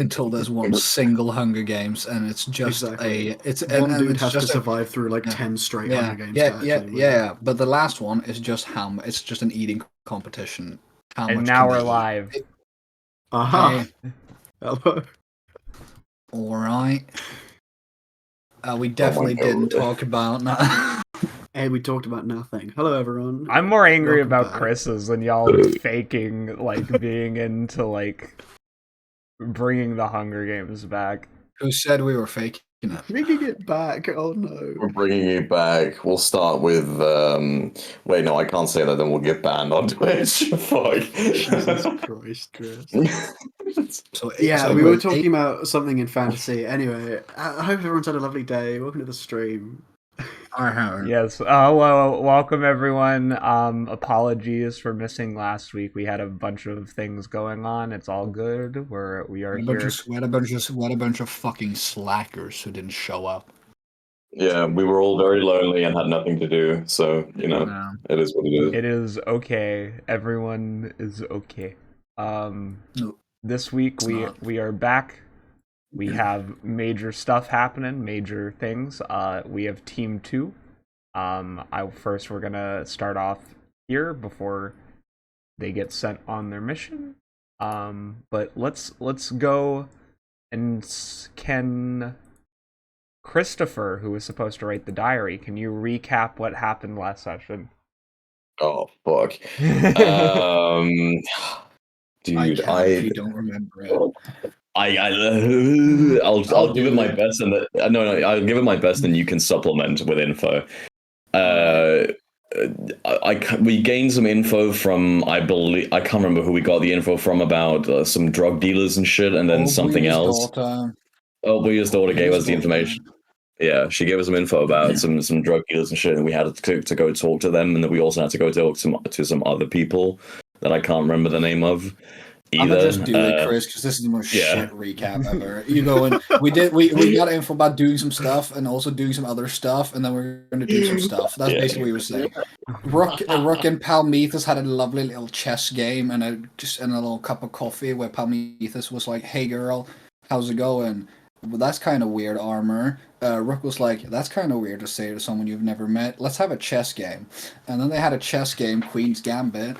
until there's one single Hunger Games, and it's just Exactly. it's one and dude it's has to just survive through like yeah. 10 straight Yeah, Hunger Games yeah, to yeah, actually win. yeah. But the last one is just it's just an eating competition. How And much now can we're they live. eat? Aha. Okay, Hello. all right. We definitely didn't talk about that. Hey, we talked about nothing. Hello, everyone. I'm more angry Welcome about back. Chris's than y'all faking, like, being into, like, bringing the Hunger Games back. Who said we were faking it? Bringing it back. Oh no. We're bringing it back. We'll start with. Wait, no, I can't say that. Then we'll get banned on Twitch. Fuck. Jesus Christ, Chris. So Yeah, so we were wait, talking about something in fantasy. Anyway, I hope everyone's had a lovely day. Welcome to the stream. I haven't. Yes. Well, welcome everyone. Apologies for missing last week. We had a bunch of things going on. It's all good. We are here. We had a bunch of fucking slackers who didn't show up. Yeah, we were all very lonely and had nothing to do. So Yeah. it is what it is. It is okay. Everyone is okay. No, This week it's we not. we are back. We have major stuff happening, major things. We have Team 2. We're gonna start off here before they get sent on their mission. But let's go and can Christopher, who was supposed to write the diary, can you recap what happened last session? Oh fuck. Dude, If you don't remember it. I'll give it my best, and I'll give it my best, and you can supplement with info. We gained some info from, I can't remember who we got the info from about some drug dealers and shit, and then something else. Orbweaver's daughter gave us the information. Yeah, she gave us some info about some drug dealers and shit, and we had to go talk to them, and then we also had to go talk to some other people that I can't remember the name of. I'm gonna just do it, Chris, because this is the most shit recap ever. You go and we got info about doing some stuff and also doing some other stuff, and then we're gonna do some stuff. That's basically what we were saying. Rook and Palmethus had a lovely little chess game and a little cup of coffee where Palmethus was like, "Hey girl, how's it going?" Well, that's kind of weird armor. Rook was like, that's kind of weird to say to someone you've never met. Let's have a chess game. And then they had a chess game, Queen's Gambit.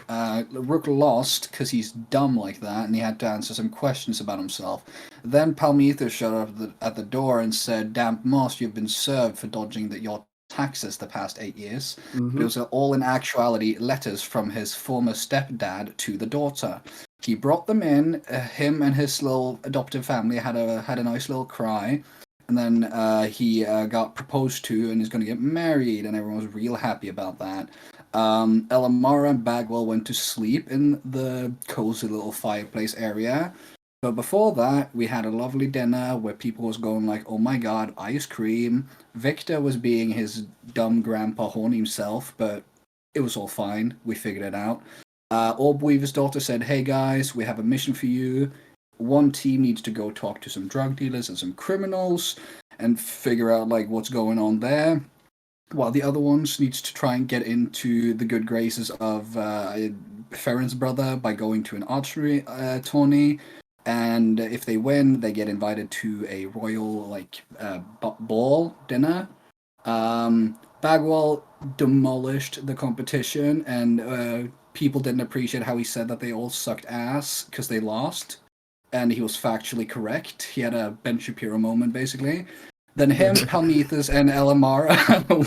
Rook lost because he's dumb like that, and he had to answer some questions about himself. Then Palmethus showed up at the door and said, "Damn Moss, you've been served for dodging your taxes the past 8 years." But it was all in actuality letters from his former stepdad to the daughter. He brought them in. Him and his little adoptive family had a nice little cry, and then he got proposed to and is going to get married, and everyone was real happy about that. Elamara and Bagwell went to sleep in the cozy little fireplace area. But before that, we had a lovely dinner where people was going like, "Oh my god, ice cream." Victor was being his dumb grandpa horny himself, but it was all fine. We figured it out. Orbweaver's daughter said, "Hey guys, we have a mission for you. One team needs to go talk to some drug dealers and some criminals and figure out like what's going on there, while the other ones needs to try and get into the good graces of Farron's brother by going to an archery tourney. And if they win, they get invited to a royal ball dinner." Bagwell demolished the competition, and people didn't appreciate how he said that they all sucked ass because they lost, and he was factually correct. He had a Ben Shapiro moment, basically. Then him, Palmethus, and Elamara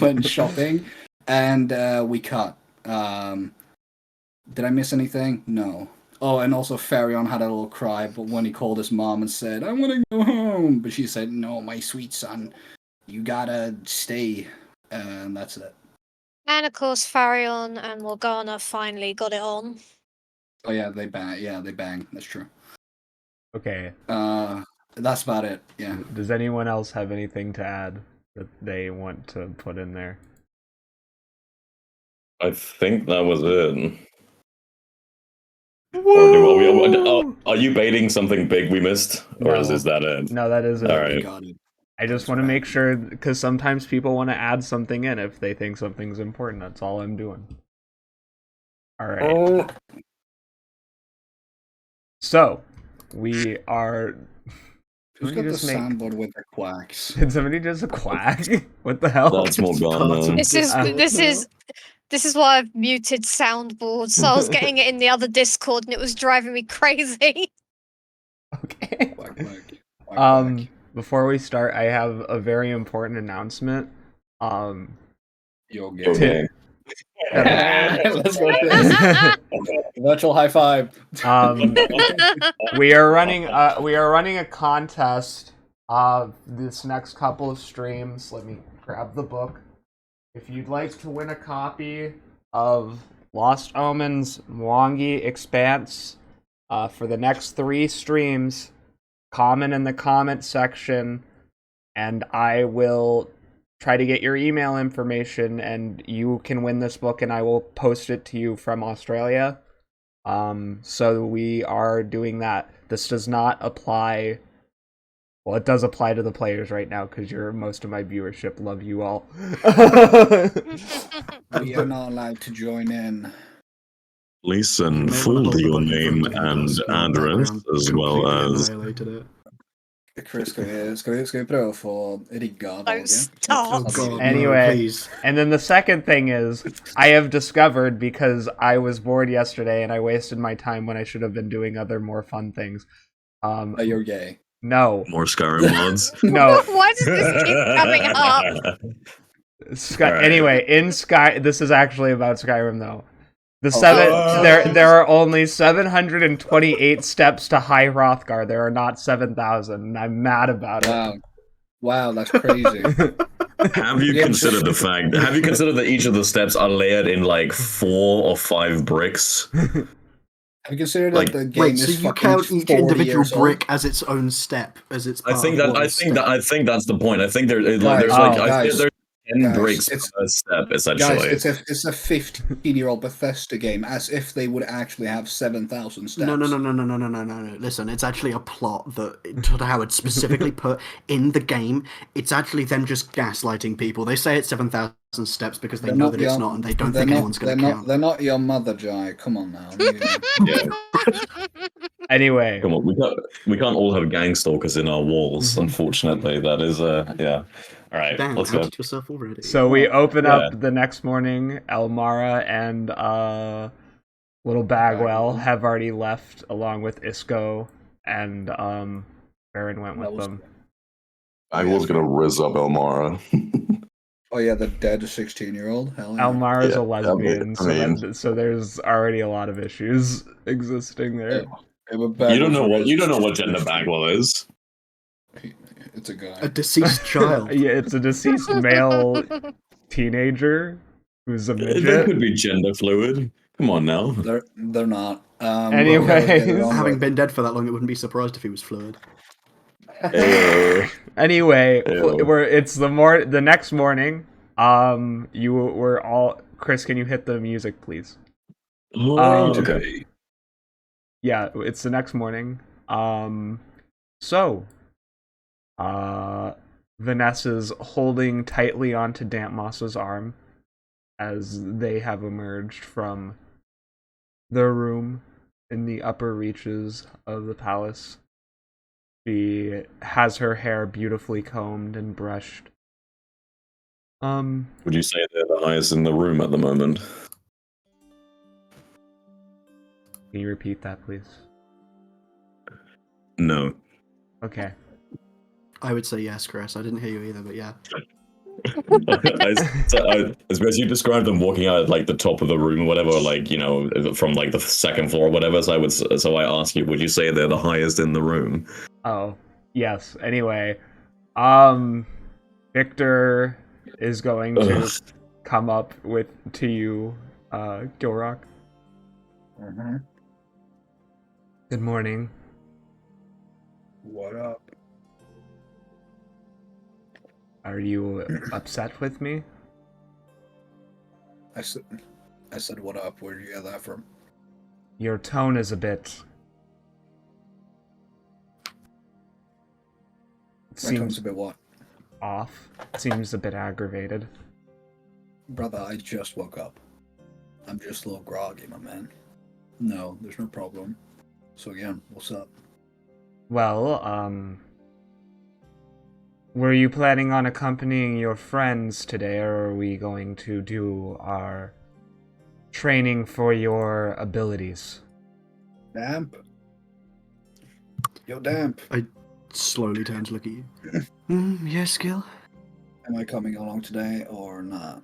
went shopping, and we cut. Did I miss anything? No. Oh, and also Farion had a little cry, but when he called his mom and said, "I want to go home," but she said, "No, my sweet son, you gotta stay," and that's it. And of course, Farion and Morgana finally got it on. Oh yeah, they bang. Yeah, they bang. That's true. Okay. That's about it. Yeah. Does anyone else have anything to add that they want to put in there? I think that was it. Or are you baiting something big we missed, or is that it? No, that is it. All right. Got it. I just want to make sure, because sometimes people want to add something in if they think something's important. That's all I'm doing. All right. So, we are Who's got the soundboard with the quacks? Did somebody just quack? What the hell? That's Morgana. This is why I've muted soundboards. So I was getting it in the other Discord, and it was driving me crazy. Okay. Quack, quack. Quack, quack. Before we start, I have a very important announcement. You'll get Okay. Let's go. Virtual high five. We are running a contest this next couple of streams. Let me grab the book. If you'd like to win a copy of Lost Omens Mwangi Expanse for the next 3 streams, comment in the comment section, and I will try to get your email information, and you can win this book, and I will post it to you from Australia. So we are doing that. This does not apply. Well, it does apply to the players right now because you're most of my viewership. Love you all. We are not allowed to join in. Listen, full your name and address as well as. Chris, ska vi pröva få rigga dagen? Stop. Anyway, and then the second thing is, I have discovered, because I was bored yesterday and I wasted my time when I should have been doing other more fun things. You're gay. No. More Skyrim mods? No. Why does this keep coming up? Right. Anyway, this is actually about Skyrim though. There are only 728 steps to High Hrothgar. There are not 7,000, and I'm mad about it. Wow, that's crazy. Have you considered that each of the steps are layered in like 4 or 5 bricks? Have you considered that the game wait, is so you count each 40 individual years brick old? as its own step, as its I think that's the point. I think there's Guys, 10 bricks per step, essentially. Guys, it's a 15-year-old Bethesda game, as if they would actually have 7,000 steps. No. Listen, it's actually a plot that how it's specifically put in the game. It's actually them just gaslighting people. They say it's 7,000 steps because they know that it's not, and they don't think anyone's going to count. They're not your mother, Jai. Come on now. Yeah. Anyway, come on, we can't all have gang stalkers in our walls. Unfortunately, that is yeah. All right, Damn, let's go. yourself already. So we open up the next morning. Elmara and Little Bagwell have already left, along with Isco, and Baron went with them. I was gonna rizz up Elmara. Oh yeah, the dead 16-year-old. Hell yeah. Elmara's a lesbian, so there's already a lot of issues existing there. You don't know what gender Bagwell is. It's a guy. A deceased child. Yeah, it's a deceased male teenager who's a midget. They could be gender fluid. Come on now. They're not. Anyways, having been dead for that long, it wouldn't be surprised if he was fluid. Anyway, it's the next morning. You were all. Chris, can you hit the music, please? Okay. Yeah, it's the next morning. So, Vanessa's holding tightly onto Dampmoss's arm as they have emerged from the room in the upper reaches of the palace. She has her hair beautifully combed and brushed. Would you say they're the highest in the room at the moment? Can you repeat that, please? No. Okay. I would say yes, Chris. I didn't hear you either, but yeah. I suppose you described them walking out at like the top of the room or whatever, like, you know, from like the second floor or whatever. So I ask you, would you say they're the highest in the room? Oh, yes. Anyway, Victor is going to come up to you, Gilrock. Mm-hmm. Good morning. What up? Are you upset with me? I said, what up? Where did you get that from? Your tone is a bit... My tone's a bit what? Off. Seems a bit aggravated. Brother, I just woke up. I'm just a little groggy, my man. No, there's no problem. So again, what's up? Well, Were you planning on accompanying your friends today, or are we going to do our training for your abilities? Damp. Yo, Damp. I slowly turn to look at you. Yes, Gil? Am I coming along today or not?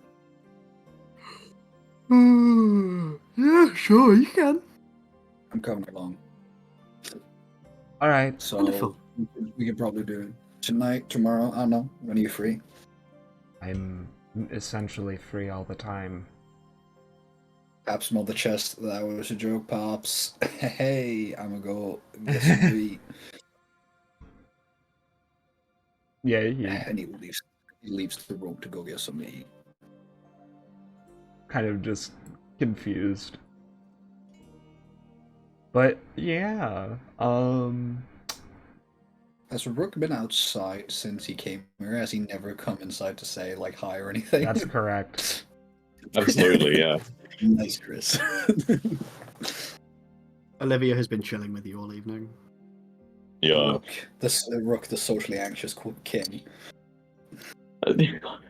Yeah, sure, you can. I'm coming along. Alright. So Wonderful. we could probably do it tonight, tomorrow. I don't know. When are you free? I'm essentially free all the time. Pops on the chest. That was a joke, Pops. Hey, I'm gonna go get some meat. Yeah, And he leaves the room to go get some meat. kind of just confused. But yeah, Has Rook been outside since he came here? Has he never come inside to say like hi or anything? that's correct. Absolutely, yeah. Nice, Chris. Olivia has been chilling with you all evening. Yeah. Rook, the socially anxious king.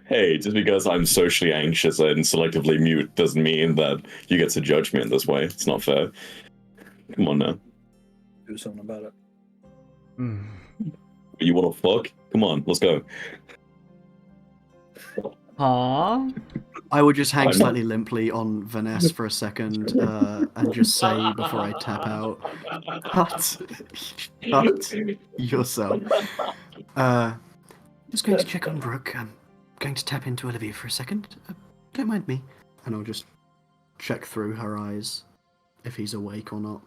Hey, just because I'm socially anxious and selectively mute doesn't mean that you get to judge me in this way. It's not fair. Come on now. Do something about it. You want to fuck? Come on, let's go. Huh? I would just hang slightly limply on Vanessa for a second and just say before I tap out, Cut yourself. Just going to check on Brooke. I'm going to tap into Olivia for a second. Don't mind me. And I'll just check through her eyes if he's awake or not.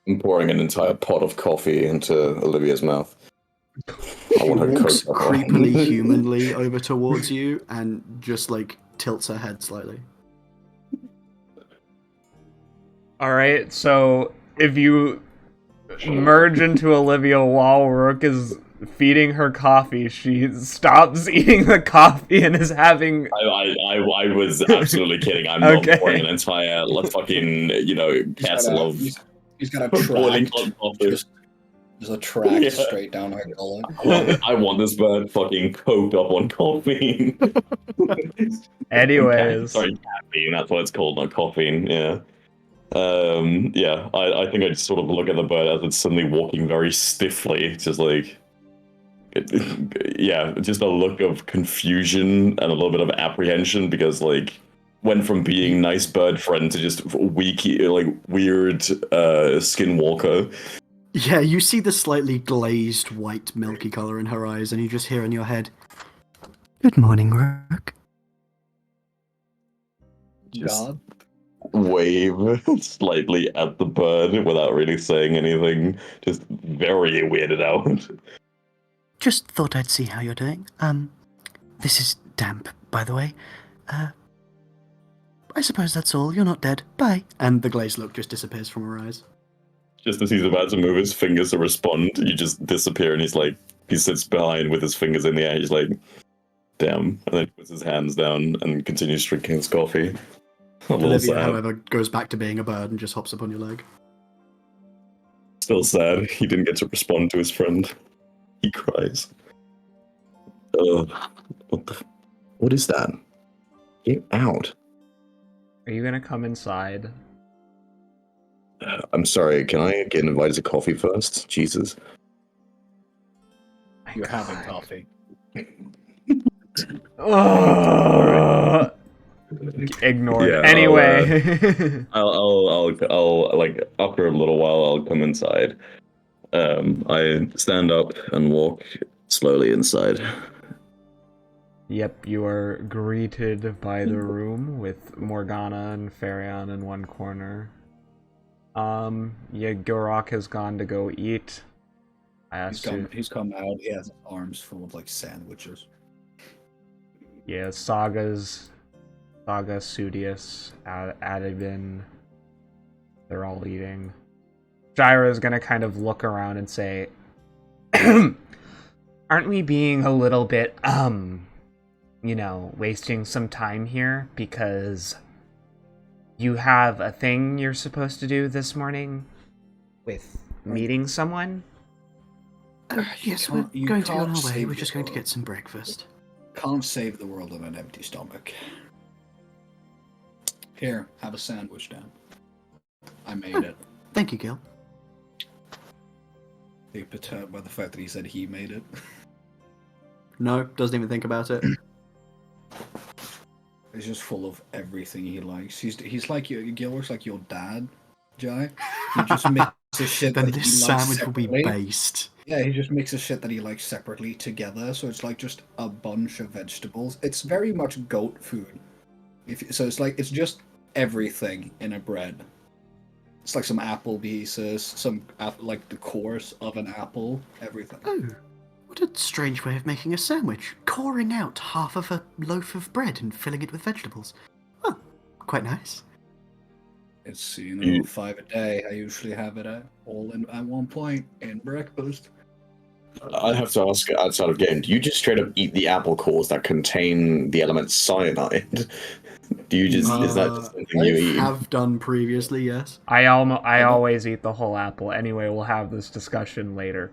I'm pouring an entire pot of coffee into Olivia's mouth. I want her Walks coat creepily, humanly over towards you and just like tilts her head slightly. Alright, so if you merge into Olivia while Rook is feeding her coffee, she stops eating the coffee and is having... I was absolutely kidding. I'm Okay. not pouring an entire fucking, castle of He's got a boiling tract. hot coffee. There's a tract straight down her gullet. I want this bird fucking coked up on caffeine. Anyways. Sorry, caffeine, that's what it's called, not caffeine, yeah. I think I just sort of look at the bird as it's suddenly walking very stiffly, just like... just a look of confusion and a little bit of apprehension because, like, went from being nice bird friend to just weird skinwalker. Yeah, you see the slightly glazed white milky colour in her eyes and you just hear in your head, "Good morning, Rook." God. Wave slightly at the bird without really saying anything, just very weirded out. Just thought I'd see how you're doing. This is Damp, by the way. I suppose that's all. You're not dead. Bye. And the glazed look just disappears from her eyes. Just as he's about to move his fingers to respond, you just disappear and he sits behind with his fingers in the air. He's like, damn. And then he puts his hands down and continues drinking his coffee. Olivia, however, goes back to being a bird and just hops up on your leg. Still sad. He didn't get to respond to his friend. He cries. What is that? Get out. Are you gonna come inside? I'm sorry, can I get invited to coffee first? Jesus. You're having coffee. Ignore it. Yeah, Anyway. I'll like after a little while I'll come inside. I stand up and walk slowly inside. Yep, you are greeted by the room with Morgana and Farion in one corner. Gorok has gone to go eat. He's come out. He has his arms full of like sandwiches. Yeah, Saga, Sudius, Adivin, they're all eating. Gyra is gonna kind of look around and say, aren't we being a little bit, wasting some time here? Because you have a thing you're supposed to do this morning with meeting someone? Yes, we're going to go on our way. We're just going to get some breakfast. Can't save the world on an empty stomach. Here, have a sandwich, Dan. I made it. Thank you, Gil. Are you perturbed by the fact that he said he made it? No, doesn't even think about it. He's just full of everything he likes. He's like Gil looks like your dad, Jai. He just mixes shit Then that this he sandwich likes will be separately. based. Yeah, he just mixes shit that he likes separately together, so it's like just a bunch of vegetables. It's very much goat food. So it's just everything in a bread. It's like some apple pieces, like the cores of an apple, everything. Oh, what a strange way of making a sandwich. Coring out half of a loaf of bread and filling it with vegetables. Oh, quite nice. It's, 5 a day. I usually have it all in at one point in breakfast. I have to ask, outside of game, do you just straight up eat the apple cores that contain the element cyanide? Do you just is that just something you eat? I have done previously, yes. I always eat the whole apple. Anyway, we'll have this discussion later.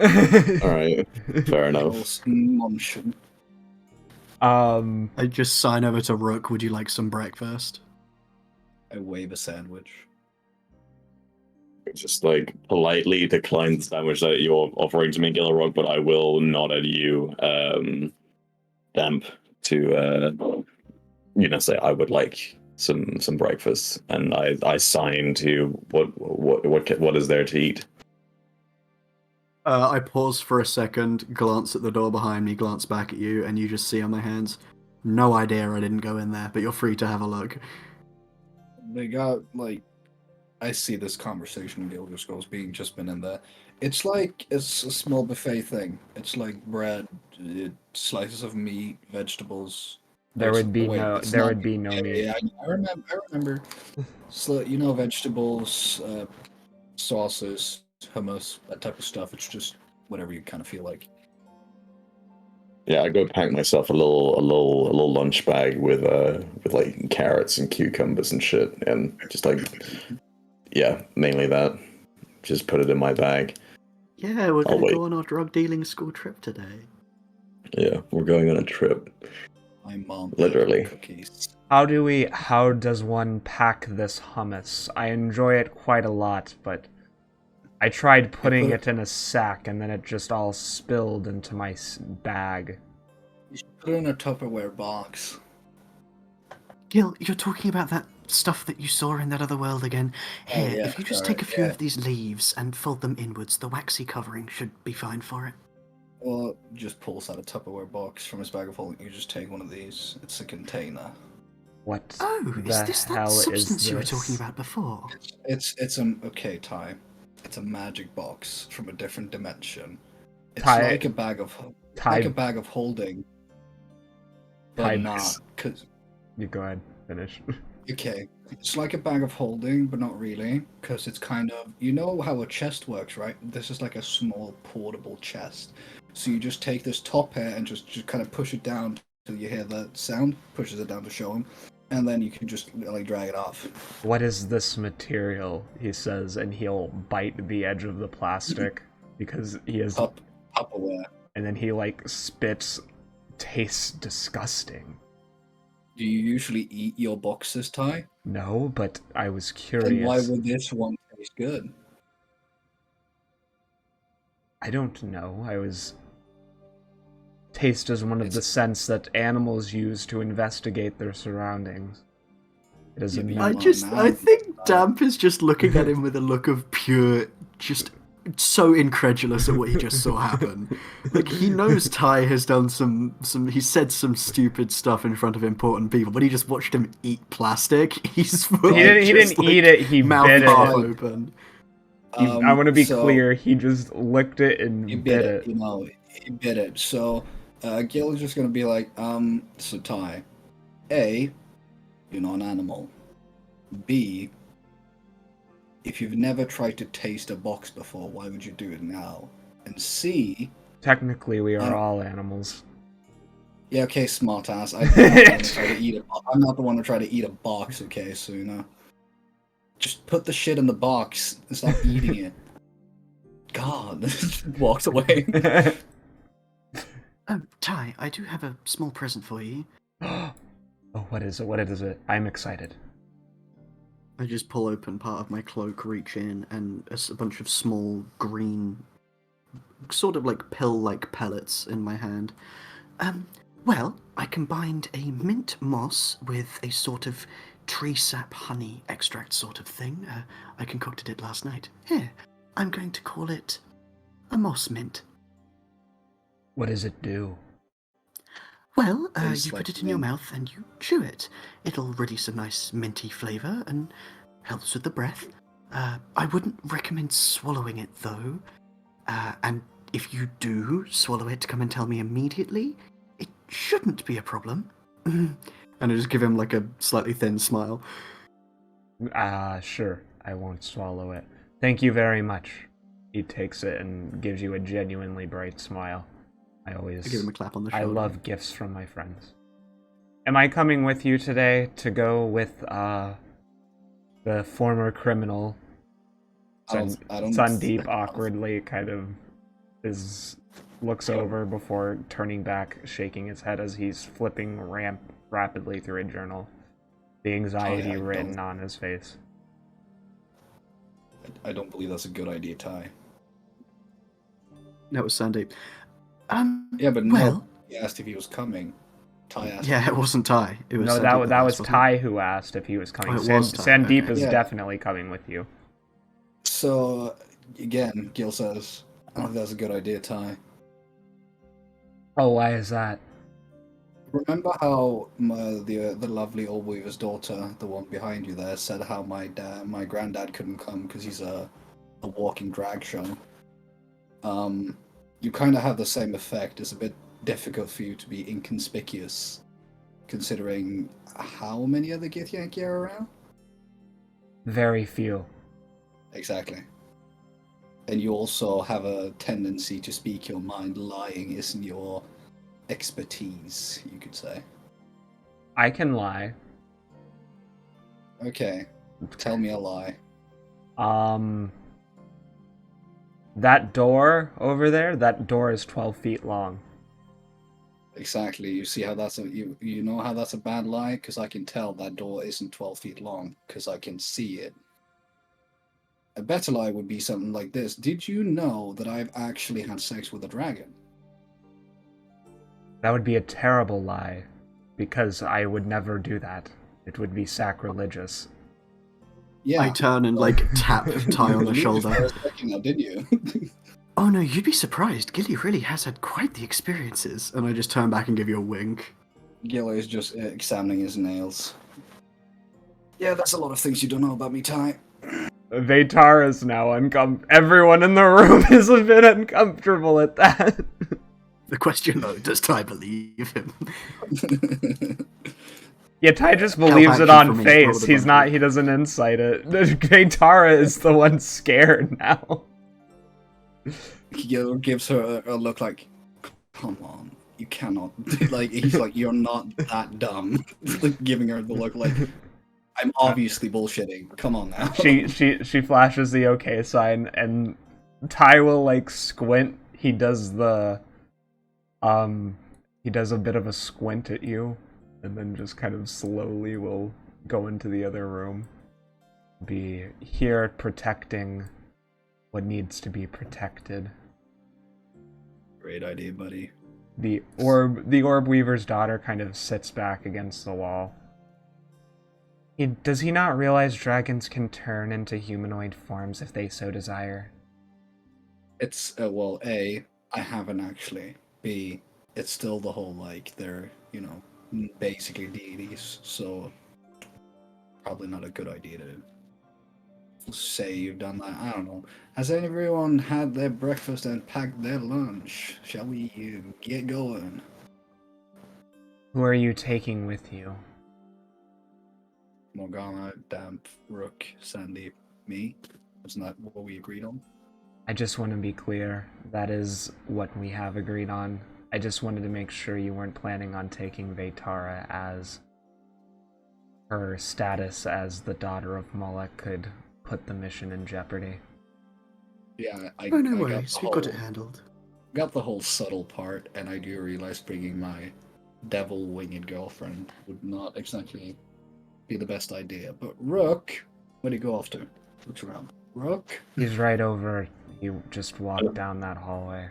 Alright, fair enough. I just sign over to Rook, would you like some breakfast? I wave a sandwich. Just like politely decline the sandwich that you're offering to me, Gilrock, but I will nod at you, Damp, to say I would like some breakfast, and I sign to what is there to eat. I pause for a second, glance at the door behind me, glance back at you, and you just see on my hands. No idea I didn't go in there, but you're free to have a look. They got, I see this conversation Gil just goes being just been in there. It's like, it's a small buffet thing. It's like bread, slices of meat, vegetables. There would be no meat. Yeah, I remember. So, vegetables, sauces, hummus, that type of stuff. It's just whatever you kind of feel like. Yeah, I go pack myself a little lunch bag with like carrots and cucumbers and shit, and just mainly that. Just put it in my bag. Yeah, we're gonna go on our drug dealing school trip today. Yeah, we're going on a trip. My mom literally. Cookies. How does one pack this hummus? I enjoy it quite a lot, but I tried putting it in a sack and then it just all spilled into my bag. You should put it in a Tupperware box. Gil, you're talking about that stuff that you saw in that other world again. Here, if you just take a few of these leaves and fold them inwards, the waxy covering should be fine for it. Well, just pulls out a Tupperware box from his bag of holding. You just take one of these. It's a container. What? Oh, is this that substance you were talking about before? It's Ty. It's a magic box from a different dimension. It's like a bag of holding, but not. Cause you go ahead, finish. Okay, it's like a bag of holding, but not really, because it's kind of how a chest works, right? This is like a small portable chest. So you just take this top here and just kind of push it down till you hear the sound. Pushes it down to show him. And then you can just drag it off. What is this material? He says, and he'll bite the edge of the plastic because he is Tupperware. And then he spits. Tastes disgusting. Do you usually eat your boxes, Ty? No, but I was curious. Then why would this one taste good? I don't know. Taste is one of the scents that animals use to investigate their surroundings. It is I think Damp is just looking at him with a look of pure, just so incredulous at what he just saw happen. He knows Ty has done he said some stupid stuff in front of important people, but he just watched him eat plastic. He didn't eat it, he mouth bit half it. Open. I want to be clear, he just licked it and bit it. He bit it. So Gil is just going to be like, so Ty, A, you're not an animal. B, if you've never tried to taste a box before, why would you do it now? And C... Technically, we are all animals. Yeah, okay, smart ass. I'm not the one to try to eat a box, okay, so, just put the shit in the box and stop eating it. God, walks away. Ty, I do have a small present for you. Oh, what is it? What is it? I'm excited. I just pull open part of my cloak, reach in, and a bunch of small green, sort of like pill-like pellets in my hand. Well, I combined a mint moss with a sort of tree sap honey extract sort of thing. I concocted it last night. Here, I'm going to call it a moss mint. What does it do? Well, you put it in your mouth and you chew it. It'll release a nice minty flavour and helps with the breath. I wouldn't recommend swallowing it though. And if you do swallow it, come and tell me immediately. It shouldn't be a problem. And I just give him like a slightly thin smile. Sure. I won't swallow it. Thank you very much. He takes it and gives you a genuinely bright smile. I give him a clap on the shoulder. I love gifts from my friends. Am I coming with you today to go with the former criminal? Sandeep awkwardly kind of looks over before turning back, shaking his head as he's flipping rapidly through a journal, the anxiety written on his face. I don't believe that's a good idea, Ty. That was Sandeep. Yeah, but no, he asked if he was coming. Ty asked. Yeah, it wasn't Ty. It was that was Ty who asked if he was coming. Sandeep is definitely coming with you. So, again, Gil says, I don't think that's a good idea, Ty. Oh, why is that? Remember how the lovely Orbweaver's daughter, the one behind you there, said how my granddad couldn't come because he's a walking drag show? You kind of have the same effect. It's a bit difficult for you to be inconspicuous, considering how many other Githyanki are around? Very few. Exactly. And you also have a tendency to speak your mind. Lying isn't your expertise, you could say. I can lie. Okay. Tell me a lie. That door over there, that door is 12 feet long. Exactly. You see how that's you know how that's a bad lie? Because I can tell that door isn't 12 feet long, because I can see it. A better lie would be something like this. Did you know that I've actually had sex with a dragon? That would be a terrible lie, because I would never do that. It would be sacrilegious. Yeah. I turn and tap Ty on the shoulder. Now, did you? Oh no, you'd be surprised. Gilly really has had quite the experiences. And I just turn back and give you a wink. Gilly is just examining his nails. Yeah, that's a lot of things you don't know about me, Ty. Vaytara is now uncomfortable. Everyone in the room is a bit uncomfortable at that. The question though, does Ty believe him? Yeah, Ty just believes it on face. He doesn't incite it. Vaytara is the one scared now. Gil gives her a look like, come on, you cannot. He's like, you're not that dumb. Giving her the look like, I'm obviously bullshitting. Come on now. She flashes the okay sign, and Ty will squint. He does a bit of a squint at you, and then just kind of slowly will go into the other room. Be here protecting what needs to be protected. Great idea, buddy. The Orbweaver's daughter kind of sits back against the wall. Does he not realize dragons can turn into humanoid forms if they so desire? It's, well, A, I haven't actually. B, it's still the whole, they're, basically deities, so probably not a good idea to say you've done that. I don't know. Has everyone had their breakfast and packed their lunch? Shall we get going? Who are you taking with you? Morgana, Damp, Rook, Sandeep, me. Isn't that what we agreed on? I just want to be clear. That is what we have agreed on. I just wanted to make sure you weren't planning on taking Vaytara, as her status as the daughter of Moloch could put the mission in jeopardy. Yeah, no worries. We got it handled. Got the whole subtle part, and I do realize bringing my devil winged girlfriend would not exactly be the best idea. But Rook, where do you go off to? Looks around. Rook? He's right over. You just walk down that hallway.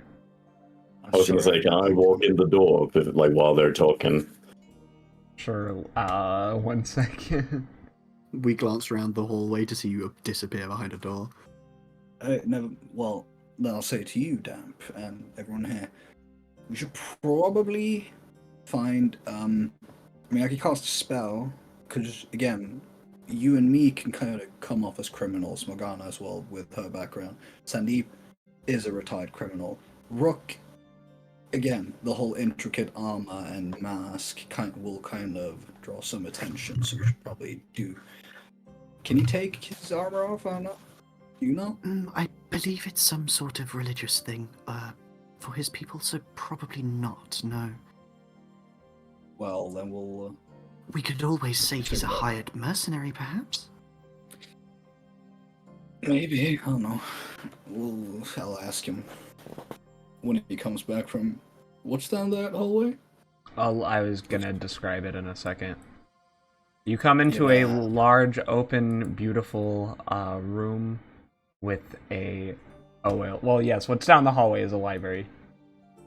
I was gonna say, can I walk in the door like while they're talking? Sure. 1 second. We glanced around the hallway to see you disappear behind a door. Never. Well, then I'll say to you, Damp, and everyone here, we should probably find. I mean, I can cast a spell because again, you and me can kind of come off as criminals. Morgana as well, with her background. Sandeep is a retired criminal. Rook, again, the whole intricate armor and mask will kind of draw some attention. So we should probably do. Can he take his armor off or not? Do you know? I believe it's some sort of religious thing. For his people, so probably not. No. Well, then we'll. We could always say he's a hired mercenary, perhaps? Maybe, I don't know. I'll ask him when he comes back from... What's down that hallway? I was gonna describe it in a second. You come into a large, open, beautiful room with a... Well, yes, what's down the hallway is a library.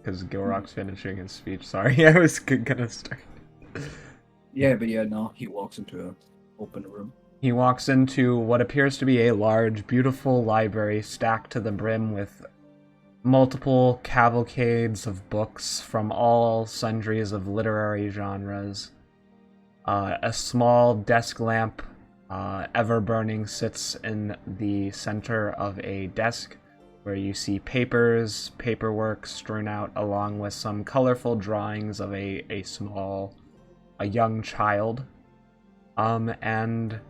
Because Gilrock's finishing his speech. Sorry, I was gonna start. Yeah, but no, he walks into an open room. He walks into what appears to be a large, beautiful library stacked to the brim with multiple cavalcades of books from all sundries of literary genres. A small desk lamp, ever burning, sits in the center of a desk where you see paperwork strewn out along with some colorful drawings of a young child. And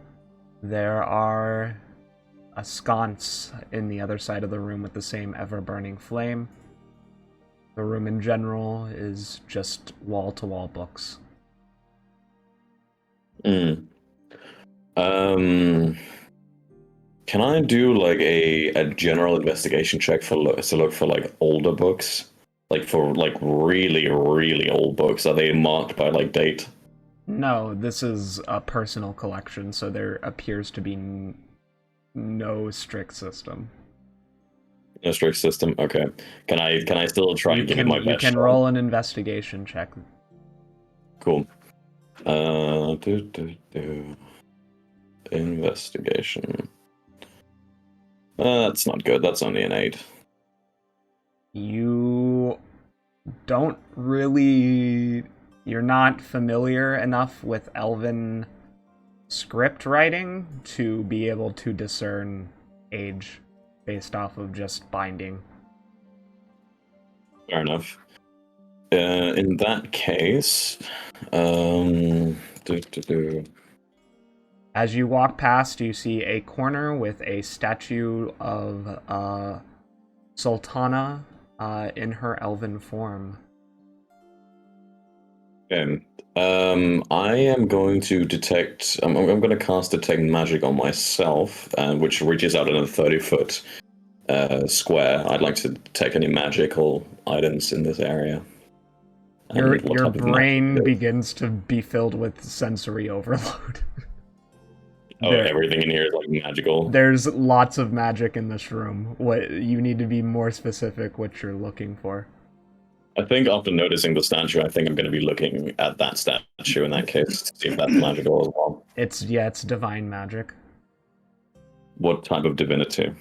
there are a sconce in the other side of the room with the same ever-burning flame. The room in general is just wall-to-wall books. Can I do like a general investigation check to look for like older books? Like for like really, really old books? Are they marked by like date? No, this is a personal collection, so there appears to be no strict system. No strict system? Okay. Can I still try and give it my best shot? You can roll an investigation check. Cool. Investigation. That's not good. That's only an 8. You don't really... You're not familiar enough with Elven script writing to be able to discern age based off of just binding. Fair enough. In that case, As you walk past, you see a corner with a statue of Sultana in her elven form. Okay. I am going to detect. I'm going to cast Detect Magic on myself, which reaches out in a 30-foot square. I'd like to detect any magical items in this area. Your brain begins to be filled with sensory overload. Everything in here is like magical. There's lots of magic in this room. What you need to be more specific what you're looking for. I think after noticing the statue, I think I'm going to be looking at that statue in that case to see if that's magical as well. It's divine magic. What type of divinity?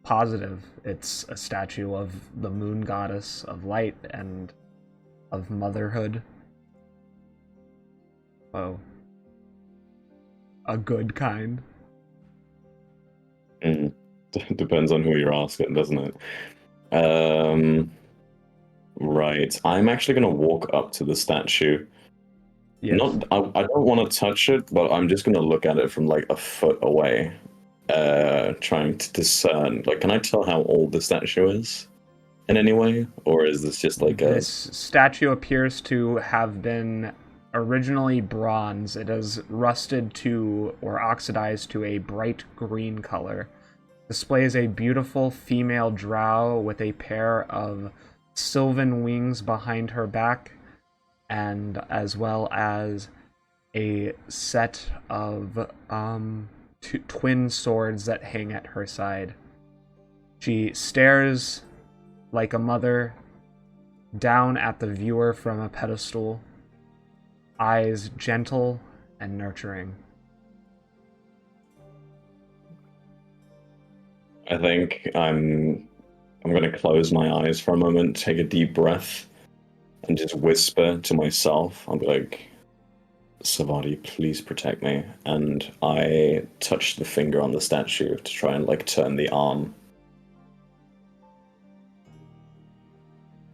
Positive. It's a statue of the moon goddess of light and of motherhood. Oh. A good kind. Depends on who you're asking, doesn't it? Right. I'm actually going to walk up to the statue. Yes. I don't want to touch it, but I'm just going to look at it from like a foot away, trying to discern. Like, can I tell how old the statue is in any way? Or is this just like This statue appears to have been originally bronze. It has rusted to or oxidized to a bright green color. displays a beautiful female drow with a pair of sylvan wings behind her back, and as well as a set of twin swords that hang at her side. She stares like a mother down at the viewer from a pedestal, eyes gentle and nurturing. I think I'm going to close my eyes for a moment, take a deep breath, and just whisper to myself. I'll be like, Savati, please protect me. And I touch the finger on the statue to try and like turn the arm.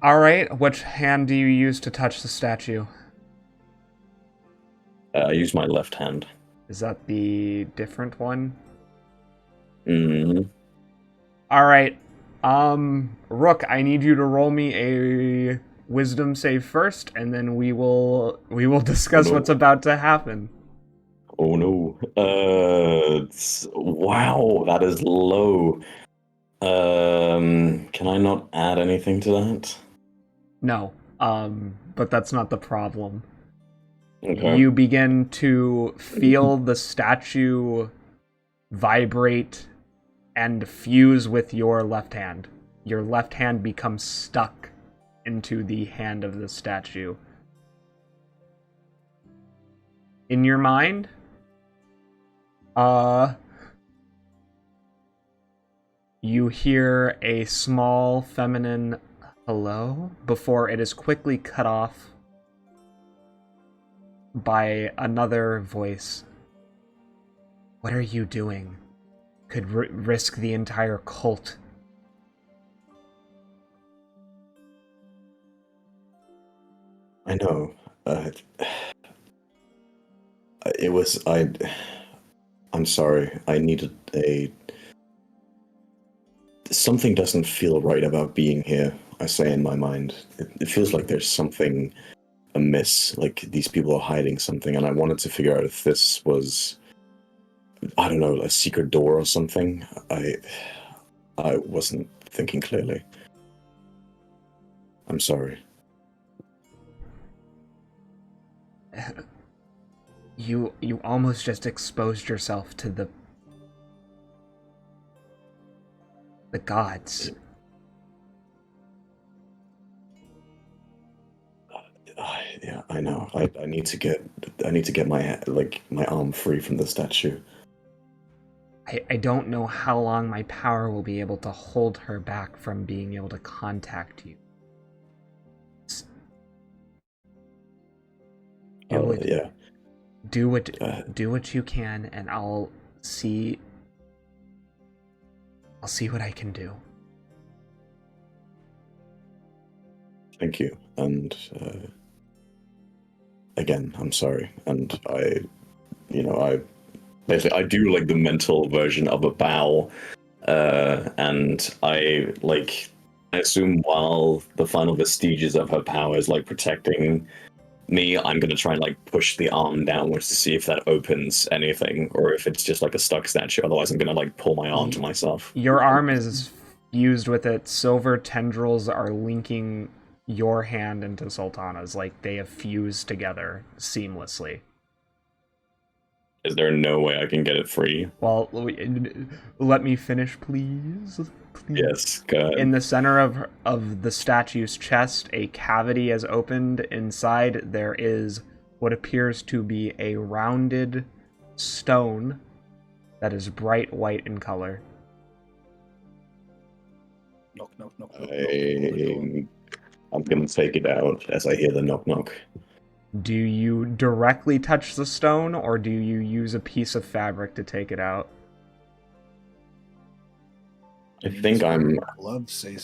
Alright, which hand do you use to touch the statue? I use my left hand. Is that the different one? Mm-hmm. Alright, Rook, I need you to roll me a wisdom save first, and then we will discuss what's about to happen. Oh no. Wow, that is low. Can I not add anything to that? No, but that's not the problem. Okay. You begin to feel the statue vibrate and fuse with your left hand. Your left hand becomes stuck into the hand of the statue. In your mind, you hear a small feminine hello before it is quickly cut off by another voice. What are you doing? Could risk the entire cult. I know. I'm sorry. I needed something doesn't feel right about being here, I say in my mind. It feels like there's something amiss, like these people are hiding something, and I wanted to figure out if this was, I don't know, a secret door or something. I wasn't thinking clearly. I'm sorry. You almost just exposed yourself to the gods. Yeah, I know. I need to get my arm free from the statue. I don't know how long my power will be able to hold her back from being able to contact you. Yeah. Do what you can, and I'll see what I can do. Thank you. And again, I'm sorry. And I do like the mental version of a bow, and I assume while the final vestiges of her power is like protecting me, I'm gonna try and like push the arm downwards to see if that opens anything, or if it's just like a stuck statue. Otherwise, I'm gonna like pull my arm to myself. Your arm is fused with it. Silver tendrils are linking your hand into Sultana's, like they have fused together seamlessly. Is there no way I can get it free? Well, let me finish, please. Yes, go ahead. In the center of the statue's chest, a cavity has opened. Inside, there is what appears to be a rounded stone that is bright white in color. Knock, knock, knock. I'm gonna take it out as I hear the knock, knock. Do you directly touch the stone, or do you use a piece of fabric to take it out? I think I'm gonna say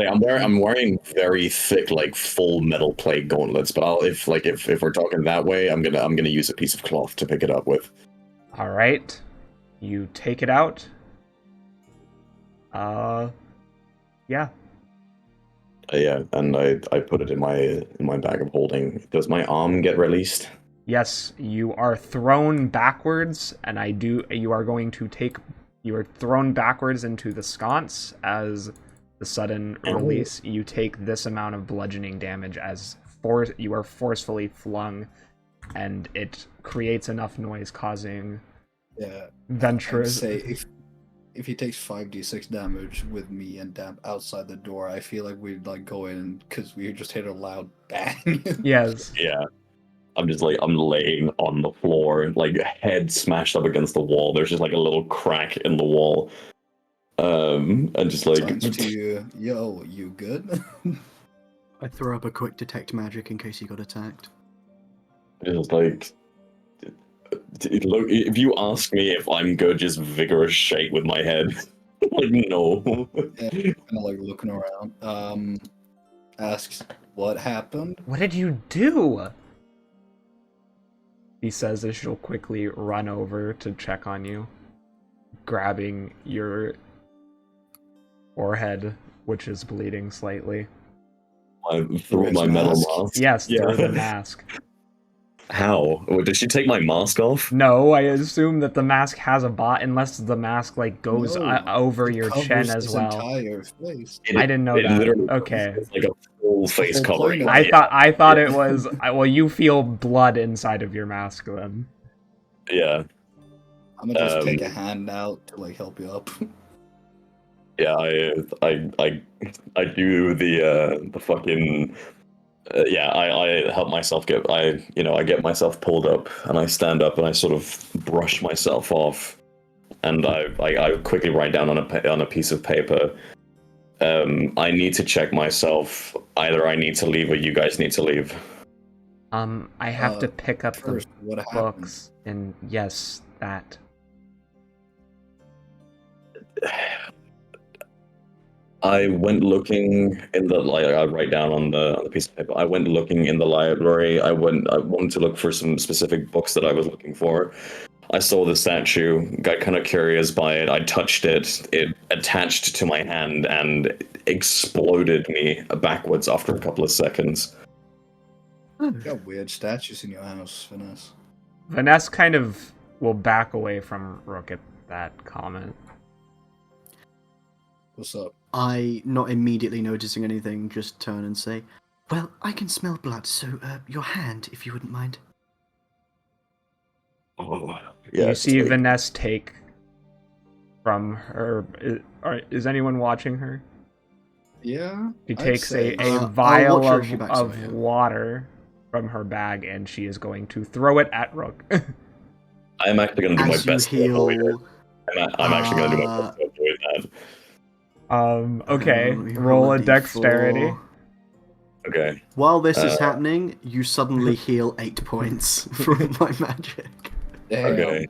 I'm wearing very thick, like full metal plate gauntlets. But if we're talking that way, I'm gonna use a piece of cloth to pick it up with. All right, you take it out. Yeah. Yeah, and I put it in my bag of holding. Does my arm get released? Yes, you are thrown backwards, and you are going to take You are thrown backwards into the sconce as the sudden release. You take this amount of bludgeoning damage as you are forcefully flung, and it creates enough noise causing Venturous. If he takes 5d6 damage with me and Damp outside the door, I feel like we'd like go in because we just hit a loud bang. Yes. Yeah. I'm laying on the floor, like head smashed up against the wall. There's just like a little crack in the wall. And just like Turns to you, yo, you good? I throw up a quick detect magic in case he got attacked. It's like, look, if you ask me if I'm good, just vigorous shake with my head. Like, no. Yeah, kind of like looking around. Asks, what happened? What did you do? He says as she'll quickly run over to check on you, grabbing your forehead, which is bleeding slightly. Through my metal mask? Yes, through the mask. How? Did she take my mask off? No, I assume that the mask has a bot, unless the mask like goes over your chin as well. Entire face. I didn't know that. Okay. It's like a full face covering. I thought it was. Well, you feel blood inside of your mask then. Yeah. I'm gonna just take a hand out to like help you up. Yeah, I do the fucking. I help myself I get myself pulled up and I stand up and I sort of brush myself off, and I quickly write down on a piece of paper. I need to check myself. Either I need to leave or you guys need to leave. I have to pick up first, the books, and yes, that. I went looking in the I write down on the piece of paper. I went looking in the library. I wanted to look for some specific books that I was looking for. I saw the statue, got kind of curious by it. I touched it. It attached to my hand and exploded me backwards after a couple of seconds. You got weird statues in your house, Vanessa. Vanessa kind of will back away from Rook at that comment. What's up? I, not immediately noticing anything, just turn and say, well, I can smell blood, so your hand, if you wouldn't mind. Oh, yeah. You see Vanessa take from her... Is anyone watching her? Yeah. She takes a vial of water from her bag, and she is going to throw it at Rook. I'm actually going to do my best to avoid it. I'm actually going to do my best to avoid that. Okay, roll a dexterity. Okay. While this is happening, you suddenly heal 8 points from my magic. Okay.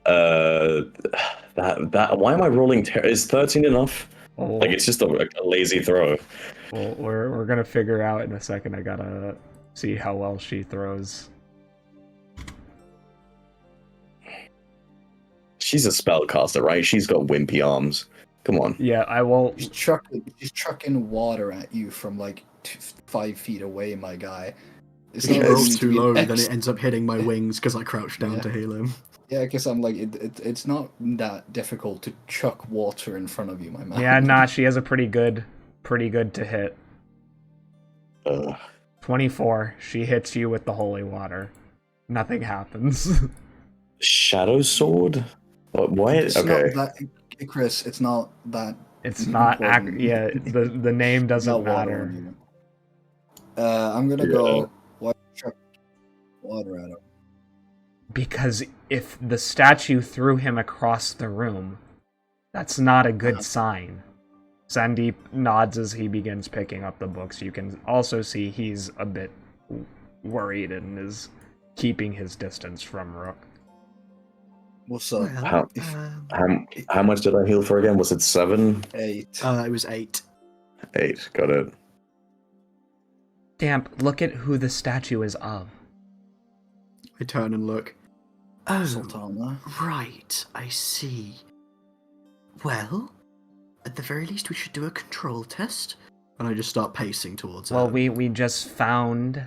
That why am I rolling? Is 13 enough? Oh. Like, it's just a lazy throw. Well, we're gonna figure out in a second. I gotta see how well she throws. She's a spellcaster, right? She's got wimpy arms. Come on. Yeah, I will. She's chucking water at you from like 5 feet away, my guy. If you roll too low, then it ends up hitting my wings because I crouched down to heal him. Yeah, because I'm like, it's not that difficult to chuck water in front of you, my man. Yeah, nah, she has a pretty good to hit. 24. She hits you with the holy water. Nothing happens. Shadow sword? What? It's okay. not that, Chris, it's not that. It's not. Yeah, the name doesn't matter. I'm gonna go. Why chuck water at him? Because if the statue threw him across the room, that's not a good sign. Sandeep nods as he begins picking up the books. You can also see he's a bit worried and is keeping his distance from Rook. What's up? How much did I heal for again? Was it 7? 8. It was 8. 8, got it. Damp, look at who the statue is of. I turn and look. Oh, Sultana. Right, I see. Well, at the very least we should do a control test. And I just start pacing towards Well, we just found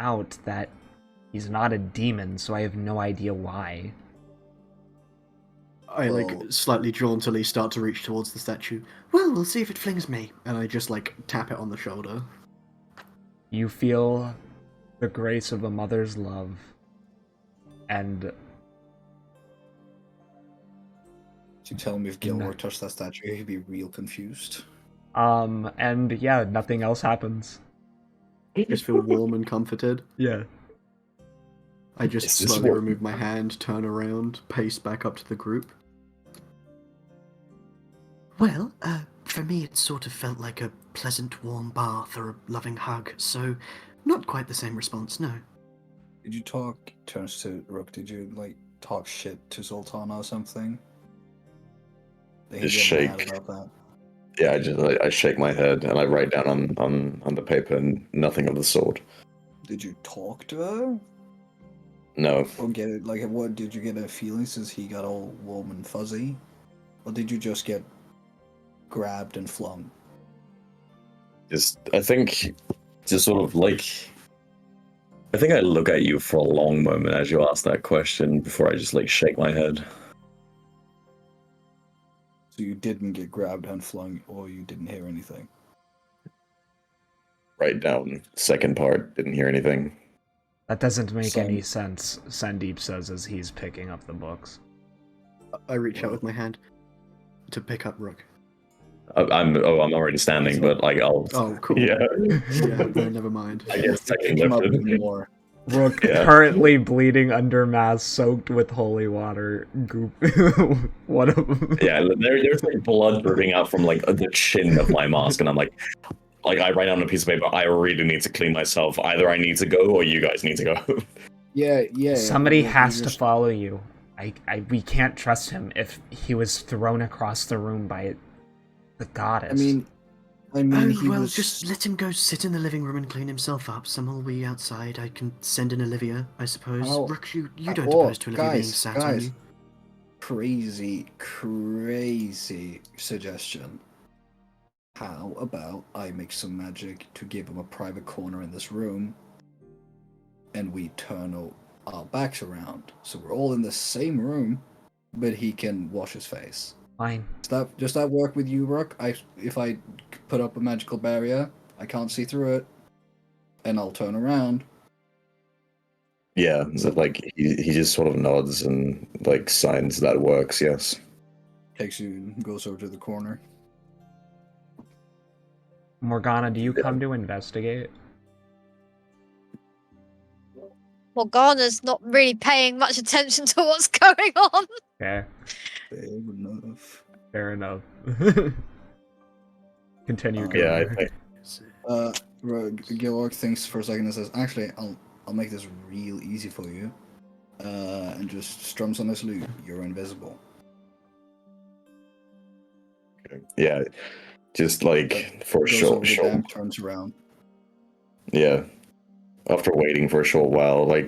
out that he's not a demon, so I have no idea why. I slightly jauntily start to reach towards the statue. Well, we'll see if it flings me. And I just tap it on the shoulder. You feel the grace of a mother's love, and you tell me if Gilmore touched that statue, he'd be real confused. And yeah, nothing else happens. Just feel warm and comforted. Yeah. I just slowly remove my hand, turn around, pace back up to the group. Well, for me it sort of felt like a pleasant warm bath or a loving hug, so not quite the same response, no. Did you talk, turns to Rook, did you, talk shit to Sultana or something? Just shake. Yeah, I shake my head and I write down on the paper and nothing of the sort. Did you talk to her? No. Or get it, what, did you get a feeling since he got all warm and fuzzy? Or did you just get grabbed and flung? I think I look at you for a long moment as you ask that question before I just shake my head. So you didn't get grabbed and flung, or you didn't hear anything? Write down second part, didn't hear anything. That doesn't make any sense, Sandeep says as he's picking up the books. I reach out with my hand to pick up Rook. I'm already standing, but I'll. Oh, cool. Yeah. No, never mind. I guess second more. Rook currently bleeding under mass, soaked with holy water. Goop. What a... Yeah, there's blood dripping out from the chin of my mask, and I'm I write on a piece of paper. I really need to clean myself. Either I need to go, or you guys need to go. Yeah. Somebody has to follow you. We can't trust him if he was thrown across the room by the goddess. I mean, just let him go sit in the living room and clean himself up. Someone will be outside. I can send in Olivia, I suppose. Rook, you don't oppose to Olivia being sat on you. Crazy suggestion. How about I make some magic to give him a private corner in this room, and we turn our backs around, so we're all in the same room, but he can wash his face. Fine. Does that work with you, Rook? If I put up a magical barrier, I can't see through it, and I'll turn around. Yeah, so he just sort of nods and signs that works. Yes. Takes you and goes over to the corner. Morgana, do you come to investigate? Morgana's not really paying much attention to what's going on. Okay. Fair enough. Continue. Yeah, I think. Georg thinks for a second and says, "Actually, I'll make this real easy for you," and just strums on his lute. You're invisible. Okay. Yeah, just for a short. Turns around. Yeah. After waiting for a short while, I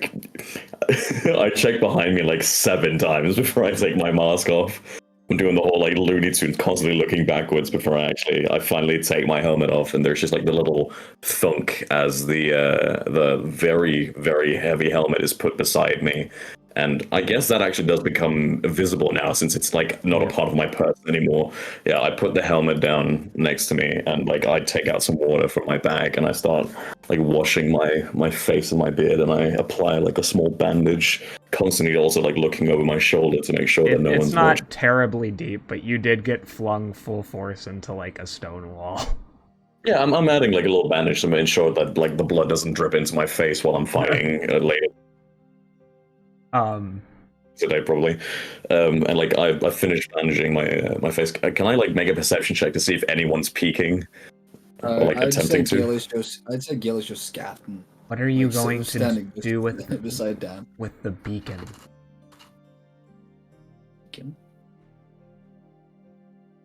check behind me 7 times before I take my mask off. I'm doing the whole Looney Tunes, constantly looking backwards before I finally take my helmet off, and there's just the little thunk as the very, very heavy helmet is put beside me. And I guess that actually does become visible now, since it's not a part of my person anymore. Yeah, I put the helmet down next to me, and I take out some water from my bag, and I start washing my face and my beard, and I apply a small bandage, constantly also looking over my shoulder to make sure that no one's watching. It's not terribly deep, but you did get flung full force into a stone wall. Yeah, I'm adding a little bandage to ensure that the blood doesn't drip into my face while I'm fighting later. Today probably, and I finished bandaging my face. Can I make a perception check to see if anyone's peeking or attempting to? I'd say Gil is just scatting. What are you going to do with beside Dan with the beacon?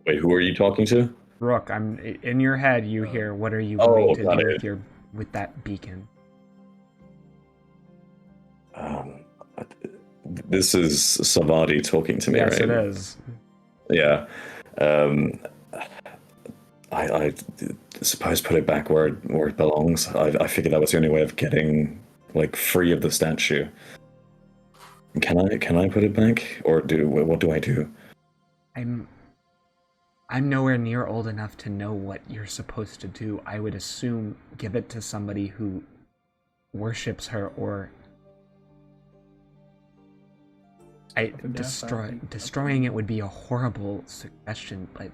Wait, who are you talking to? Rook, I'm in your head. You hear, what are you going to do with that beacon? This is Savadi talking to me, yes, right? Yes, it is. Yeah. I suppose put it back where it belongs. I figured that was the only way of getting free of the statue. Can I put it back, or what do I do? I'm nowhere near old enough to know what you're supposed to do. I would assume give it to somebody who worships her, or destroying it would be a horrible suggestion, but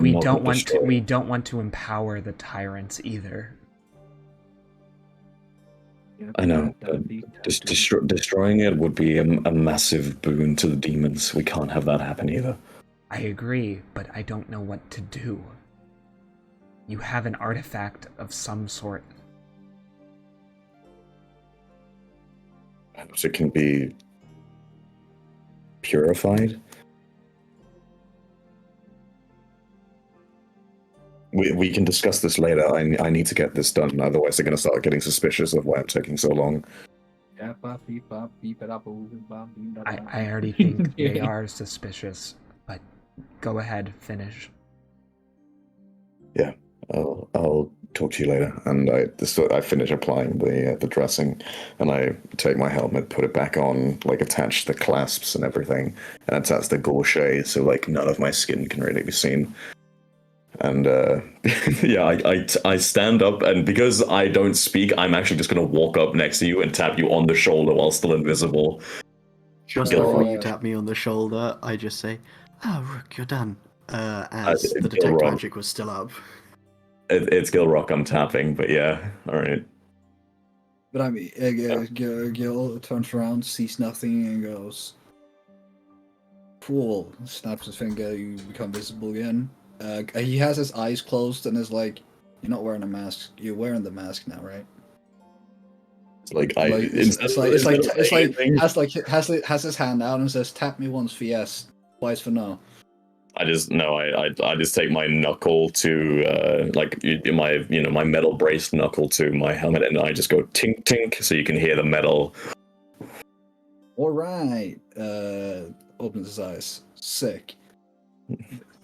we don't want to empower the tyrants either. I know. Just destroying it would be a massive boon to the demons. We can't have that happen either. I agree, but I don't know what to do. You have an artifact of some sort. Perhaps it can be purified? We can discuss this later. I need to get this done, otherwise they're going to start getting suspicious of why I'm taking so long. I already think they are suspicious, but go ahead, finish. Yeah, I'll talk to you later. And I finish applying the dressing, and I take my helmet, put it back on, like attach the clasps and everything, and attach the gaucher so like none of my skin can really be seen. And yeah, I stand up, and because I don't speak, I'm actually just going to walk up next to you and tap you on the shoulder while still invisible. Just before you tap me on the shoulder, I just say, "Oh, Rook, you're done." As the detect magic was still up. It's Gilrock I'm tapping, but yeah, alright. But I mean, Gil turns around, sees nothing, and goes, "Cool." Snaps his finger, you become visible again. He has his eyes closed and is like, "You're not wearing a mask. You're wearing the mask now, right?" Has his hand out and says, "Tap me once for yes, twice for no." I just take my knuckle to my metal braced knuckle to my helmet, and I just go tink tink so you can hear the metal. All right. Opens his eyes. Sick.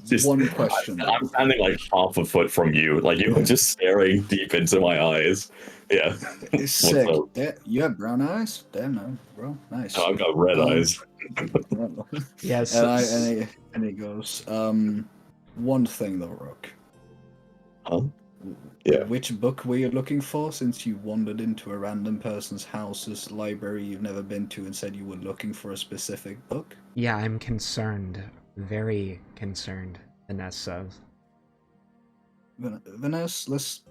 Just, one question. I'm standing like half a foot from you, like you're just staring deep into my eyes. Yeah. It's sick. Yeah, you have brown eyes? Damn, no, bro. Nice. No, I've got red eyes. Yes. And he goes, one thing though, Rook. Huh? Yeah. Which book were you looking for, since you wandered into a random person's house's library you've never been to and said you were looking for a specific book? Yeah, I'm concerned. Very concerned, Vanessa says. Vanessa, let's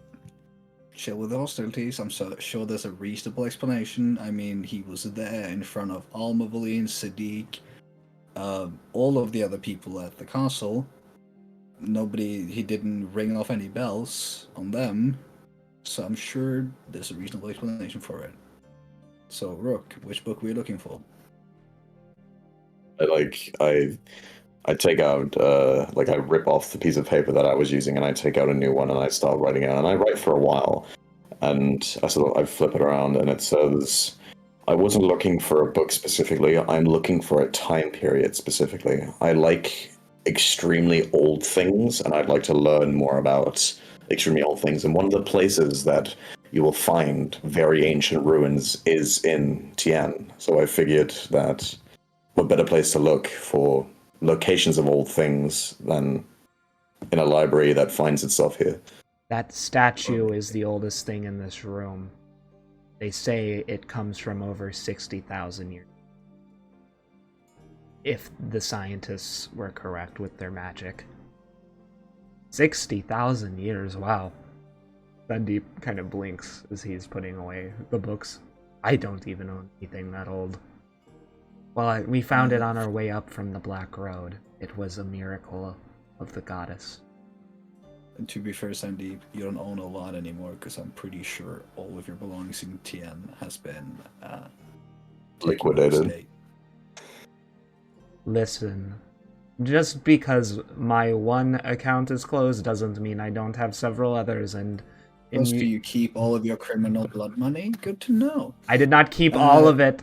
chill with the hostilities. I'm sure there's a reasonable explanation. I mean, he was there in front of Almavaline, Sadiq, all of the other people at the castle. He didn't ring off any bells on them, so I'm sure there's a reasonable explanation for it. So, Rook, which book were you looking for? I take out, I rip off the piece of paper that I was using, and I take out a new one, and I start writing out, and I write for a while, and I flip it around, and it says, I wasn't looking for a book specifically, I'm looking for a time period specifically. I like extremely old things, and I'd like to learn more about extremely old things, and one of the places that you will find very ancient ruins is in Tien, so I figured that what better place to look for locations of old things than in a library that finds itself here. That statue is the oldest thing in this room. They say it comes from over 60,000 years. If the scientists were correct with their magic. 60,000 years, wow. Sandeep kind of blinks as he's putting away the books. I don't even own anything that old. Well, we found it on our way up from the Black Road. It was a miracle of the goddess. And to be fair, Sandeep, you don't own a lot anymore, because I'm pretty sure all of your belongings in Tien has been liquidated. Listen, just because my one account is closed doesn't mean I don't have several others, and do you keep all of your criminal blood money? Good to know. I did not keep all of it.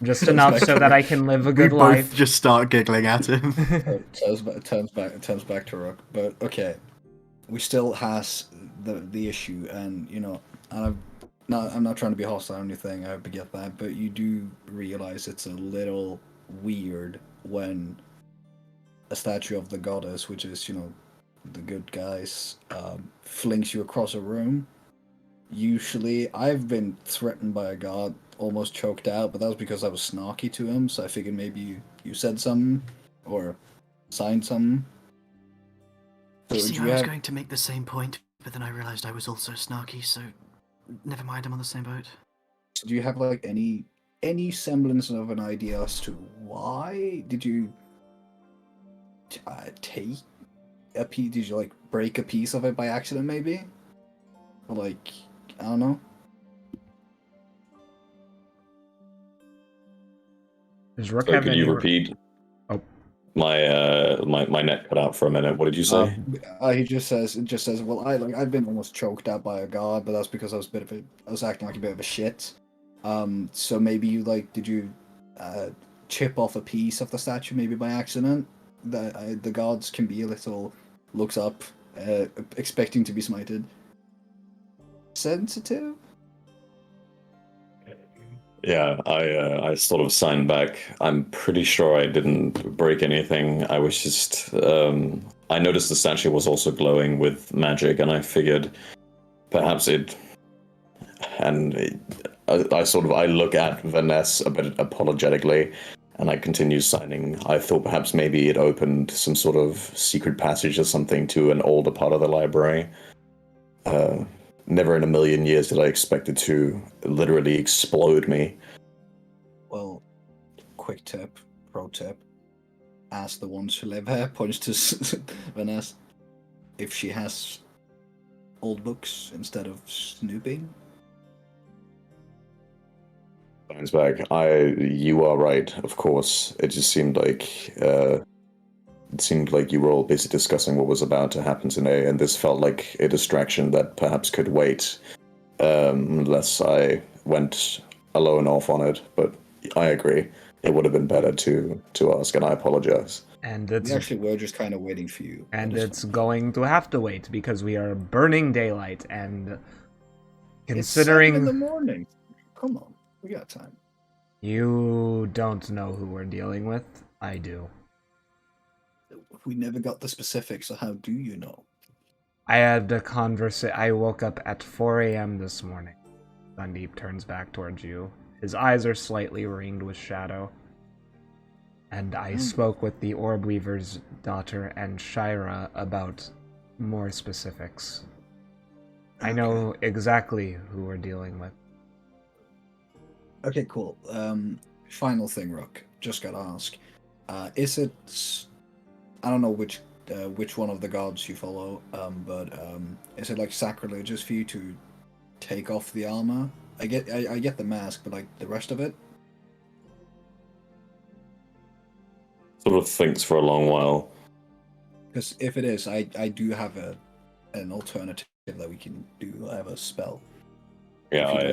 Just enough so that I can live a good life. Both just start giggling at him. Turns back to Rook. But okay, we still has the issue, and I'm not trying to be hostile or anything. I get that, but you do realize it's a little weird when a statue of the goddess, which is, the good guys, flings you across a room. Usually, I've been threatened by a god, almost choked out, but that was because I was snarky to him, so I figured maybe you said something, or signed something. So you see, I was going to make the same point, but then I realized I was also snarky, so never mind, I'm on the same boat. So do you have, like, any semblance of an idea as to why? Did you take a piece? Did you, like, break a piece of it by accident, maybe? Or, like, I don't know. Does Rook So have could any... you repeat? Oh. My net cut out for a minute. What did you say? He just says, well, I've been almost choked out by a god, but that's because I was acting like a bit of a shit. So maybe you, like, did you chip off a piece of the statue maybe by accident? The gods can be a little looks up, expecting to be smited. Sensitive? Yeah, I sort of signed back. I'm pretty sure I didn't break anything. I was just I noticed the statue was also glowing with magic, and I figured perhaps it. And I look at Vanessa a bit apologetically, and I continue signing. I thought perhaps maybe it opened some sort of secret passage or something to an older part of the library. Never in a million years did I expect it to literally explode me. Well, quick tip, pro tip. Ask the ones who live here, points to Vanessa, if she has old books instead of snooping. Bounce back. You are right, of course. It just seemed like you were all busy discussing what was about to happen today, and this felt like a distraction that perhaps could wait, unless I went alone off on it. But I agree, it would have been better to ask, and I apologize. And we're just kind of waiting for you. And it's going to have to wait because we are burning daylight, and considering it's 7 in the morning. Come on, we got time. You don't know who we're dealing with. I do. We never got the specifics, so how do you know? I had a conversation. I woke up at 4 a.m. this morning. Sundeep turns back towards you. His eyes are slightly ringed with shadow. And I spoke with the Orbweaver's daughter and Shira about more specifics. Okay. I know exactly who we're dealing with. Okay, cool. Final thing, Rook. Just gotta ask. Is it... I don't know which one of the gods you follow, but is it like sacrilegious for you to take off the armor? I get the mask, but like the rest of it? Sort of thinks for a long while. Because if it is, I do have an alternative that we can do. I have a spell. Yeah,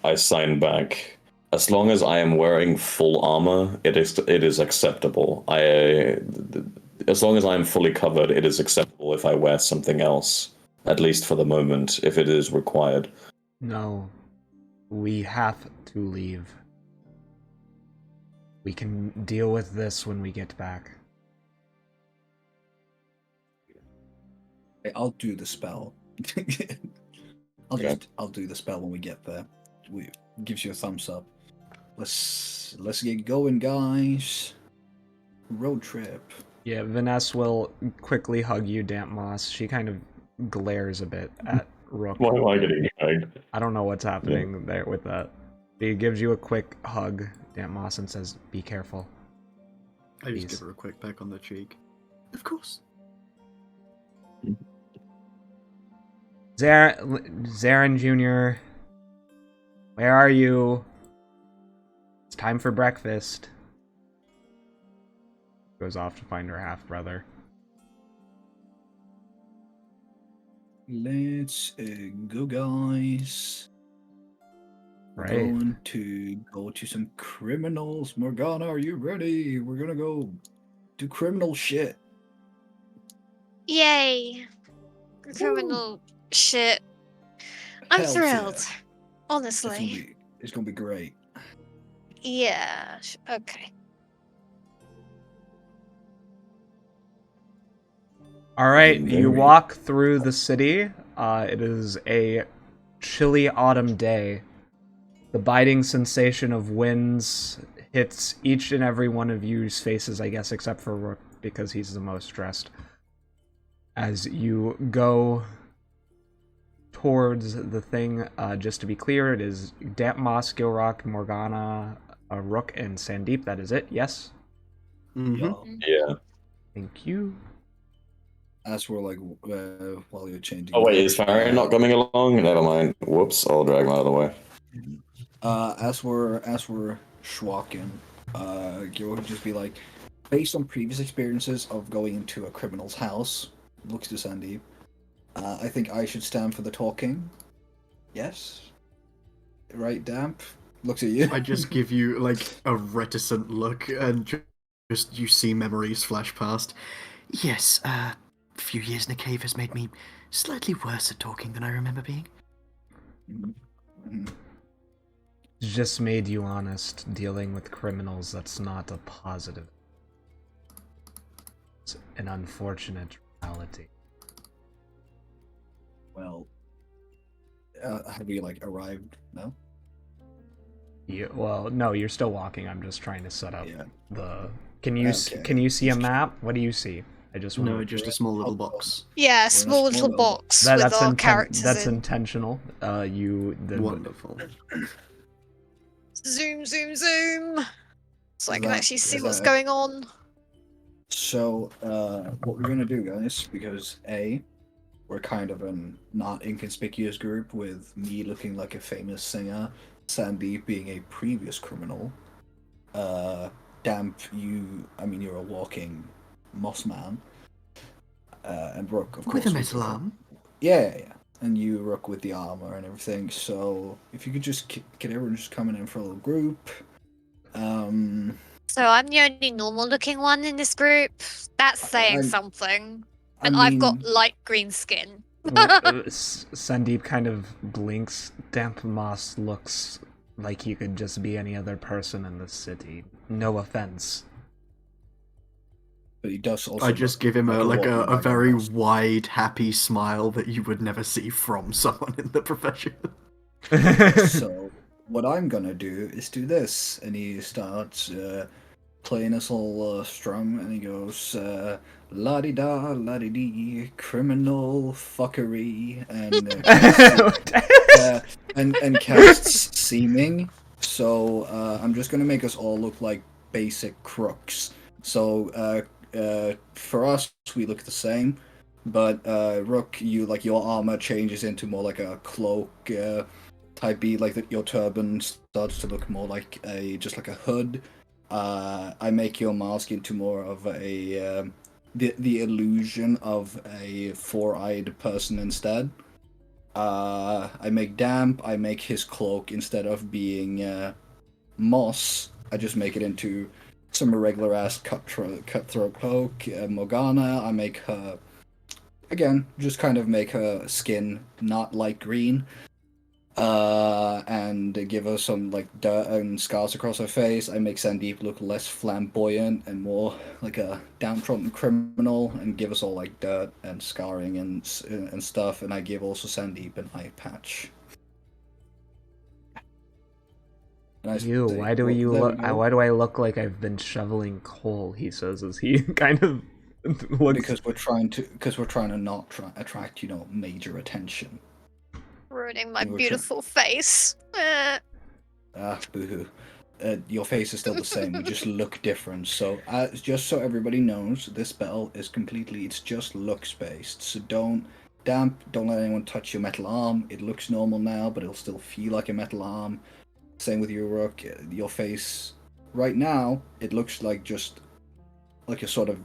I sign back. As long as I am wearing full armor, it is acceptable. As long as I am fully covered, it is acceptable if I wear something else, at least for the moment, if it is required. No, we have to leave. We can deal with this when we get back. I'll do the spell. I'll do the spell when we get there. Gives you a thumbs up. Let's get going, guys. Road trip. Yeah, Vanessa will quickly hug you, Damp Moss. She kind of glares a bit at Rook. Why am I getting hugged? I don't know what's happening there with that. She gives you a quick hug, Damp Moss, and says, "Be careful." I just give her a quick peck on the cheek. Of course. Zarin Jr., where are you? It's time for breakfast. Goes off to find her half-brother. Let's go, guys. Right. We're going to go to some criminals. Morgana, are you ready? We're gonna go do criminal shit. Yay! Criminal shit. I'm Hell thrilled. yeah. Honestly. It's gonna be great. Yeah. Okay. All right, you walk through the city. It is a chilly autumn day. The biting sensation of winds hits each and every one of you's faces, I guess, except for Rook, because he's the most stressed. As you go towards the thing, just to be clear, it is Damp Moss, Gilrock, Morgana, Rook, and Sandeep. That is it, yes? Mm-hmm. Yeah. Thank you. As we're like, while you're changing. Oh wait, is Farron not coming along? Never mind. Whoops, I'll drag him out of the way. As we're schwalking, Gil would just be like, based on previous experiences of going into a criminal's house, looks to Sandeep, I think I should stand for the talking. Yes? Right, Damp? Looks at you. I just give you, like, a reticent look, and just you see memories flash past. Yes, a few years in a cave has made me slightly worse at talking than I remember being. Mm-hmm. It's just made you honest. Dealing with criminals, that's not a positive. It's an unfortunate reality. Well, have you, like, arrived? No? Well, no, you're still walking. I'm just trying to set up the... Can you see a map? What do you see? I just want No, just a small little box. Yeah, small little box with our characters That's in. intentional. Wonderful. Zoom, zoom, zoom. So I can actually see what's going on. So, what we're gonna do, guys, because we're kind of a not inconspicuous group with me looking like a famous singer, Sandeep being a previous criminal, Damp, you're a walking moss man, and Rook, of course. With a metal arm? Yeah. And you, Rook, with the armor and everything. So, if you could just get everyone just coming in for a little group. So I'm the only normal-looking one in this group. That's saying something. And I've got light green skin. Sandeep kind of blinks. Damp Moss looks like he could just be any other person in the city. No offense. But he does also. I just give him a very wide, happy smile that you would never see from someone in the profession. So, what I'm gonna do is do this, and he starts playing us all strum, and he goes la-di-da, la-di-dee, criminal fuckery, and casts seeming. So I'm just gonna make us all look like basic crooks. So for us, we look the same, but Rook, your armor changes into more like a cloak type B, like your turban starts to look more like just like a hood. I make your mask into more of a the illusion of a four-eyed person instead. I make Damp. I make his cloak, instead of being moss, I just make it into some irregular ass cutthroat cloak. Morgana, I make her again, just kind of make her skin not light green. And give her some like dirt and scars across her face. I make Sandeep look less flamboyant and more like a downtrodden criminal, and give us all like dirt and scarring and stuff. And I give also Sandeep an eye patch. Why do I look like I've been shoveling coal? He says as he kind of looks. Because we're trying to not attract major attention. Ruining my beautiful face. Boo-hoo. Your face is still the same. You just look different. So, just so everybody knows, this spell is it's just looks based. So don't let anyone touch your metal arm. It looks normal now, but it'll still feel like a metal arm. Same with your Rook. Your face, right now, it looks like just like a sort of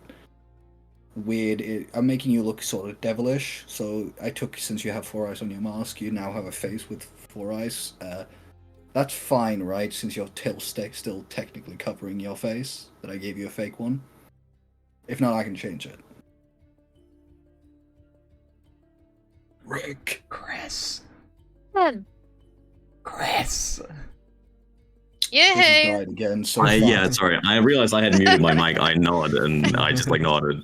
weird. I'm making you look sort of devilish. So since you have 4 eyes on your mask, you now have a face with 4 eyes. That's fine, right? Since your tail still technically covering your face, that I gave you a fake one. If not, I can change it. Rick, Chris. Hmm. Chris. Yeah. Died again. So yeah, sorry. I realized I had muted my mic. I nodded, and I just nodded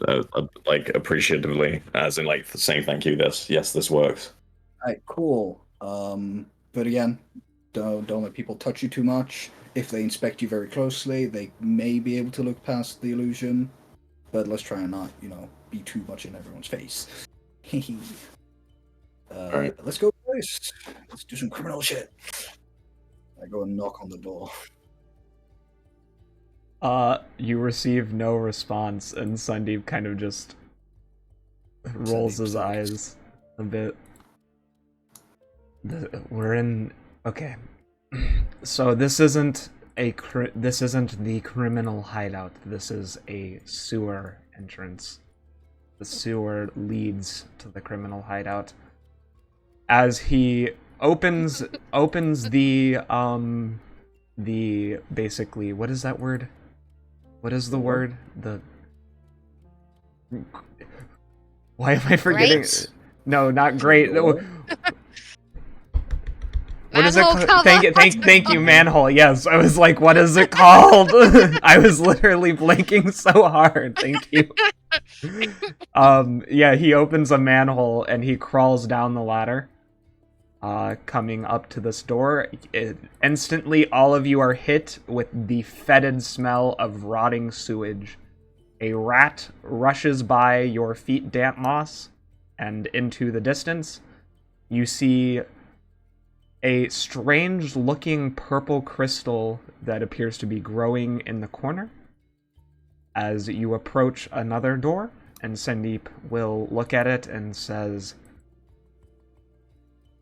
appreciatively, as in saying thank you. This works. Alright, cool. But again, don't let people touch you too much. If they inspect you very closely, they may be able to look past the illusion. But let's try and not, be too much in everyone's face. Alright. Let's go, boys. Let's do some criminal shit. I go and knock on the door. You receive no response, and Sandeep kind of just rolls his eyes a bit. We're in... Okay. So this isn't the criminal hideout. This is a sewer entrance. The sewer leads to the criminal hideout. As he opens the basically, what is that word? What is the word? Why am I forgetting? Great? No, not great. What is it Manhole called? cover. Thank you, manhole. Yes, I was like, what is it called? I was literally blinking so hard. Thank you. Yeah, he opens a manhole and he crawls down the ladder. Coming up to this door, instantly all of you are hit with the fetid smell of rotting sewage. A rat rushes by your feet damp moss, and into the distance, you see a strange-looking purple crystal that appears to be growing in the corner. As you approach another door, and Sandeep will look at it and says,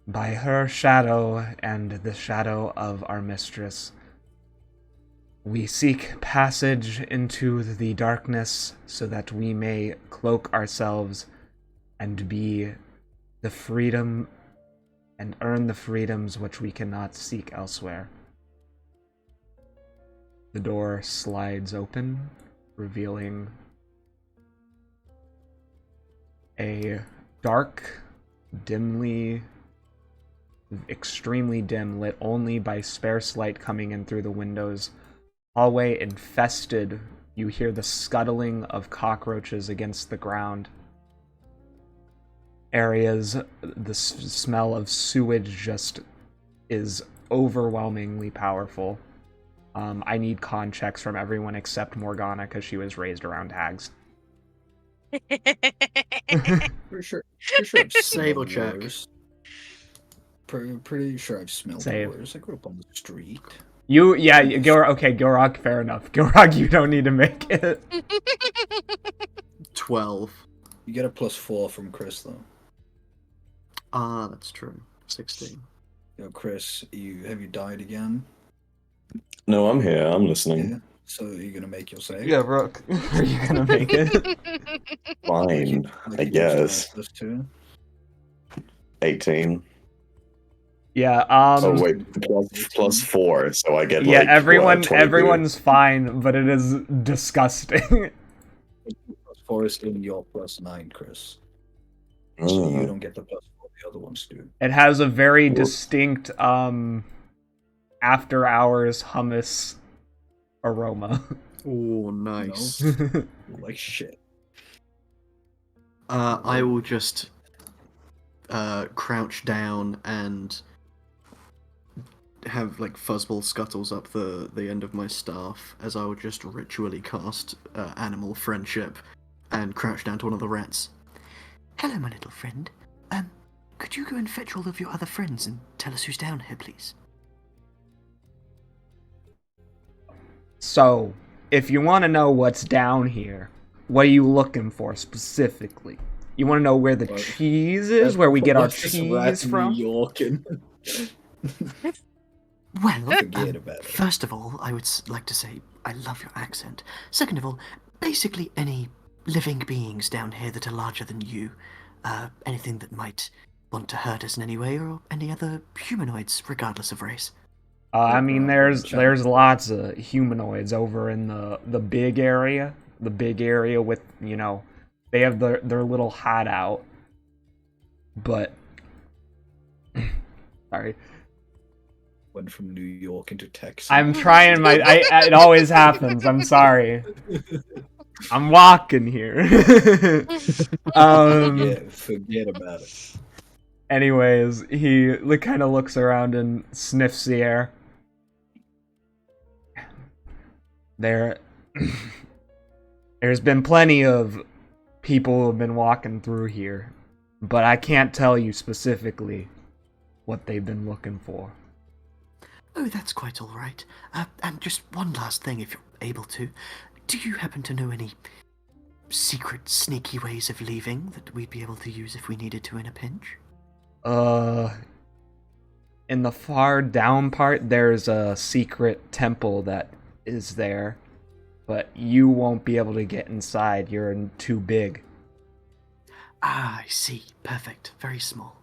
"By her shadow and the shadow of our mistress, we seek passage into the darkness so that we may cloak ourselves and be the freedom and earn the freedoms which we cannot seek elsewhere." The door slides open, revealing a dark, extremely dim, lit only by sparse light coming in through the windows, hallway infested. You hear the scuttling of cockroaches against the ground. Areas, the smell of sewage just is overwhelmingly powerful. I need con checks from everyone except Morgana because she was raised around hags. Pretty sure I've Sable smelled check. worse. Pretty sure I've smelled Save. worse. I grew up on the street. Gilrock, fair enough. Gilrock, you don't need to make it. 12. You get a +4 from Chris, though. Ah, that's true. 16. Chris, have you died again? No, I'm here. I'm listening. Yeah. So you're gonna make your save? Yeah, Rook. Are you gonna make it? Fine, I guess. +2. 18. Yeah. Oh wait, +4, so I get yeah, like everyone's fine, but it is disgusting. +4 is in your +9, Chris. So you don't get the +4 the other ones do. It has a very distinct after hours hummus aroma. Oh, nice. Like shit. I will just crouch down and have like fuzzball scuttles up the end of my staff as I will just ritually cast animal friendship and crouch down to one of the rats. Hello, my little friend. Could you go and fetch all of your other friends and tell us who's down here, please? So, if you want to know what's down here, what are you looking for specifically? You want to know where the cheese is, where we get our cheese from? Well, first of all, I would like to say I love your accent. Second of all, basically any living beings down here that are larger than you, anything that might want to hurt us in any way, or any other humanoids, regardless of race. I mean, there's lots of humanoids over in the big area. The big area with, they have their little hideout. But, sorry. Went from New York into Texas. I'm trying my. It always happens. I'm sorry. I'm walking here. Forget about it. Anyways, he kind of looks around and sniffs the air. There's been plenty of people who have been walking through here, but I can't tell you specifically what they've been looking for. Oh, that's quite all right. And just one last thing, if you're able to. Do you happen to know any secret, sneaky ways of leaving that we'd be able to use if we needed to in a pinch? In the far down part, there's a secret temple that is there, but you won't be able to get inside. You're too big. Ah, I see. Perfect. Very small.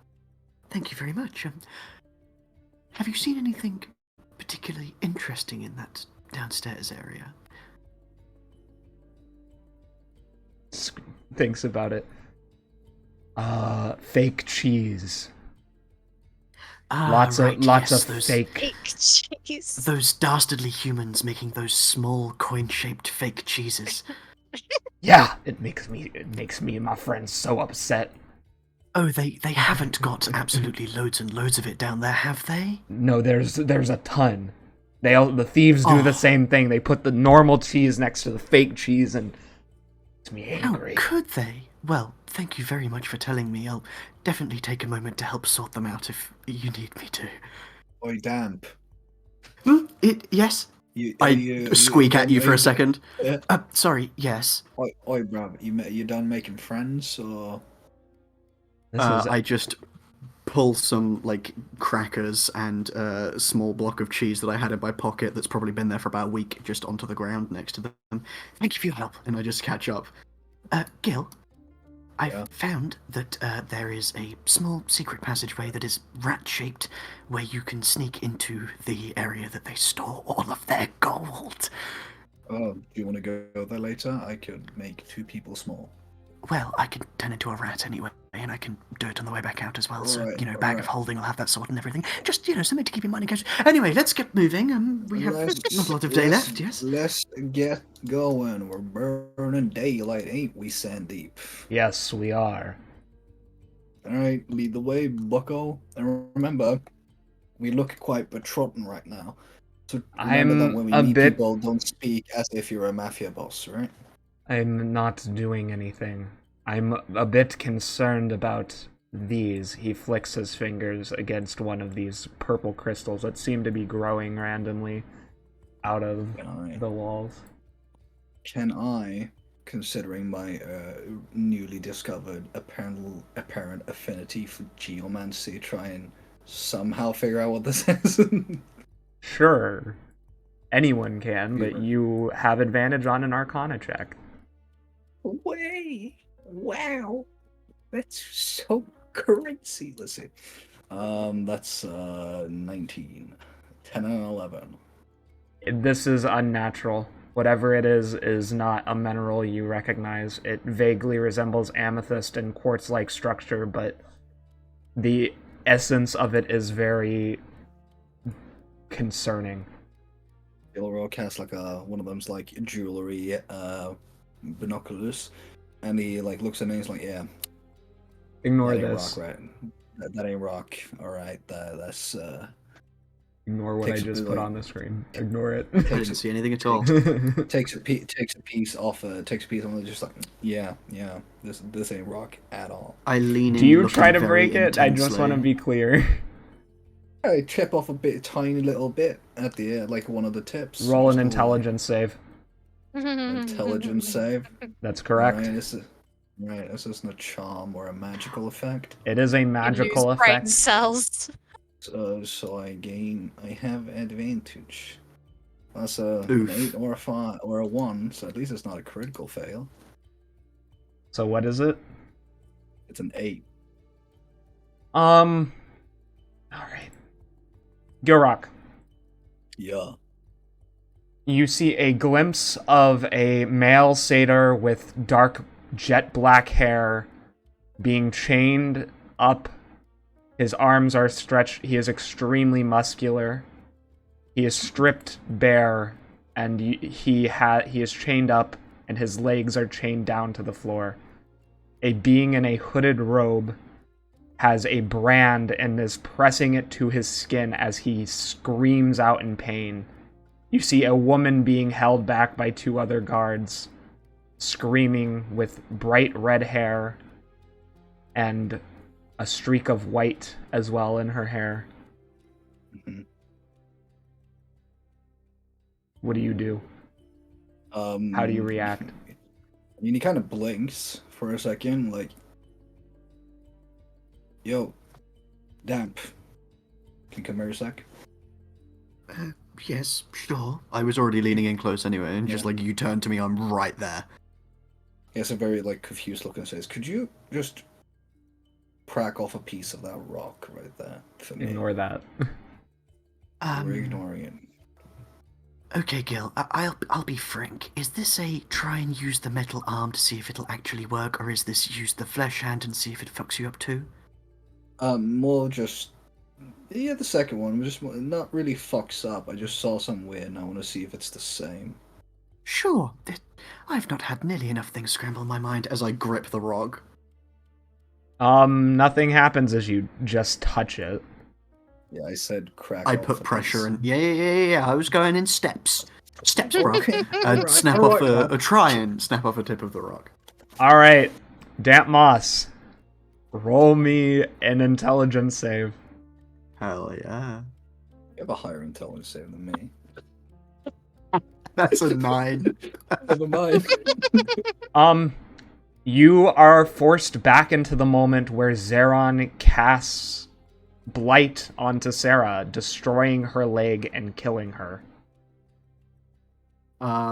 Thank you very much. Have you seen anything particularly interesting in that downstairs area? Thinks about it. Fake cheese. Lots of those fake cheese. Those dastardly humans making those small coin-shaped fake cheeses. Yeah, it makes me and my friends so upset. Oh, they haven't got absolutely loads and loads of it down there, have they? No, there's a ton. The thieves do the same thing. They put the normal cheese next to the fake cheese, and it's me angry. How could they? Well, thank you very much for telling me. I'll definitely take a moment to help sort them out if you need me to. Oi, Damp. Yes? I squeak at you for a second. Yeah. Sorry, yes. Oi, bruv, you done making friends, or...? I just pull some, crackers and a small block of cheese that I had in my pocket that's probably been there for about a week, just onto the ground next to them. Thank you for your help, and I just catch up. Gil, I've found that there is a small secret passageway that is rat-shaped, where you can sneak into the area that they store all of their gold. Oh, do you want to go there later? I could make 2 people small. Well, I could turn into a rat anyway, and I can do it on the way back out as well. So, bag of holding will have that sword and everything. Just, something to keep in mind in case. Anyway, let's get moving. We have not a lot of day left, yes? Let's get going. We're burning daylight, ain't we, Sandeep? Yes, we are. Alright, lead the way, bucko. And remember, we look quite betrotten right now. So remember that when we meet people, don't speak as if you're a mafia boss, right? I'm not doing anything. I'm a bit concerned about these. He flicks his fingers against one of these purple crystals that seem to be growing randomly out of the walls. Can I, considering my newly discovered apparent affinity for geomancy, try and somehow figure out what this is? Sure. Anyone can, but you have advantage on an Arcana check. Way! Wow! That's so crazy. Let's see. That's 19. 10 and 11. This is unnatural. Whatever it is not a mineral you recognize. It vaguely resembles amethyst and quartz-like structure, but the essence of it is very concerning. Jerell casts one of them's jewelry binoculars, and he looks at me and he's like, yeah, ignore that this. Rock, right? That ain't rock. All right, that's ignore what I just put on the screen. Ignore it. I didn't see anything at all. takes a piece off. Takes a piece. I'm just yeah. This ain't rock at all. I lean in. Do you try to break it? I just want to be clear. I chip off a tiny little bit at the one of the tips. Roll an intelligence save. Intelligence save. That's correct. This isn't a charm or a magical effect. It is a magical effect. Brain cells. So I have advantage. That's an 8 or a 5 or a 1, so at least it's not a critical fail. So what is it? It's an 8. Alright. Gilrock. Yeah. You see a glimpse of a male satyr with dark jet black hair being chained up. His arms are stretched. He is extremely muscular. He is stripped bare, and he is chained up, and his legs are chained down to the floor. A being in a hooded robe has a brand and is pressing it to his skin as he screams out in pain. You see a woman being held back by 2 other guards, screaming with bright red hair and a streak of white as well in her hair. Mm-hmm. What do you do? How do you react? I mean, he kind of blinks for a second, like, yo, Damp, can you come here a sec? Yes, sure. I was already leaning in close anyway, and just like you turn to me, I'm right there. He has a very like confused look and says, "Could you just crack off a piece of that rock right there for me?" Ignore that. We're ignoring it. Okay, Gil. I'll be frank. Is this a try and use the metal arm to see if it'll actually work, or is this use the flesh hand and see if it fucks you up too? More just. Yeah, the second one was just not really fucks up. I just saw something weird and I want to see if it's the same. Sure. I've not had nearly enough things scramble my mind as I grip the rock. Nothing happens as you just touch it. Yeah, I said crack. I put pressure and yeah. I was going in steps. Steps, bro. I'd snap off try and snap off a tip of the rock. All right, Damp Moss, roll me an intelligence save. Hell yeah. You have a higher intelligence save than me. That's a 9. Never mind. You are forced back into the moment where Zeron casts Blight onto Sarah, destroying her leg and killing her.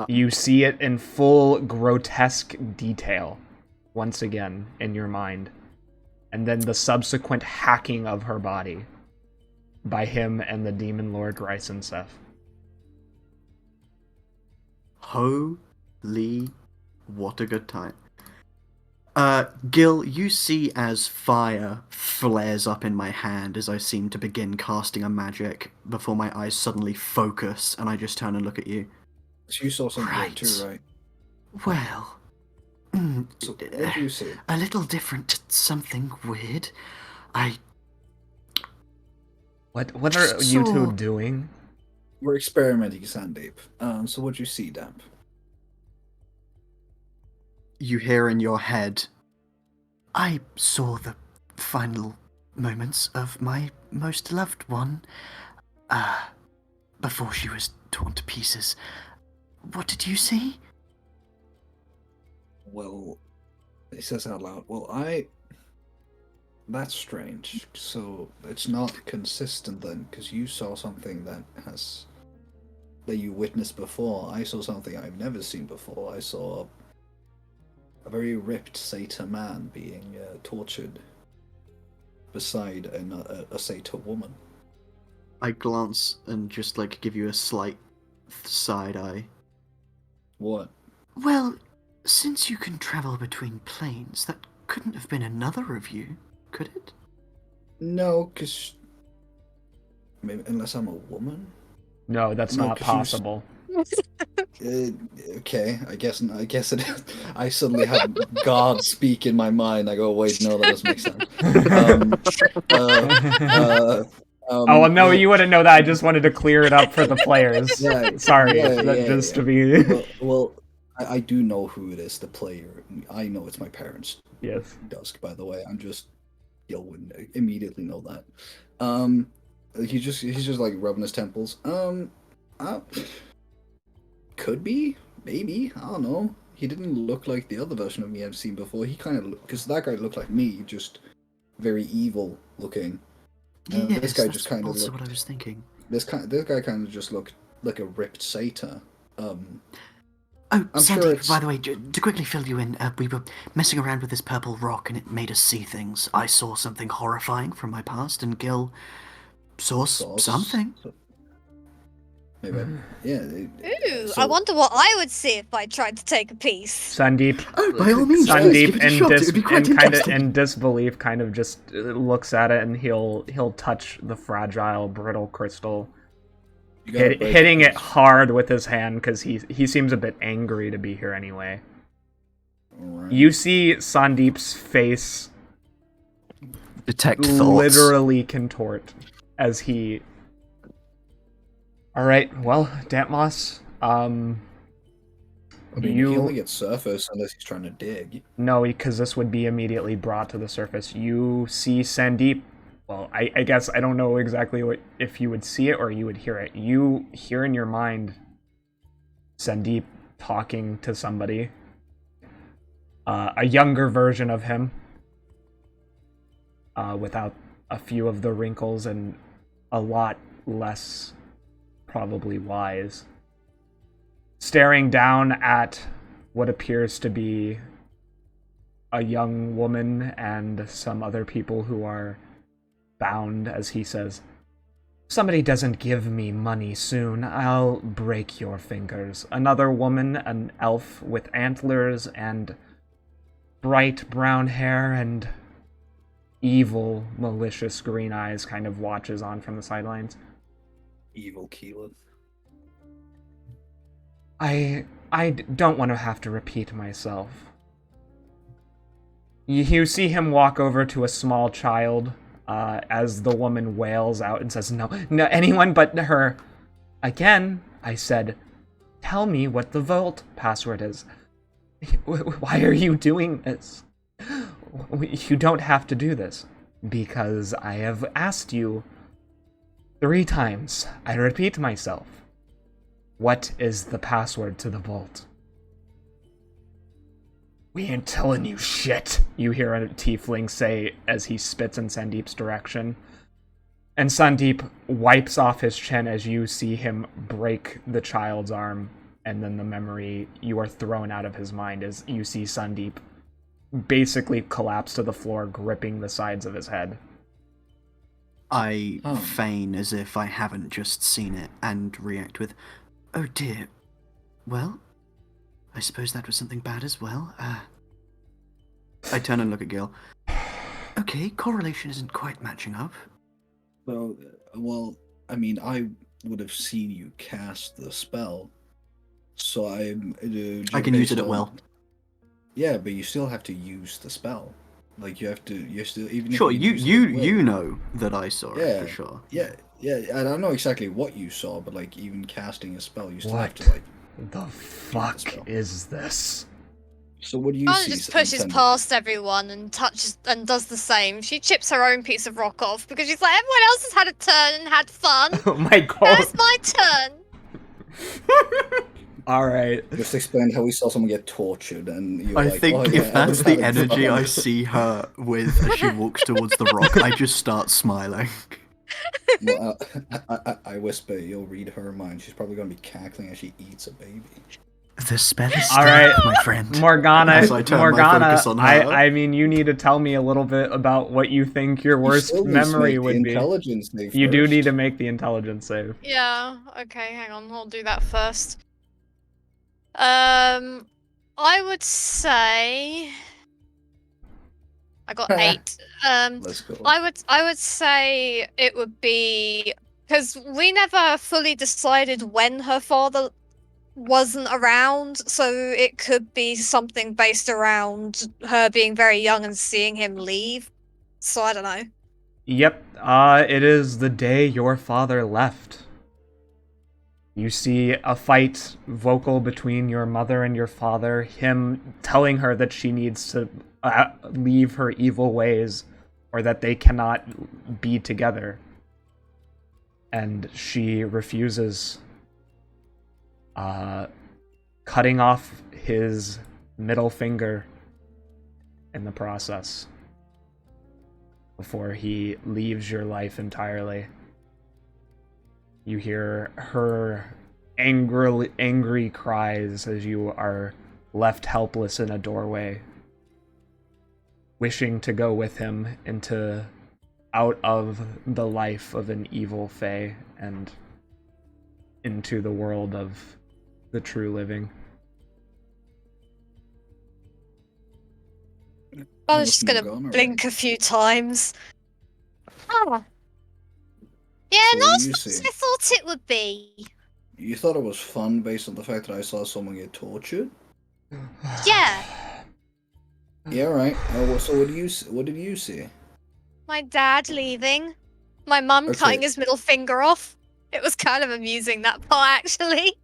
You see it in full grotesque detail, once again, in your mind. And then the subsequent hacking of her body by him and the Demon Lord Rysenseth. Holy, what a good time. Gil, you see as fire flares up in my hand as I seem to begin casting a magic before my eyes suddenly focus and I just turn and look at you. So you saw something right. too, right? Well, so what do you see? A little different, something weird. What are you two doing? We're experimenting, Sandeep. So what'd you see, Damp? You hear in your head, I saw the final moments of my most loved one, before she was torn to pieces. What did you see? Well, he says out loud, that's strange. So it's not consistent then, because you saw something that you witnessed before. I saw something I've never seen before. I saw a very ripped satyr man being tortured beside a satyr woman. I glance and just give you a slight side eye. What? Well, since you can travel between planes, that couldn't have been another of you, could it? No, because unless I'm a woman. No, that's not possible. Okay, I guess it is. I suddenly have God speak in my mind. I go, wait, no, that doesn't make sense. No, you wouldn't know that. I just wanted to clear it up for the players. Yeah, Sorry, to be. Well, I do know who it is. The player. I know it's my parents. Yes. Dusk, by the way. Gil wouldn't immediately know that. He's just like rubbing his temples. Could be, maybe, I don't know. He didn't look like the other version of me I've seen before. He kind of because that guy looked like me, just very evil looking. Yes, this guy just kind of also looked. what I was thinking. This guy kind of just looked like a ripped satyr. Sandy, by the way, to quickly fill you in, we were messing around with this purple rock and it made us see things. I saw something horrifying from my past, and Gil saw something. Maybe. Yeah. Ooh, I wonder what I would see if I tried to take a piece. Sandeep. Oh, by all means. Sandeep in disbelief kind of just looks at it, and he'll touch the fragile, brittle crystal. hitting it hard with his hand because he seems a bit angry to be here anyway. Right. You see Sandeep's face detect thoughts. Literally contort as he... Alright, well, Dampmoss, I mean, he only gets surface unless he's trying to dig. No, because this would be immediately brought to the surface. You see Sandeep. Well, I guess I don't know exactly if you would see it or you would hear it. You hear in your mind Sandeep talking to somebody. A younger version of him. Without a few of the wrinkles and a lot less probably wise. Staring down at what appears to be a young woman and some other people who are bound, as he says, "Somebody doesn't give me money soon, I'll break your fingers." Another woman, an elf with antlers and bright brown hair and evil, malicious green eyes, kind of watches on from the sidelines. Evil Keyleth. I don't want to have to repeat myself. You see him walk over to a small child as the woman wails out and says, no, anyone but her. Again, I said, tell me what the vault password is. Why are you doing this? You don't have to do this. Because I have asked you 3 times. I repeat myself. What is the password to the vault? We ain't telling you shit, you hear a tiefling say as he spits in Sandeep's direction. And Sandeep wipes off his chin as you see him break the child's arm, and then the memory, you are thrown out of his mind as you see Sandeep basically collapse to the floor, gripping the sides of his head. I feign as if I haven't just seen it and react with, "Oh dear. Well, I suppose that was something bad as well." I turn and look at Gil. Okay, correlation isn't quite matching up. Well, I mean, I would have seen you cast the spell, so I can use it at will. Yeah, but you still have to use the spell. Like you still even. Sure, if you know that I saw it for sure. Yeah. I don't know exactly what you saw, but like even casting a spell, you still have to like. The fuck is this? So what do you see? Just pushes past everyone and touches and does the same. She chips her own piece of rock off because she's like, everyone else has had a turn and had fun. Oh my god! Now it's my turn. All right. Just explain how we saw someone get tortured, and you're I like, think if that's the energy I see her with as she walks towards the rock, I just start smiling. Well, I whisper, you'll read her mind. She's probably going to be cackling as she eats a baby. The spell is all right, my friend. Morgana, I mean, you need to tell me a little bit about what you think your worst memory would be. You do need to make the intelligence save. Yeah, okay, hang on, I'll do that first. I would say I got 8. Let's go. I would say it would be because we never fully decided when her father wasn't around, so it could be something based around her being very young and seeing him leave. So I don't know. Yep, it is the day your father left. You see a fight vocal between your mother and your father, him telling her that she needs to leave her evil ways or that they cannot be together. And she refuses, cutting off his middle finger in the process before he leaves your life entirely. You hear her angry cries as you are left helpless in a doorway, wishing to go with him out of the life of an evil fae and into the world of the true living. I was just gonna blink a few times. Oh. Yeah, Yeah, So not what as do you fun as see? I thought it would be. You thought it was fun based on the fact that I saw someone get tortured? Yeah. Yeah, right. So what did you see? My dad leaving. My mum cutting his middle finger off. It was kind of amusing, that part, actually.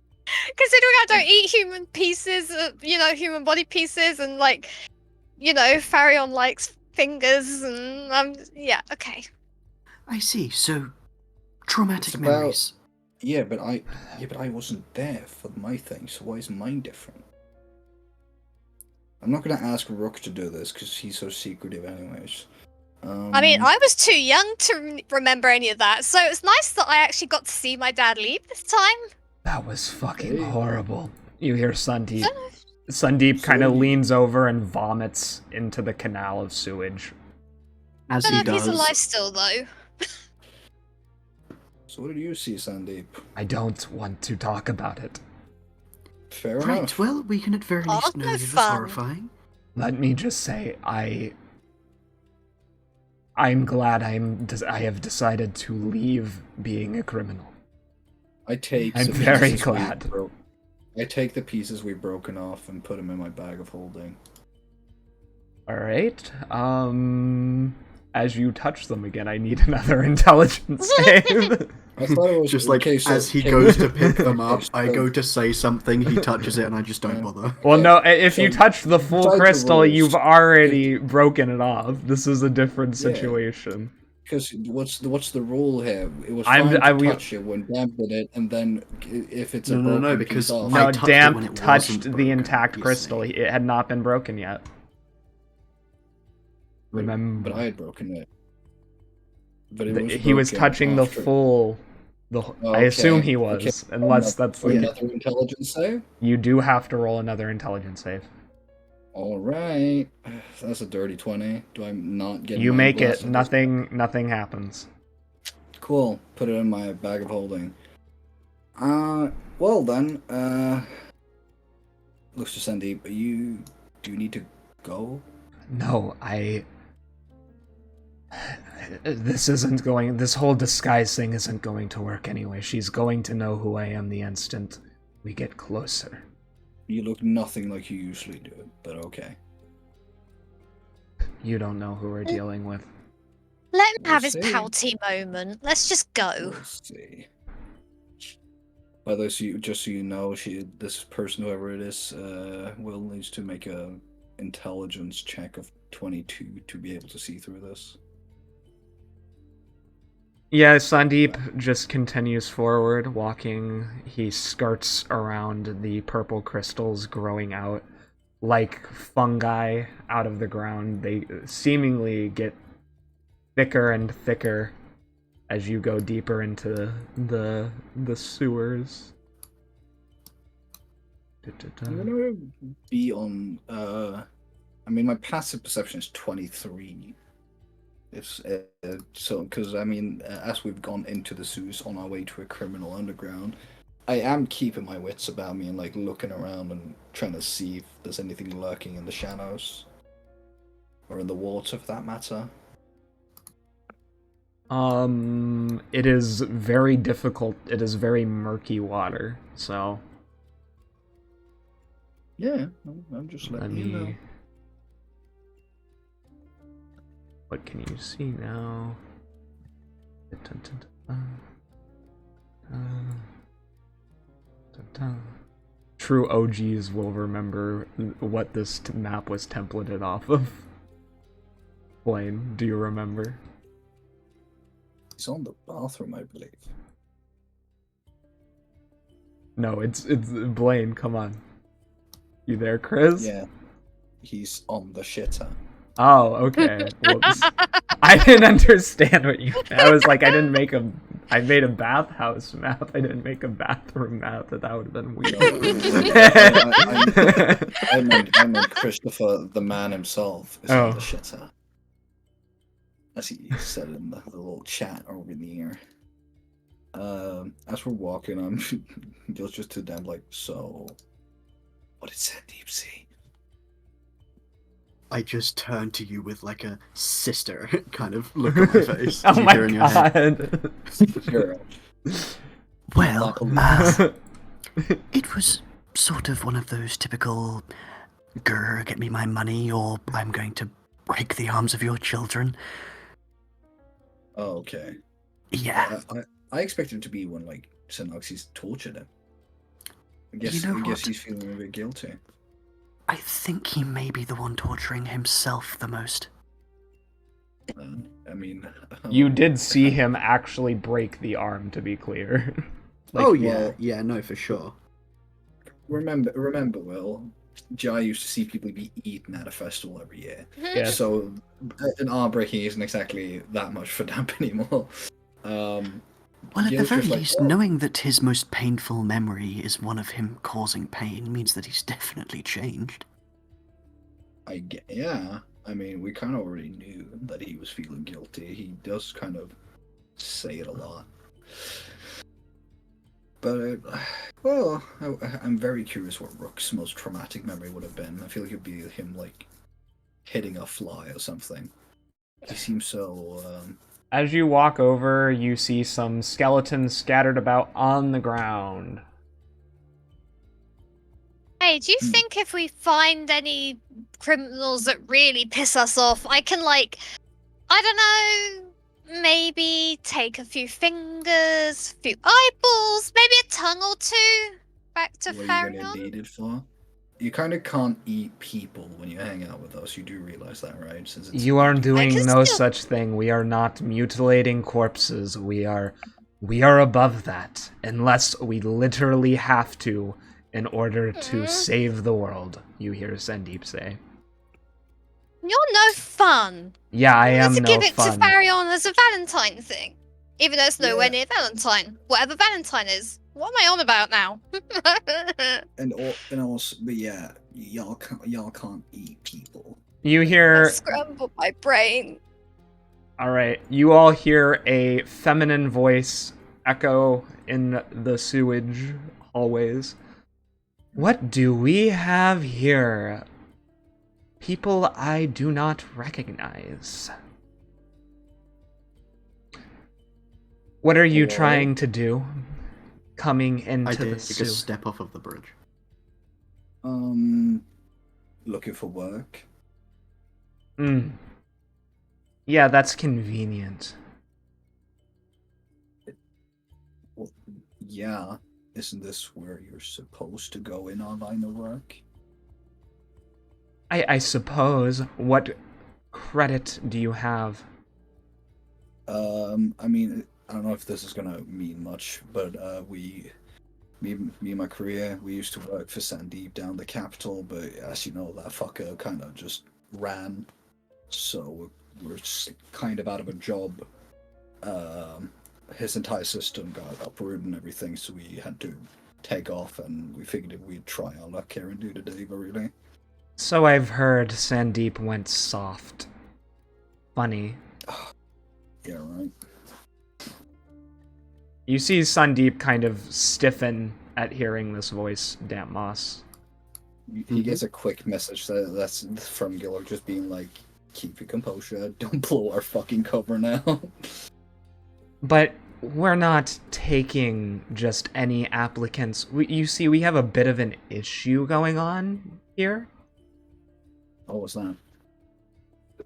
Considering I don't eat human pieces, human body pieces, and, like, Farion likes fingers, and, yeah, okay. I see, so traumatic memories. Yeah, but I wasn't there for my thing, so why is mine different? I'm not gonna ask Rook to do this, because he's so secretive anyways. I mean, I was too young to remember any of that, so it's nice that I actually got to see my dad leave this time. That was fucking horrible. You hear Sandeep. Sandeep kind of leans over and vomits into the canal of sewage. As I he don't know if does. he's alive still, though. So what did you see, Sandeep? I don't want to talk about it. Fair Right, enough. well, we can at very least know that it was horrifying. Let me just say, I'm glad I have decided to leave being a criminal. I'm very glad. I take the pieces we've broken off and put them in my bag of holding. Alright, as you touch them again, I need another intelligence save. I thought it was just like, as he goes to pick them up, I go to say something, he touches it, and I just don't bother. Well, no, if you touch the full crystal, you've already broken it off. This is a different situation. Because what's the rule here? It was fine to touch it when Damp did it, and then if it's a broken because piece off... No, Damp touched the intact crystal. It had not been broken yet. Remember. But I had broken it. But he was touching the full... I assume he was, unless that's like... Another intelligence save? You do have to roll another intelligence save. Alright. That's a dirty 20. Do I not get... You make it. Nothing happens. Cool. Put it in my bag of holding. Well then, looks to Sandeep, do you need to go? No, this whole disguise thing isn't going to work anyway. She's going to know who I am the instant we get closer. You look nothing like you usually do, but okay. You don't know who we're dealing with. Let him have his pouty moment. Let's just go. We'll see. By the way, just so you know, this person, whoever it is, will needs to make a intelligence check of 22 to be able to see through this. Yeah, Sandeep just continues forward, walking. He skirts around the purple crystals growing out like fungi out of the ground. They seemingly get thicker and thicker as you go deeper into the sewers. I'm gonna be on. I mean, my passive perception is 23. It's so because I mean, as we've gone into the sewers on our way to a criminal underground, I am keeping my wits about me and like looking around and trying to see if there's anything lurking in the shadows or in the water, for that matter. It is very difficult. It is very murky water, so. Yeah, I'm just letting you know. What can you see now? True OGs will remember what this map was templated off of. Blaine, do you remember? It's on the bathroom, I believe. No, it's Blaine, come on. You there, Chris? Yeah. He's on the shitter. Oh, okay. Whoops. I didn't understand what you meant. I was like, I made a bathhouse map. I didn't make a bathroom map. That would have been weird. I meant Christopher, the man himself, is on the shitter. As he said in the little chat over in the ear. As we're walking, I'm just to them like, so what did Sandeep see? I just turn to you with like a sister kind of look on my face. Oh my god. Well, it was sort of one of those typical, grr, get me my money or I'm going to break the arms of your children. Oh, okay. Yeah. I expected it to be when, like, Synoxys tortured him. I guess he's feeling a bit guilty. I think he may be the one torturing himself the most. I mean... You did see him actually break the arm, to be clear. No, for sure. Remember, Will, Jai used to see people be eaten at a festival every year. Yes. So, an arm breaking isn't exactly that much for Damp anymore. Well, at the very least, knowing that his most painful memory is one of him causing pain means that he's definitely changed. Yeah. I mean, we kind of already knew that he was feeling guilty. He does kind of say it a lot. But, I'm very curious what Rook's most traumatic memory would have been. I feel like it'd be him, like, hitting a fly or something. He seems so, As you walk over, you see some skeletons scattered about on the ground. Hey, do you think if we find any criminals that really piss us off, I can, like, I don't know, maybe take a few fingers, a few eyeballs, maybe a tongue or two back to Farion? What are you gonna need it for? You kind of can't eat people when you hang out with us. You do realize that, right? Since it's You are doing no such thing. We are not mutilating corpses. We are above that, unless we literally have to in order to save the world. You hear Sandeep say. You're no fun. Yeah, I am no fun. Give it to Farion as a Valentine thing, even though it's nowhere near Valentine. Whatever Valentine is. What am I on about now? and also, but yeah, y'all can't eat people. You hear... Scrambled my brain. Alright, you all hear a feminine voice echo in the sewage hallways. What do we have here? People I do not recognize. What are you trying to do? Coming into the sewer. I take a step off of the bridge. Looking for work. Yeah, that's convenient. Well, yeah. Isn't this where you're supposed to go in on line of work? I suppose. What credit do you have? I mean, I don't know if this is gonna mean much, but me and my career, we used to work for Sandeep down the capital, but as you know, that fucker kind of just ran, so we're kind of out of a job. His entire system got uprooted and everything, so we had to take off, and we figured we'd try our luck here and Duddadevah, really. So I've heard Sandeep went soft. Funny. Yeah, right. You see Sandeep kind of stiffen at hearing this voice, Damp Moss. He gets a quick message that's from Gillick, just being like, keep your composure, don't blow our fucking cover now. But we're not taking just any applicants. You see, we have a bit of an issue going on here. What was that?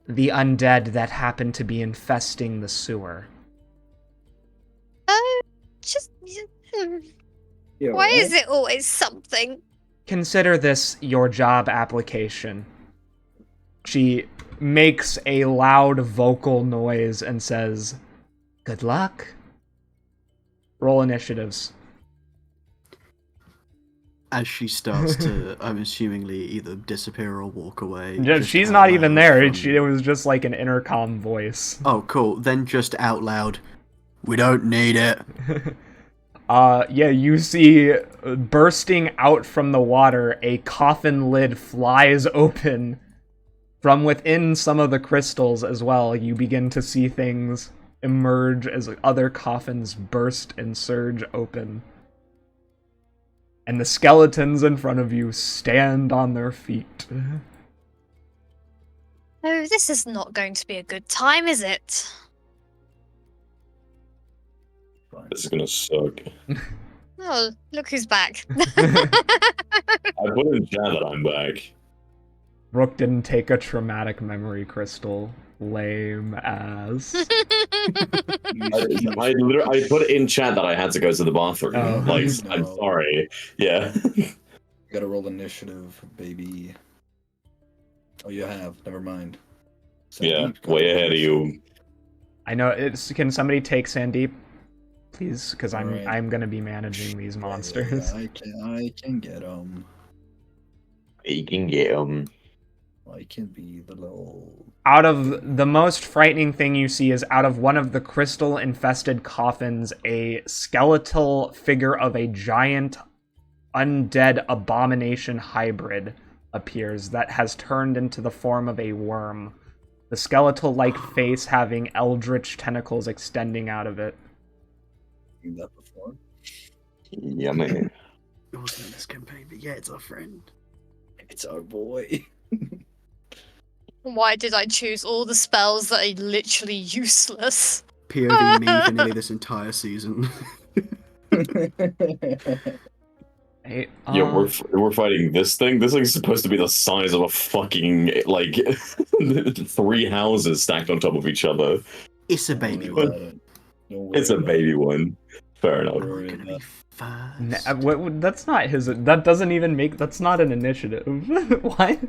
The undead that happen to be infesting the sewer. Why is it always something? Consider this your job application. She makes a loud vocal noise and says, "Good luck." Roll initiatives. As she starts to, I'm assumingly either disappear or walk away. She's not even there. It was just like an intercom voice. Oh, cool. Then just out loud, "We don't need it." Yeah, you see bursting out from the water, a coffin lid flies open. From within some of the crystals as well, you begin to see things emerge as other coffins burst and surge open. And the skeletons in front of you stand on their feet. Oh, this is not going to be a good time, is it? This is gonna suck. Oh, look who's back. I put in chat that I'm back. Rook didn't take a traumatic memory crystal. Lame ass. I put in chat that I had to go to the bathroom. Oh. Like, No. I'm sorry. Yeah. You gotta roll initiative, baby. Oh, you have. Never mind. Yeah, Sandeep, way ahead of you. I know. Can somebody take Sandeep, please? Because Alright. I'm gonna be managing these monsters. I can get them. You can get them. I can be the little. Out of the most frightening thing you see is out of one of the crystal-infested coffins, a skeletal figure of a giant undead abomination hybrid appears that has turned into the form of a worm. The skeletal-like face having eldritch tentacles extending out of it. Seen that before. Yeah, man. It wasn't in this campaign, but yeah, it's our friend. It's our boy. Why did I choose all the spells that are literally useless? POV me for nearly this entire season. Hey, Yeah, we're fighting this thing. This thing's supposed to be the size of a fucking, like, 3 houses stacked on top of each other. It's a baby one. It's a baby one. Fair enough. Am I gonna be first? That's not his. That doesn't even make. That's not an initiative. What?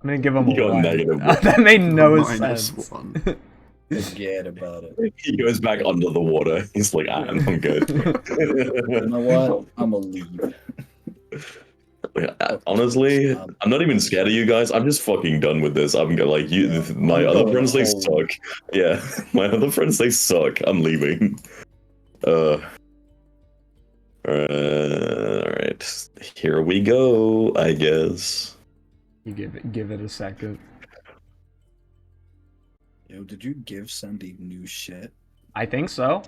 I'm gonna give him a You got 1. negative That made no Minus sense. 1. Forget about it. He goes back under the water. He's like, I'm good. You know what? I'm gonna leave. Honestly, I'm not even scared of you guys. I'm just fucking done with this. I'm gonna, like, you. My other friends, they suck. Yeah, my other friends, they suck. I'm leaving. Alright. Here we go, I guess. You give it a second. Yo, did you give Sandeep new shit? I think so.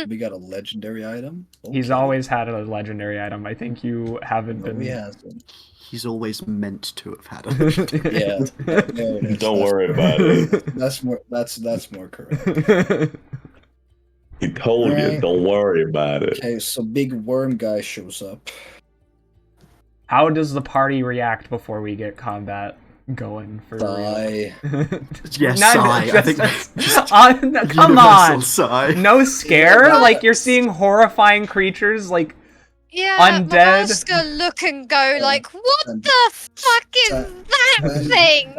We got a legendary item. He's always had a legendary item. I think you haven't No, been. he hasn't. He's always meant to have had it. Yeah. There it is. Don't worry about it. That's more correct. He told you, Right. don't worry about it. Okay, so big worm guy shows up. How does the party react before we get combat going for real? Sigh. Yes, Not sigh. I just- think come universal on! sigh. No scare? Yeah, Like you're seeing horrifying creatures like Yeah, Undead. my mom's just gonna look and go like, what the fuck is that thing?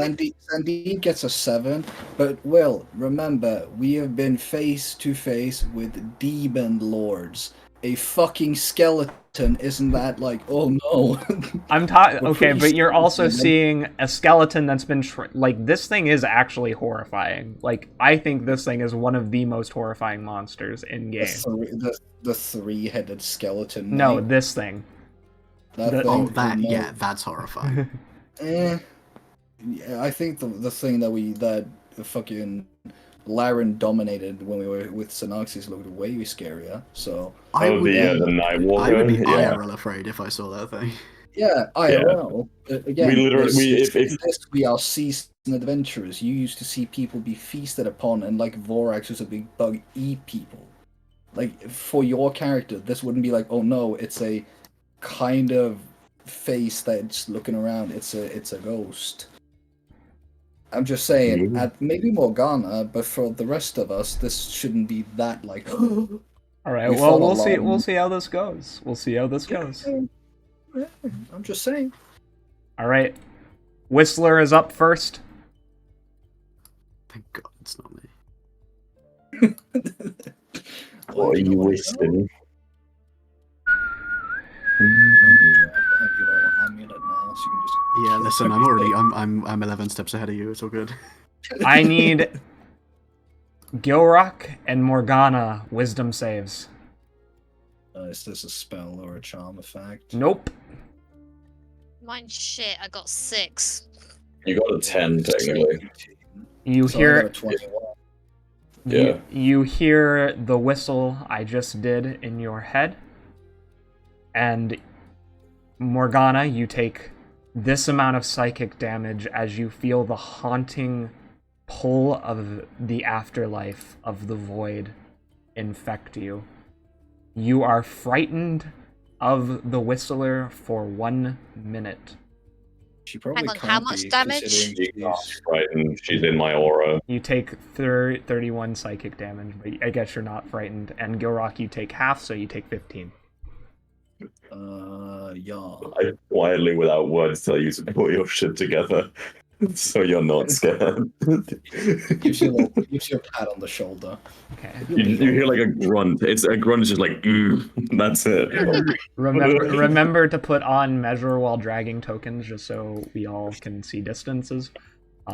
Sandeep gets a 7, but Will, remember, we have been face to face with demon lords. A fucking skeleton, isn't that like, oh no? I'm talking. We're Okay, pretty but you're also stupid. seeing a skeleton that's been like this thing is actually horrifying. Like I think this thing is one of the most horrifying monsters in game. The 3-headed skeleton. No, knight. this thing. That the- thing, Oh, that, no. yeah, that's horrifying. Yeah, I think the thing that fucking Laren dominated when we were with Synoxis looked way scarier. So I would, the Nightwalker. I would be Yeah. IRL afraid if I saw that thing. yeah, IRL. Again, We literally- if- in this we are seasoned adventurers. You used to see people be feasted upon, and like Vorax was a big bug eat people. Like for your character, this wouldn't be like, oh no, it's a kind of face that's looking around. It's a ghost. I'm just saying, at maybe Morgana, but for the rest of us, this shouldn't be that like. All right. We Well, fought we'll see. along. We'll see how this goes. We'll see how this goes. I'm just saying. All right. Whistler is up first. Thank God it's not me. What are you whistling? Amulet now, so you can just. Yeah, listen, I'm already, I'm 11 steps ahead of you. It's all good. I need Gilrock and Morgana wisdom saves. Is this a spell or a charm effect? Nope. Mine's shit, I got 6. You got a 10, technically. You So I hear got a 21. Yeah. you hear the whistle I just did in your head. And Morgana, you take this amount of psychic damage as you feel the haunting pull of the afterlife of the void infect you. You are frightened of the Whistler for 1 minute. She probably Hang on, can't how much be, damage? considering She's not frightened. She's in my aura. You take 31 psychic damage, but I guess you're not frightened. And Gilrock, you take half, so you take 15. Yeah. I quietly, without words, tell you to put your shit together, so you're not scared. Gives you a pat on the shoulder. Okay. You hear like a grunt. It's a grunt is just like, that's it. Remember to put on measure while dragging tokens, just so we all can see distances.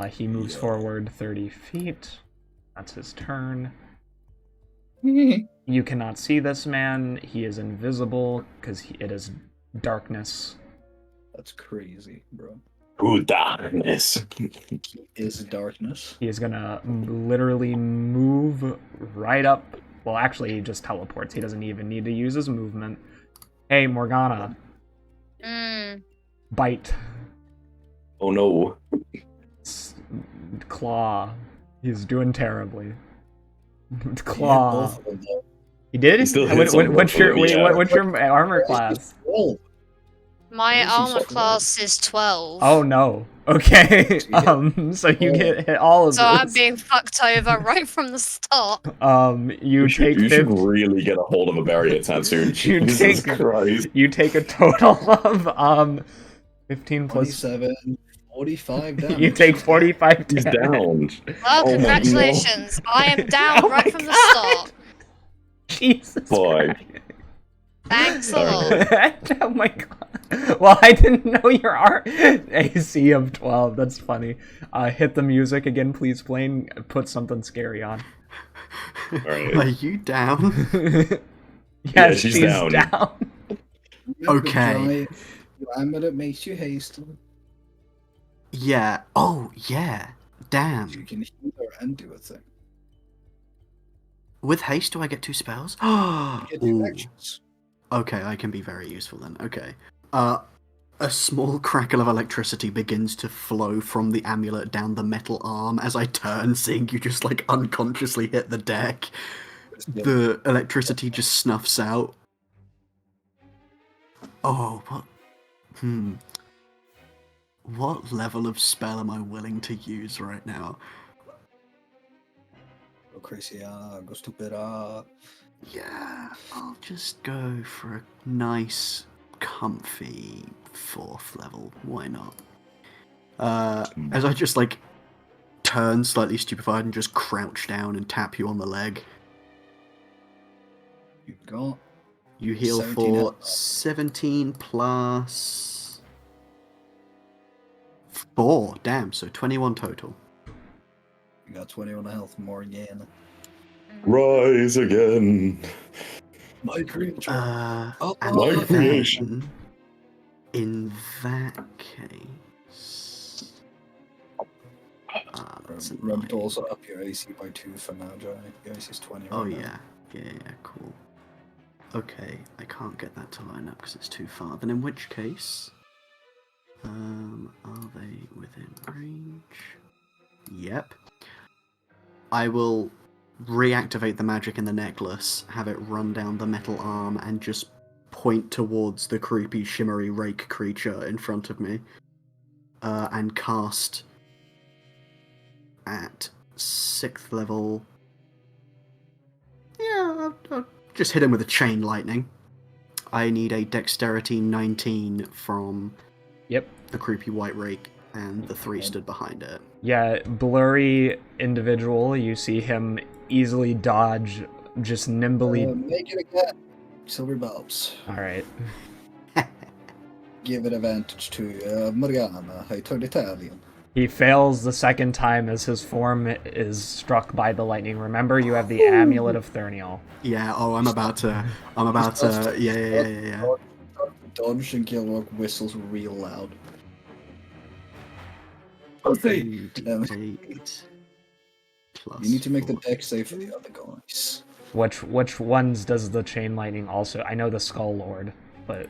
He moves forward 30 feet. That's his turn. You cannot see this man. He is invisible because it is darkness. That's crazy, bro. Ooh, darkness. Is darkness. He is gonna literally move right up. Well, actually, he just teleports. He doesn't even need to use his movement. Hey, Morgana. Bite. Oh no. Claw. He's doing terribly. Yeah, Claw. both of them. He did? He still hits on What's both your of them, yeah. what's your armor class? My armor class is 12. Oh no. Okay. So you get hit all of So this. I'm being fucked over right from the start. You take You should really get a hold of a barrier tattoo. Jesus Christ. You take a total of 15 plus 27, 45 damage. You take 45 He's damage. down. Well, Oh my congratulations. I am down Oh right my from the God. start. Jesus Boy. Christ. Thanks a Alright. lot. Oh my god. Well, I didn't know your AC of 12. That's funny. Hit the music again, please, Blaine. Put something scary on. Alright. Are you down? Yes, Yeah, she's down. Okay. I'm gonna make you hasty. Yeah. Oh, yeah. Damn. You can heal her and do a thing. With haste, do I get 2 spells? Get two Ooh. actions. Okay, I can be very useful then. Okay. A small crackle of electricity begins to flow from the amulet down the metal arm as I turn, seeing you just like unconsciously hit the deck. The electricity just snuffs out. Oh, what? What level of spell am I willing to use right now? Go crazy, go stupid. Yeah, I'll just go for a nice, comfy 4th level. Why not? As I just like turn slightly stupefied and just crouch down and tap you on the leg. You got. You heal 17 for health. 17 plus 4. Damn, so 21 total. You got 21 health more again. Rise again. My creature. And my then, creation. in that case, that's Remember to annoying. also up your AC by 2 for now, Johnny. Your AC is 20. Oh right now. yeah, cool. Okay, I can't get that to line up because it's too far. Then in which case, are they within range? Yep. I will reactivate the magic in the necklace, have it run down the metal arm, and just point towards the creepy, shimmery rake creature in front of me, and cast at 6th level. Yeah, I'll just hit him with a chain lightning. I need a dexterity 19 from the creepy white rake, and the 3 stood behind it. Yeah, blurry individual. You see him easily dodge, just nimbly. Make it again. Silver bulbs. Alright. Give it advantage to Morgana. I turned Italian. He fails the second time as his form is struck by the lightning. Remember, you have the Amulet of Thernial. Yeah, I'm about to, yeah. Dodge and Gilrock whistles real loud. You You need to make the deck save for the other guys. Which ones does the chain lightning also? I know the Skull Lord. but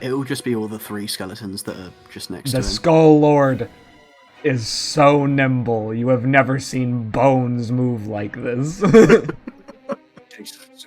it will just be all the 3 skeletons that are just next to the him. Skull Lord is so nimble. You have never seen bones move like this. So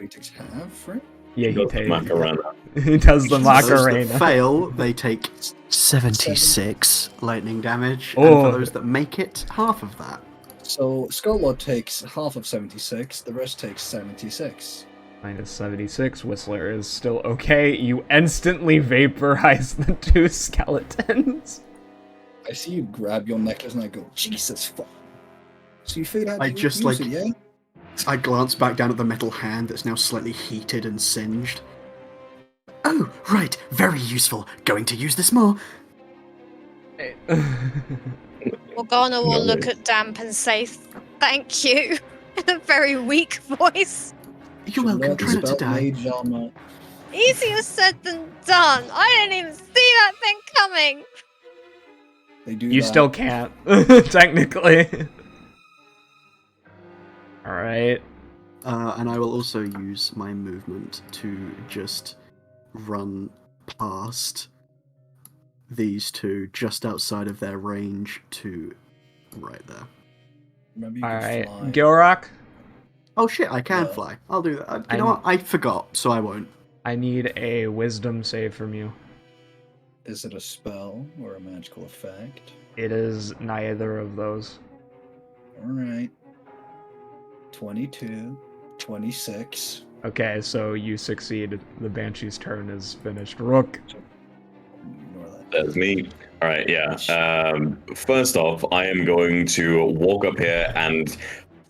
he takes half, right? Yeah, he takes. Macarena. He does the Those Macarena. that fail, they take 76 lightning damage, Oh. and for those that make it, half of that. So Skull Lord takes half of 76, the rest takes 76. Minus 76. Whistler is still okay. You instantly vaporize the 2 skeletons. I see you grab your necklace and I go, Jesus fuck. So you figured out I to just, use like- it, yeah? I glance back down at the metal hand that's now slightly heated and singed. Oh, right, very useful. Going to use this more. Morgana will look at Damp and say, "Thank you," in a very weak voice. You're welcome, try not to die. Mage armor. Easier said than done. I didn't even see that thing coming. They do You that. still can't, technically. Alright. And I will also use my movement to just run past these 2 just outside of their range to right there. Remember you can Alright. fly. Gilrock, Oh shit, I can Yeah. fly. I'll do that. You know what? I forgot, so I won't. I need a wisdom save from you. Is it a spell or a magical effect? It is neither of those. Alright. 22, 26. Okay, so you succeed. The Banshee's turn is finished. Rook. Ignore that. That's me. All right, yeah. First off, I am going to walk up here and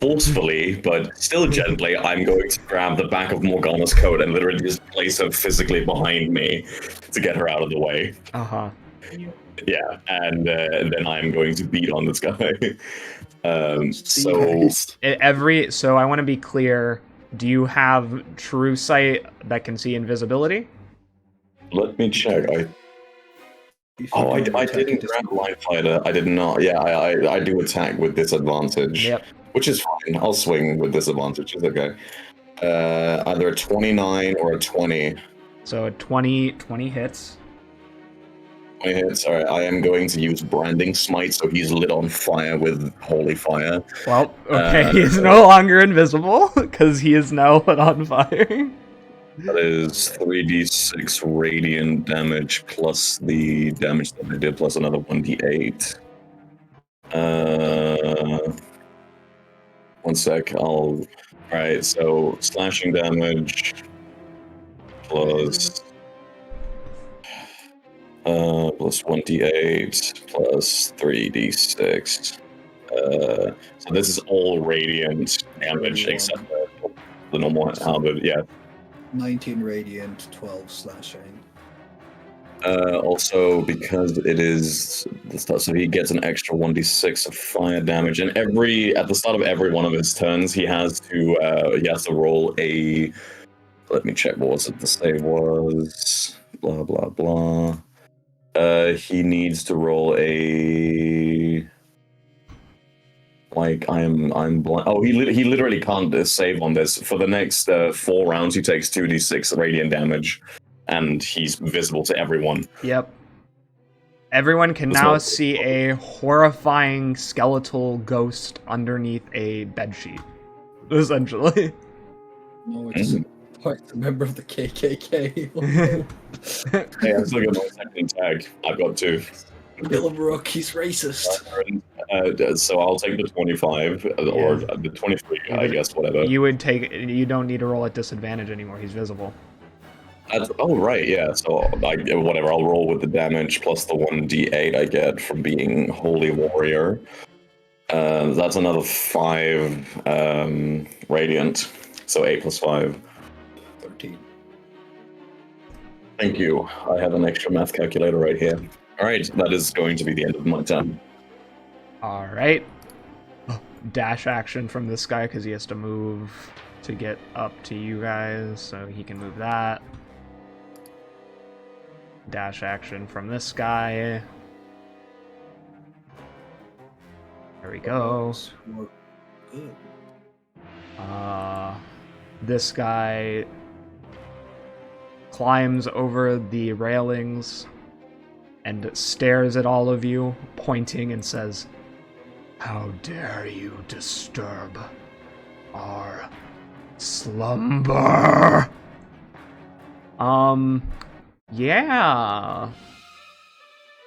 forcefully, but still gently, I'm going to grab the back of Morgana's coat and literally just place her physically behind me to get her out of the way. Uh-huh. Yeah, and then I'm going to beat on this guy. So So I want to be clear. Do you have true sight that can see invisibility? let me check. I didn't grab Line Fighter. I did not. Yeah, I do attack with disadvantage. Yep. Which is fine. I'll swing with disadvantage. It's okay. Either a 29 or a 20. So 20 hits. 20 hits. All right. I am going to use Branding Smite, so he's lit on fire with Holy Fire. Well, okay, he is no longer invisible because he is now lit on fire. That is 3d6 radiant damage plus the damage that I did plus another 1d8. 1 sec. Alright, so slashing damage plus 1d8 plus 3d6. So this is all radiant damage except the normal halberd. Yeah. 19 radiant, 12 slashing. Also, because it is the start, so he gets an extra 1d6 of fire damage, and at the start of every one of his turns, he has to roll a. Let me check. What was it? The save was blah blah blah. He needs to roll a. Like I'm blind. Oh, he literally can't save on this for the next 4 rounds. He takes 2d6 radiant damage. And he's visible to everyone. Yep. Everyone can now see a horrifying skeletal ghost underneath a bedsheet. Essentially. No, it's a member of the KKK. Hey, I'm still got my second tag. I've got 2. Willem Rook, he's racist. So I'll take the 25 or the 23, I guess, whatever. You don't need to roll at disadvantage anymore. He's visible. Right, yeah. So whatever, I'll roll with the damage plus the 1d8 I get from being Holy Warrior. That's another 5 radiant. So 8 plus 5. 13. Thank you. I have an extra math calculator right here. All right, that is going to be the end of my turn. All right. Dash action from this guy because he has to move to get up to you guys, so he can move that. Dash action from this guy. There we go. Good. This guy climbs over the railings and stares at all of you, pointing and says, "How dare you disturb our slumber?" Yeah.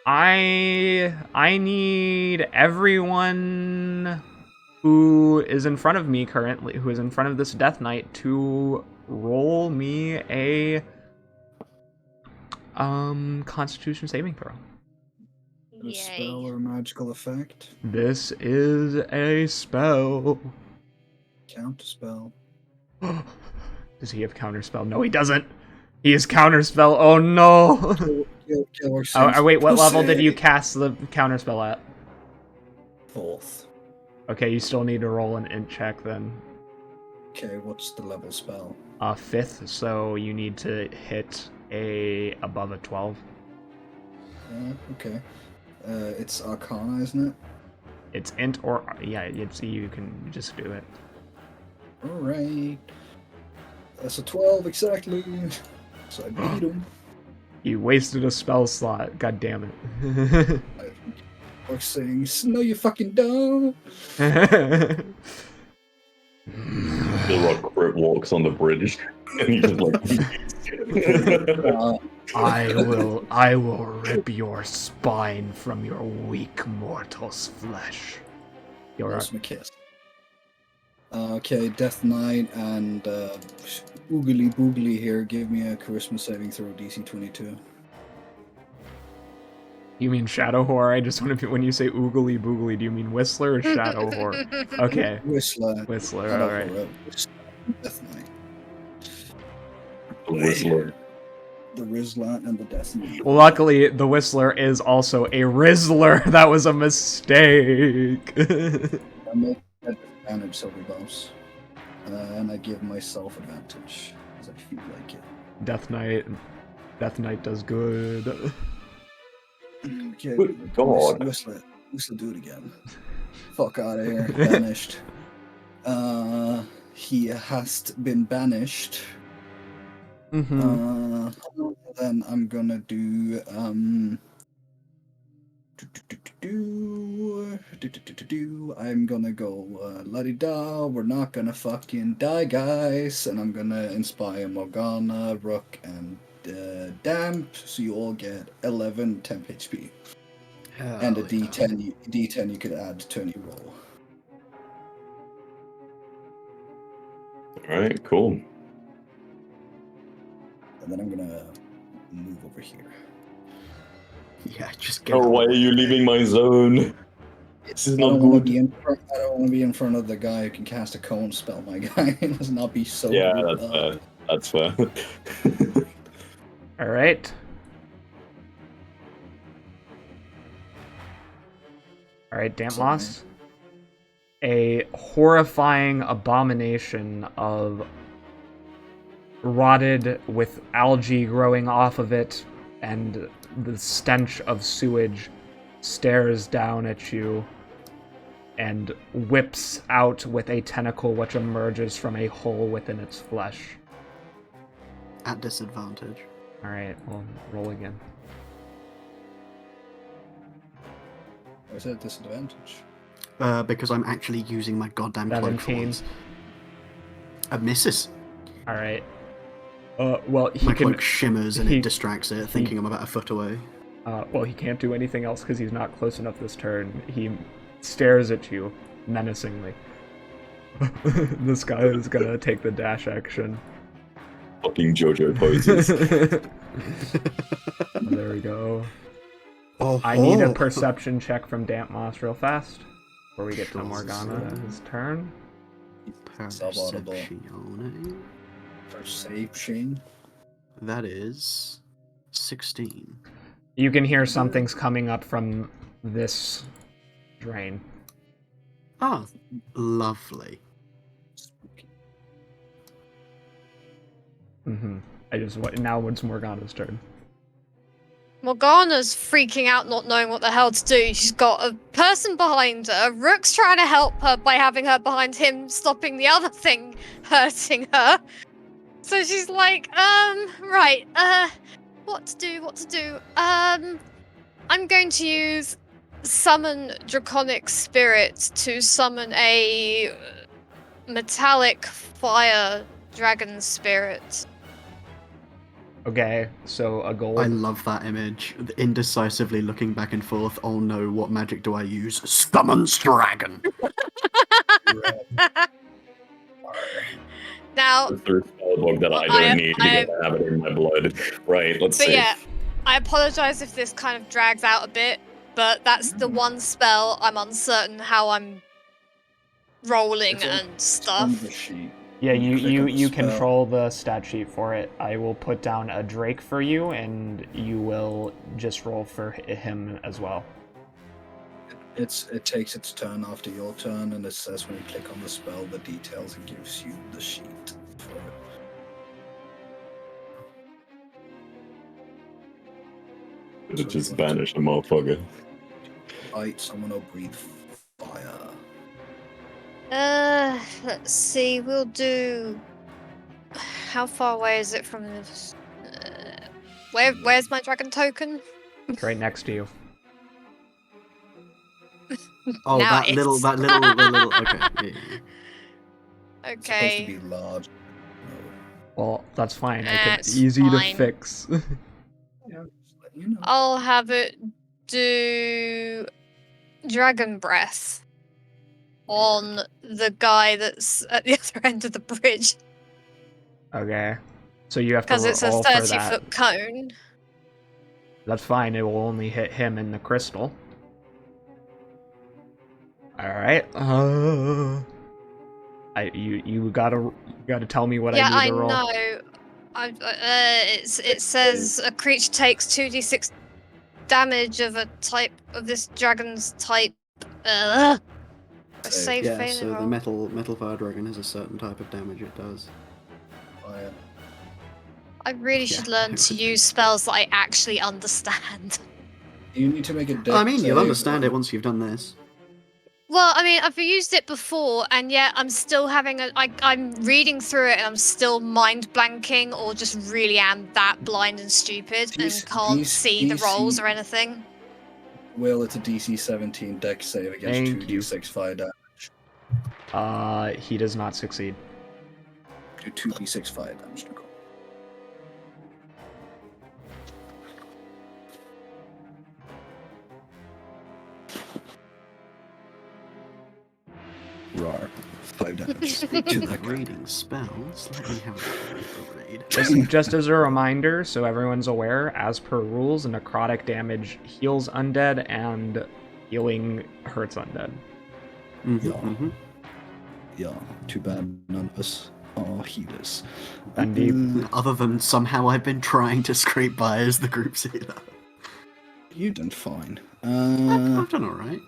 I need everyone who is in front of me currently, who is in front of this Death Knight, to roll me a Constitution saving throw. A spell or magical effect? This is a spell. Counter spell. Does he have counterspell? No, he doesn't. He is counterspell. Oh no. Oh, wait, what level did you cast the counterspell at? 4th. Okay, you still need to roll an int check then. Okay, what's the level spell? 5th, so you need to hit above a 12. Okay. It's Arcana, isn't it? It's int or yeah, you can just do it. Alright. That's a 12 exactly. So I beat him. You wasted a spell slot. God damn it. Or saying, "No, you fucking don't." The Rock walks on the bridge, and he just like. I will rip your spine from your weak mortal's flesh. That's my kiss. Okay, Death Knight and Oogly Boogly here. Give me a Charisma saving throw, DC 22. You mean Shadow Horror? I just want to. When you say Oogly Boogly, do you mean Whistler or Shadow Horror? Okay. Whistler. All right. Death Knight. The Whistler. The Rizzler and the Death Knight. Well, luckily, the Whistler is also a Rizzler. That was a mistake. I make advantage, Silver Boss. And I give myself advantage, because I feel like it. Death Knight does good. Okay, Good God. Whistler, do it again. Fuck out of here. Banished. He has been banished. Mm-hmm. Then I'm gonna do I'm gonna go la-di-da, we're not gonna fucking die, guys, and I'm gonna inspire Morgana, Rook, and Damp, so you all get 11 temp HP. And a D10 you could add to any roll. Alright, cool. And then I'm gonna move over here. Yeah, just get Oh, why are you leaving my zone? This is not good. I don't want to be in front of the guy who can cast a cone spell, my guy. It must not be so Yeah, good. that's fair. All right. All right, Damploss. A horrifying abomination of rotted with algae growing off of it and the stench of sewage stares down at you and whips out with a tentacle which emerges from a hole within its flesh. At disadvantage. Alright, well, roll again. Why is that disadvantage? Because I'm actually using my goddamn cloak for 17. once. A misses. Alright. Well, my cloak shimmers and it distracts it, thinking I'm about a foot away. Well, he can't do anything else because he's not close enough this turn. He stares at you menacingly. This guy is gonna take the dash action. Fucking JoJo poses. There we go. Oh, I need a perception check from Dampmoss real fast before we get to Morgana's turn. Perception. Perception. That is 16. You can hear something's coming up from this drain. Oh, lovely. Mm-hmm. Now it's Morgana's turn. Morgana's freaking out, not knowing what the hell to do. She's got a person behind her. Rook's trying to help her by having her behind him, stopping the other thing hurting her. So she's like, right, what to do? I'm going to use summon Draconic Spirit to summon a metallic fire dragon spirit. Okay, so a gold. I love that image. Indecisively looking back and forth. Oh no, what magic do I use? Summons dragon! Now, through spellbook that I don't need to have it in my blood. Right, let's see. Yeah, I apologize if this kind of drags out a bit, but that's the one spell I'm uncertain how I'm rolling and stuff. Yeah, you control the stat sheet for it. I will put down a Drake for you, and you will just roll for him as well. It takes its turn after your turn, and it says when you click on the spell, the details, it gives you the sheet for it. It just banished the motherfucker. Light, someone will breathe fire. Let's see, we'll do... How far away is it from this? Where's my dragon token? Right next to you. Oh, Now that little, okay. Yeah. Okay. It's supposed to be large. Well, that's fine. That's easy fine. to fix. Yeah, just let you know. I'll have it do Dragon Breath on the guy that's at the other end of the bridge. Okay. So you have to Because it's a roll for that. 30-foot cone. That's fine. It will only hit him in the crystal. All right. You gotta tell me what I need to roll. Yeah, I know. It says a creature takes 2d6 damage of a type of this dragon's type. A save Yeah, failing so roll. the metal fire dragon has a certain type of damage it does. Fire. I really should learn to use spells that I actually understand. You need to make a dex I mean, you'll save. understand it once you've done this. Well, I mean, I've used it before, and yet I'm still having I'm reading through it, and I'm still mind blanking, or just really am that blind and stupid and can't see the rolls or anything. Will, it's a DC 17 dex save against Thank you. 2d6 fire damage. He does not succeed. Do 2d6 fire damage, Nicole. Rar. 5 damage. To that Reading spells. Let me have a read. Just as a reminder, so everyone's aware, as per rules, necrotic damage heals undead and healing hurts undead. Yeah, too bad none of us are healers. Indeed. Other than somehow I've been trying to scrape by as the group's healer. You done fine. I've done alright.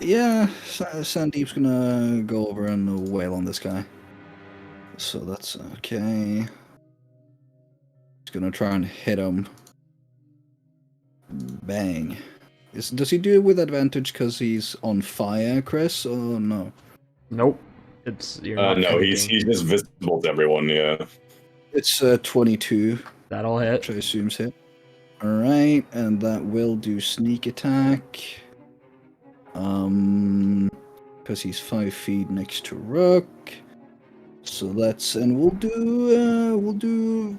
Yeah, Sandeep's gonna go over and wail on this guy. So that's okay. He's gonna try and hit him. Bang. Does he do it with advantage because he's on fire, Chris, or no? Nope. You're not no, he's just visible to everyone, yeah. It's 22. That'll hit. Which I assume's hit. Alright, and that will do sneak attack. Because he's 5 feet next to Rook. So that's, and we'll do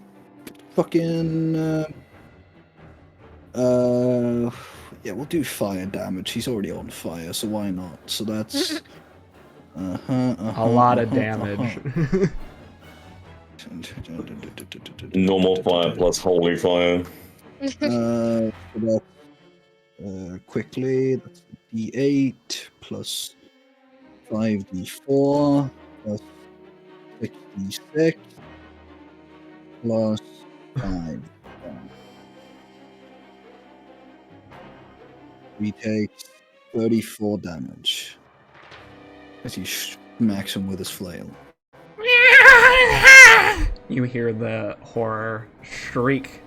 fucking, yeah, we'll do fire damage. He's already on fire, so why not? So that's, a lot of damage. Normal fire plus holy fire. So that, quickly, that's D8 plus 5d4 plus 6d6 plus 5. We take 34 damage as he smacks him with his flail. You hear the horror shriek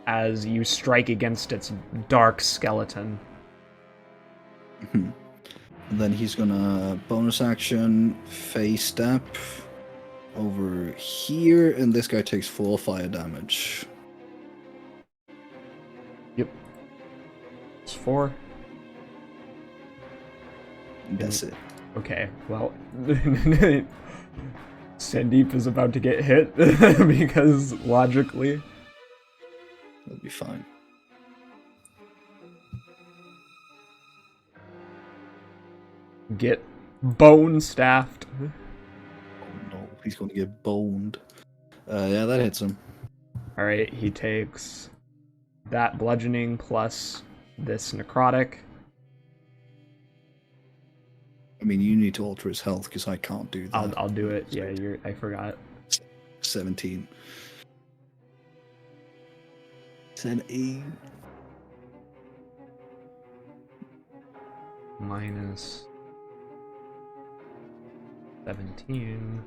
as you strike against its dark skeleton. And then he's gonna bonus action, phase step, over here, and this guy takes 4 fire damage. Yep. It's 4. That's it. Okay, well, Sandeep is about to get hit because logically. It'll be fine. Get bone staffed. Oh no, he's going to get boned. Yeah, that hits him. Alright, he takes that bludgeoning plus this necrotic. I mean, you need to alter his health because I can't do that. I'll do it. Yeah, I forgot. 17. 17. Minus 17.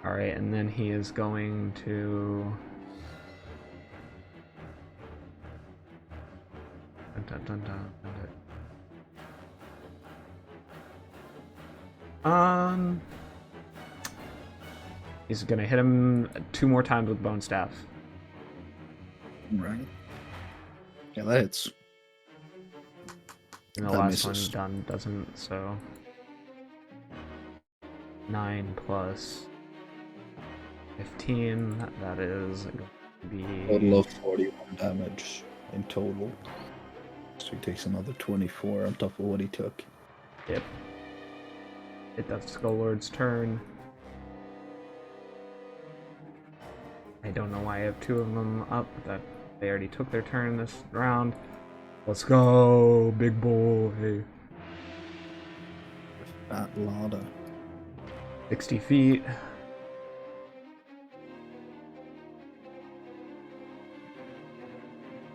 Alright, and then he is going to... He's gonna hit him 2 more times with bone staff. Right. Yeah, that hits. And the last one done doesn't, so 9 plus 15, that is going to be total of 41 damage in total. So he takes another 24 on top of what he took. Yep. That's Skull-Lord's turn. I don't know why I have 2 of them up, that they already took their turn this round. Let's go, big boy. Fat ladder. 60 feet.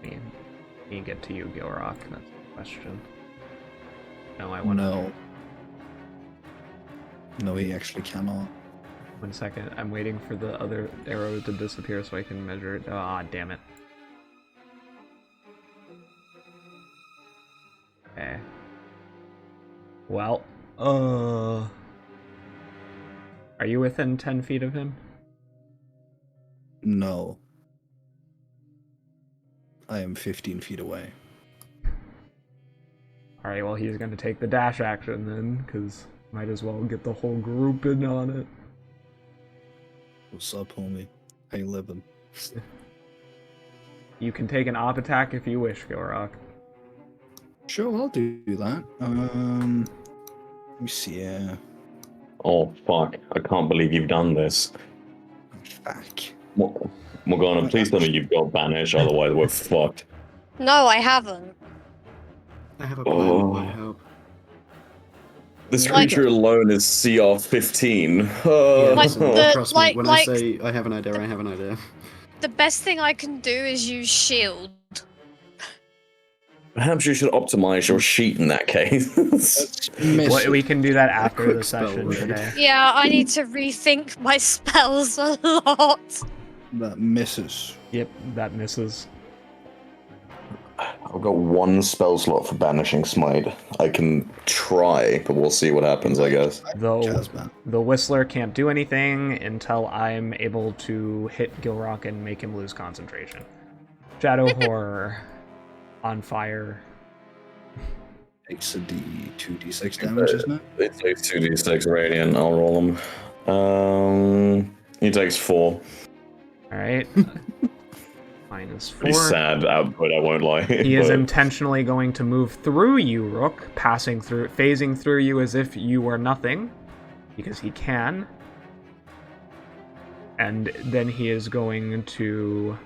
Can you get to you, Gilrock? That's the question. No, I want to. No, he actually cannot. 1 second. I'm waiting for the other arrow to disappear so I can measure it. Ah, damn it. Okay. Well, are you within 10 feet of him? No. I am 15 feet away. Alright, well, he's going to take the dash action then, because might as well get the whole group in on it. What's up, homie? How you living? You can take an op attack if you wish, Gilrock. Sure, I'll do that. Let me see. Oh fuck! I can't believe you've done this. Fuck. Morgana, please tell me you've got banish, otherwise we're fucked. No, I haven't. I have a plan that might help. This creature alone is CR 15. Trust me, like- when I say I have an idea, I have an idea. The best thing I can do is use shield. Perhaps you should optimize your sheet in that case. Well, we can do that after quick the session spell today. Yeah, I need to rethink my spells a lot. That misses. Yep, that misses. I've got 1 spell slot for Banishing Smite. I can try, but we'll see what happens, I guess. Though the Whistler can't do anything until I'm able to hit Gilrock and make him lose concentration. Shadow Horror. On fire. Takes a 2d6 damage, isn't it? It takes 2d6 radiant. I'll roll him. He takes 4. Alright. Minus 4. Pretty sad output, I won't lie. He is intentionally going to move through you, Rook, phasing through you as if you were nothing, because he can. And then he is going to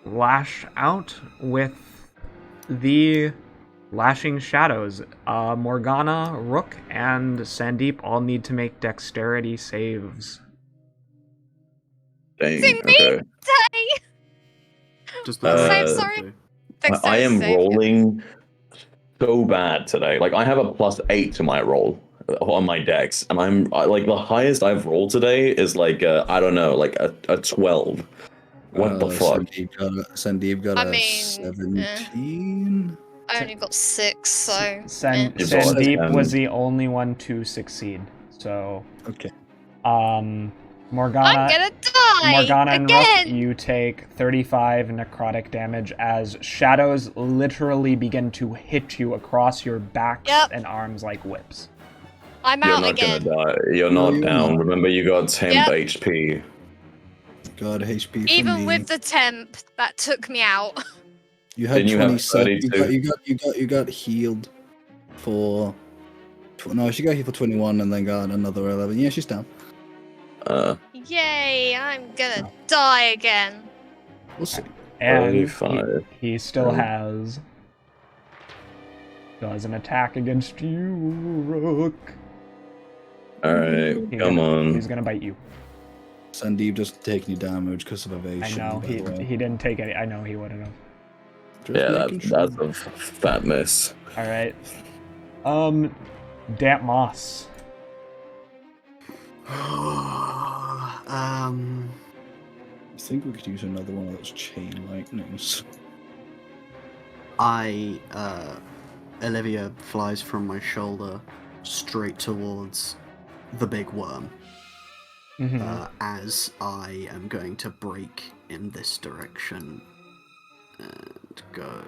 lash out with the Lashing Shadows. Morgana, Rook, and Sandeep all need to make dexterity saves. Dang, Sing me! okay. Day! Just Save, sorry. I am Save. rolling so bad today. Like, I have a +8 to my roll on my dex, and I'm like, the highest I've rolled today is like I don't know, like a 12. What the fuck? Sandeep got I a mean, 17. I only got 6, so. Sandeep was the only one to succeed. So. Okay. Morgana. I'm gonna die Morgana and again. Rook, you take 35 necrotic damage as shadows literally begin to hit you across your backs and arms like whips. I'm out again. You're not gonna die. You're not down. Remember, you got temp HP. God, HP. Even with the temp, that took me out. You had Didn't you have 27. 32? You got healed for. No, she got healed for 21 and then got another 11. Yeah, she's down. Yay! I'm gonna die again. We'll see. And he still does an attack against you, Rook. Alright, come on. He's gonna bite you. Sandeep doesn't take any damage because of evasion. I know, he didn't take any. I know he wouldn't have. Yeah, that's a fat miss. Alright. Damp Moss. I think we could use another one of those chain lightnings. Olivia flies from my shoulder straight towards the big worm. As I am going to break in this direction and go.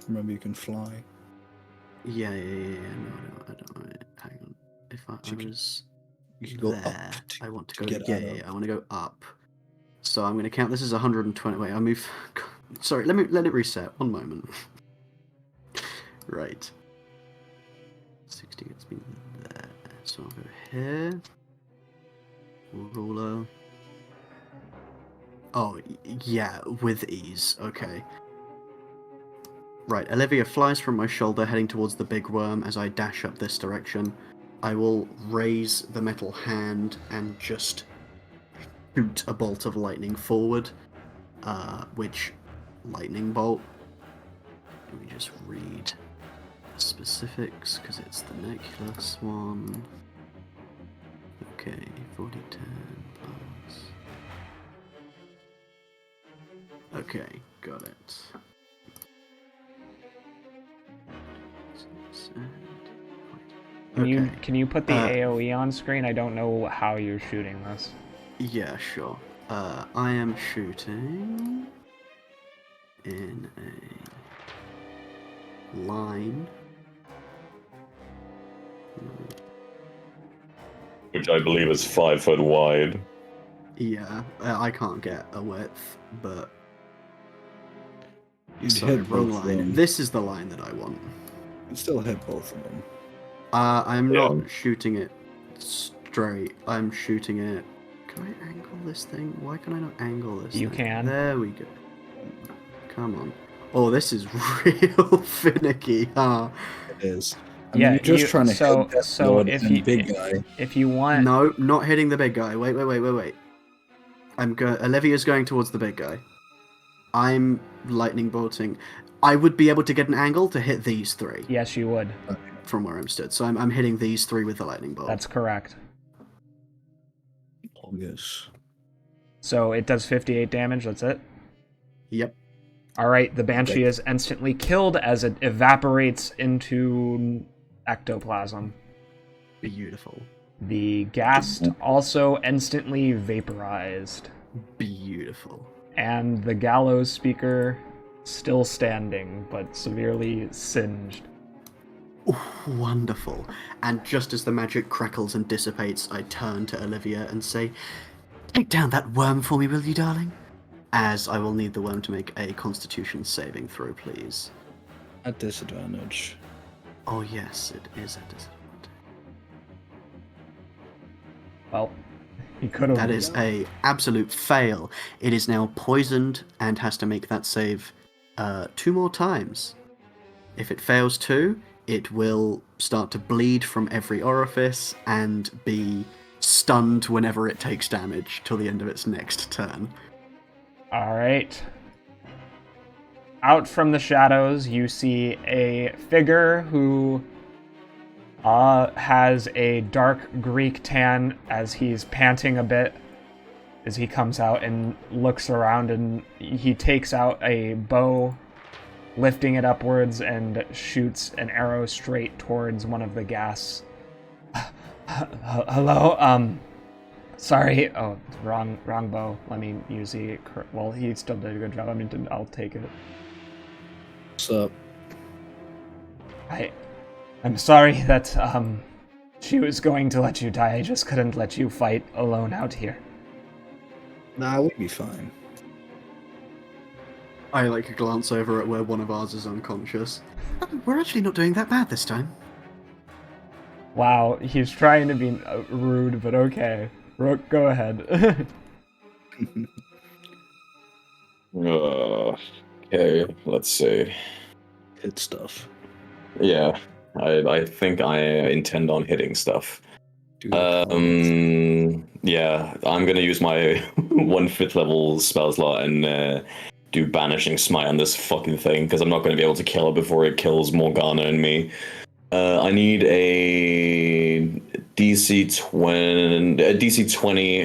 Remember, you can fly. Yeah. No, I don't. Hang on. If I was you can go there, up. I want to go. I want to go up. So I'm going to count. This is 120. Wait, I move. Sorry, let it reset. 1 moment. Right. 60 gets me there. So I'll go here. Ruler. Oh, yeah, with ease. Okay. Right, Olivia flies from my shoulder, heading towards the big worm as I dash up this direction. I will raise the metal hand and just shoot a bolt of lightning forward. Which lightning bolt? Let me just read the specifics, because it's the necklace one. Okay, 40, 10 plus. Okay, got it. Can you put the AoE on screen? I don't know how you're shooting this. Yeah, sure. I am shooting in a line. Which I believe is 5 foot wide. Yeah, I can't get a width, but... Sorry, wrong line. This is the line that I want. You can still hit both of them. I'm not shooting it straight. I'm shooting it... Can I angle this thing? Why can I not angle this You thing? can. There we go. Come on. Oh, this is real finicky, huh? It is. I mean, you're just trying to hit that big guy. If you want... No, not hitting the big guy. Wait. Olivia's going towards the big guy. I'm lightning bolting. I would be able to get an angle to hit these three. Yes, you would. From where I'm stood. So I'm hitting these three with the lightning bolt. That's correct. Oh, yes. So it does 58 damage, that's it? Yep. Alright, the Banshee is instantly killed as it evaporates into ectoplasm. Beautiful. The ghast also instantly vaporized. Beautiful. And the gallows speaker still standing, but severely singed. Ooh, wonderful. And just as the magic crackles and dissipates, I turn to Olivia and say, "Take down that worm for me, will you, darling?" As I will need the worm to make a constitution saving throw, please. At disadvantage. Oh yes, it is at disadvantage. Well, he could have... That is a absolute fail. It is now poisoned and has to make that save 2 more times. If it fails 2, it will start to bleed from every orifice and be stunned whenever it takes damage till the end of its next turn. Alright. Out from the shadows, you see a figure who has a dark Greek tan as he's panting a bit as he comes out and looks around, and he takes out a bow, lifting it upwards, and shoots an arrow straight towards one of the gas. Hello. Sorry. Oh, wrong bow. Let me use the. Well, he still did a good job. I mean, I'll take it. What's up? I'm sorry that she was going to let you die. I just couldn't let you fight alone out here. Nah, we'd be fine. I glance over at where one of ours is unconscious. We're actually not doing that bad this time. Wow, he's trying to be rude, but okay. Rook, go ahead. Okay, let's see. Hit stuff. Yeah, I think I intend on hitting stuff. Yeah, I'm gonna use my 1/5 level spell slot and do Banishing Smite on this fucking thing, because I'm not gonna be able to kill it before it kills Morgana and me. I need a DC 20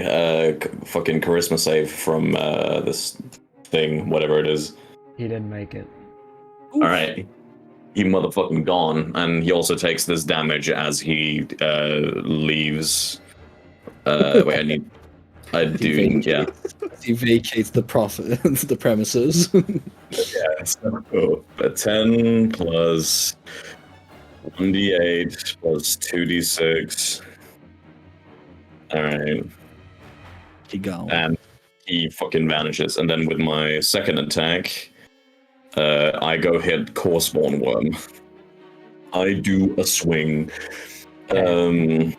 fucking charisma save from this thing, whatever it is. He didn't make it. Alright. He motherfucking gone, and he also takes this damage as he leaves. Wait, yeah. He vacates the the premises. Yeah, so a 10 plus 1d8 plus 2d6. Alright. He gone. And he fucking vanishes. And then with my second attack, I go hit Corespawn Worm. I do a swing. Does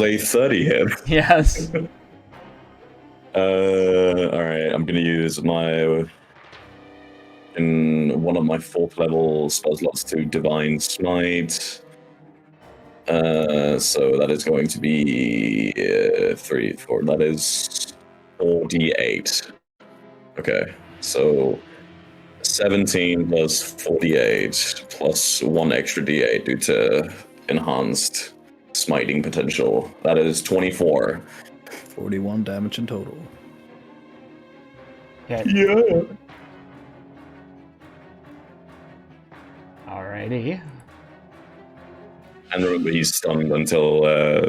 a 30 hit? Yes. Alright, I'm gonna use one of my 4th level spell slots to Divine Smite. So that is going to be 3, 4. That is 4d8. Okay, so 17 plus 48 plus 1 extra d8 due to enhanced smiting potential. That is 24. 41 damage in total. Okay. Yeah. Alrighty. And remember, he's stunned until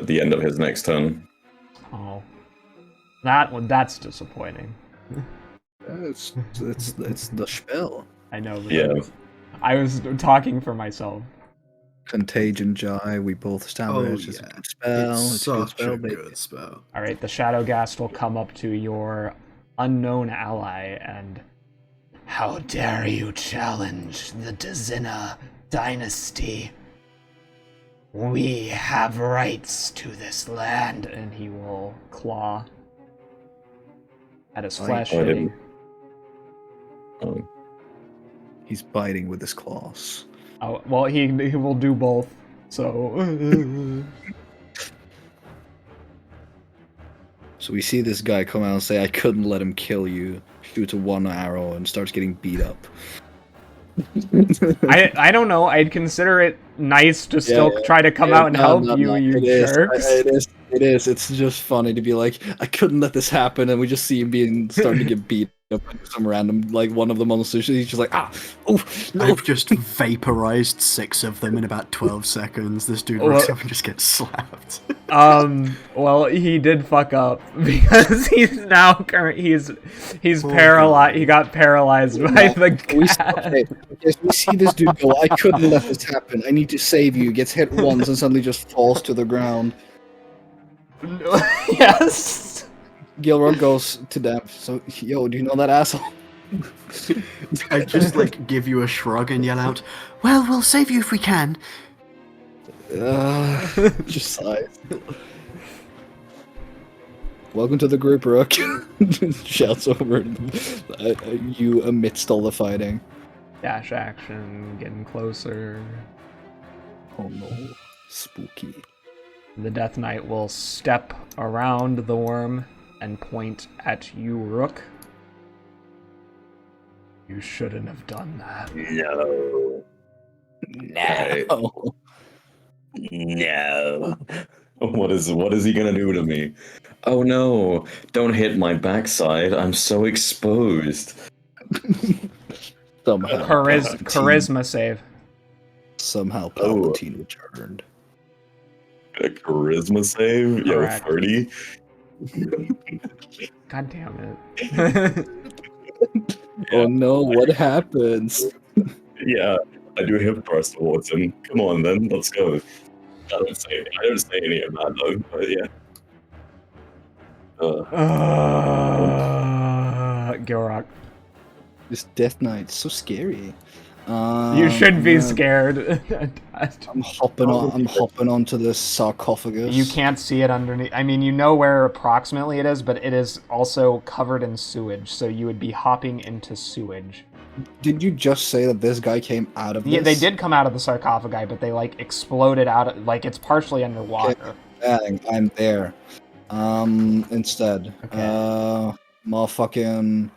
the end of his next turn. Oh. That's disappointing. It's the spell. I know. But Yeah. I was talking for myself. Contagion Jai, we both established it's a good spell. It's such spell, a baby. good spell. Alright, the Shadowgast will come up to your unknown ally and... How dare you challenge the Duddadevah dynasty? We have rights to this land, and he will claw at his flesh. He's biting with his claws. Oh, well, he will do both. So. So we see this guy come out and say, "I couldn't let him kill you." Shoots a 1 arrow and starts getting beat up. I don't know. I'd consider it nice to still try to come out and help you, you jerks. It is. It's just funny to be like, I couldn't let this happen, and we just see him starting to get beat up by some random, one of them on the sushi. He's just like, no. I've just vaporized 6 of them in about 12 seconds. This dude wakes up and just gets slapped. Well, he did fuck up because he's now he's paralyzed. He got paralyzed by the cat. We see this dude go, I couldn't let this happen. I need to save you. Gets hit once and suddenly just falls to the ground. Yes. Gilroy goes to them. So, yo, do you know that asshole? I just give you a shrug and yell out, "Well, we'll save you if we can." Just sighs. Welcome to the group, Rook. Shouts over you amidst all the fighting. Dash action, getting closer. Oh no, spooky. The Death Knight will step around the worm and point at you, Rook. You shouldn't have done that. No. No. What is he gonna do to me? Oh no! Don't hit my backside. I'm so exposed. Somehow, charisma save. Somehow Palpatine returned. A charisma save? Correct. Yo, 30. God damn it. Oh no, what happens? Yeah, I do hip thrust towards him. Come on, then, let's go. I don't say any of that though. But yeah. Gilrock. This Death Knight's so scary. You should be scared. I'm hopping onto this sarcophagus. You can't see it underneath. I mean, you know where approximately it is, but it is also covered in sewage, so you would be hopping into sewage. Did you just say that this guy came out of this? Yeah, they did come out of the sarcophagi, but they like exploded out of, like, it's partially underwater. Okay, I'm there. Instead. Okay. Motherfucking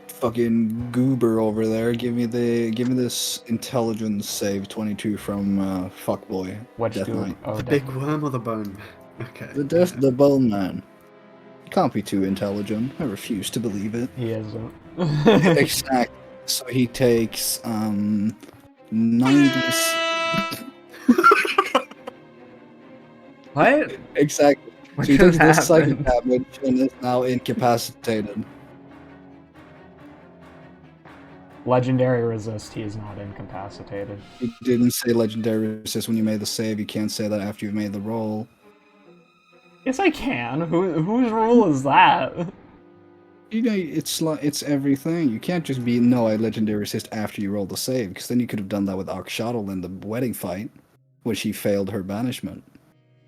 fucking goober over there. Give me this intelligence save 22 from fuckboy. What Death Knight. Oh, the big worm or the bone? Okay. The bone man. Can't be too intelligent. I refuse to believe it. He isn't. Exactly. So he takes 90. What? Exactly. What So he takes just this psychic happened? damage and is now incapacitated. Legendary resist, he is not incapacitated. You didn't say legendary resist when you made the save. You can't say that after you've made the roll. Yes, I can. Whose rule is that? You know, it's everything. You can't just be no, I legendary resist after you roll the save, because then you could have done that with Arkshotl in the wedding fight, when she failed her banishment.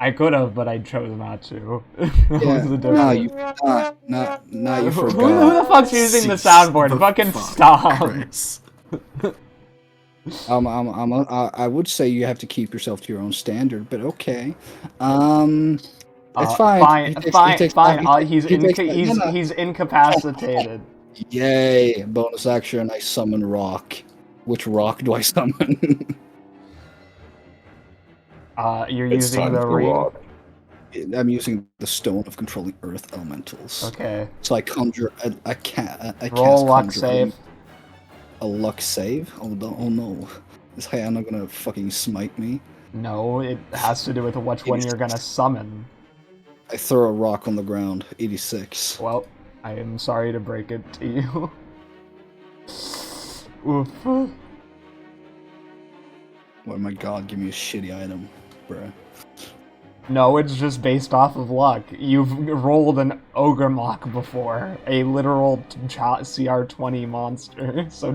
I could have, but I chose not to. Yeah, no, you forgot. Now you forgot. Who the fuck's using the soundboard? Fucking stop. I would say you have to keep yourself to your own standard, but okay. It's fine. Fine. He's incapacitated. Yay! Bonus action. I summon rock. Which rock do I summon? You're using the ring. I'm using the stone of controlling earth elementals. Okay. So I conjure a cat. Roll luck save. A luck save? Oh no! Is Hyena gonna fucking smite me? No, it has to do with which one you're gonna summon. I throw a rock on the ground. 86. Well, I am sorry to break it to you. Oof. Oh my god, give me a shitty item, bruh. No, it's just based off of luck. You've rolled an Ogre Mock before, a literal CR20 monster. So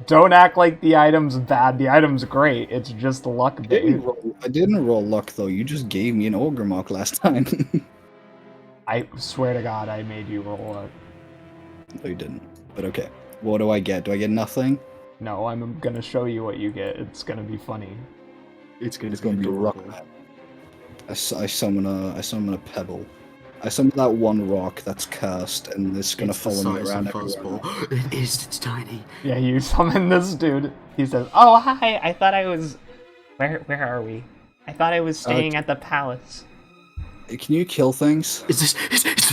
don't act like the item's bad. The item's great. It's just luck based. I didn't roll luck though. You just gave me an Ogre Mock last time. I swear to God, I made you roll luck. No, you didn't. But okay. What do I get? Do I get nothing? No, I'm gonna show you what you get. It's gonna be funny. It's gonna be a rock. I summon a pebble. I summon that one rock that's cursed, and it's gonna follow me around everywhere. It is. It's tiny. Yeah, you summon this dude. He says, "Oh hi, I thought I was. Where are we? I thought I was staying at the palace." Can you kill things? Is this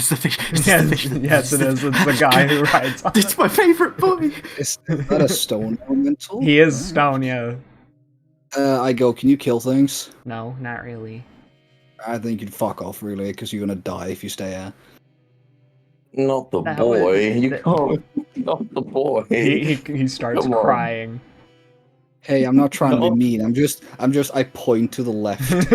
the fish? Yes, it is. It's the guy who rides on It's my favorite boy. Is that a stone elemental? He is stone, yeah. I go, can you kill things? No, not really. I think you'd fuck off, really, because you're gonna die if you stay here. Not the boy. You can't. Not the boy. He starts crying. Hey, I'm not trying to be mean. I point to the left.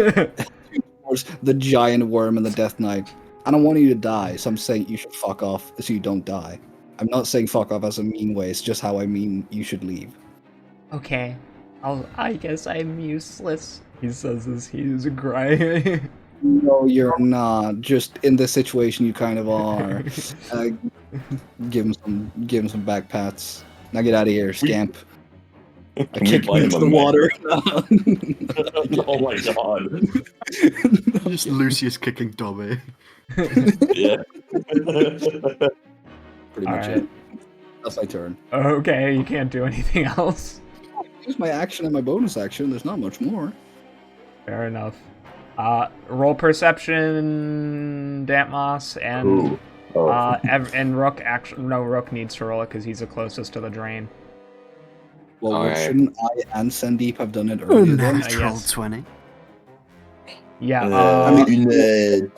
Towards the giant worm and the Death Knight. I don't want you to die, so I'm saying you should fuck off so you don't die. I'm not saying fuck off as a mean way, it's just how I mean you should leave. Okay. I guess I'm useless. He says as he's crying. No, you're not. Just in this situation, you kind of are. Give him some back pats. Now get out of here, scamp. I kick him into the water. Oh my god. Just Lucius kicking Dobby. Yeah. Pretty much it. That's my turn. Okay, you can't do anything else. Use my action and my bonus action. There's not much more. Fair enough. Roll perception, Dampmoss, and and Rook. Actually, no, Rook needs to roll it because he's the closest to the drain. Well, shouldn't I and Sandeep have done it earlier? Natural 20. Yeah, I mean, the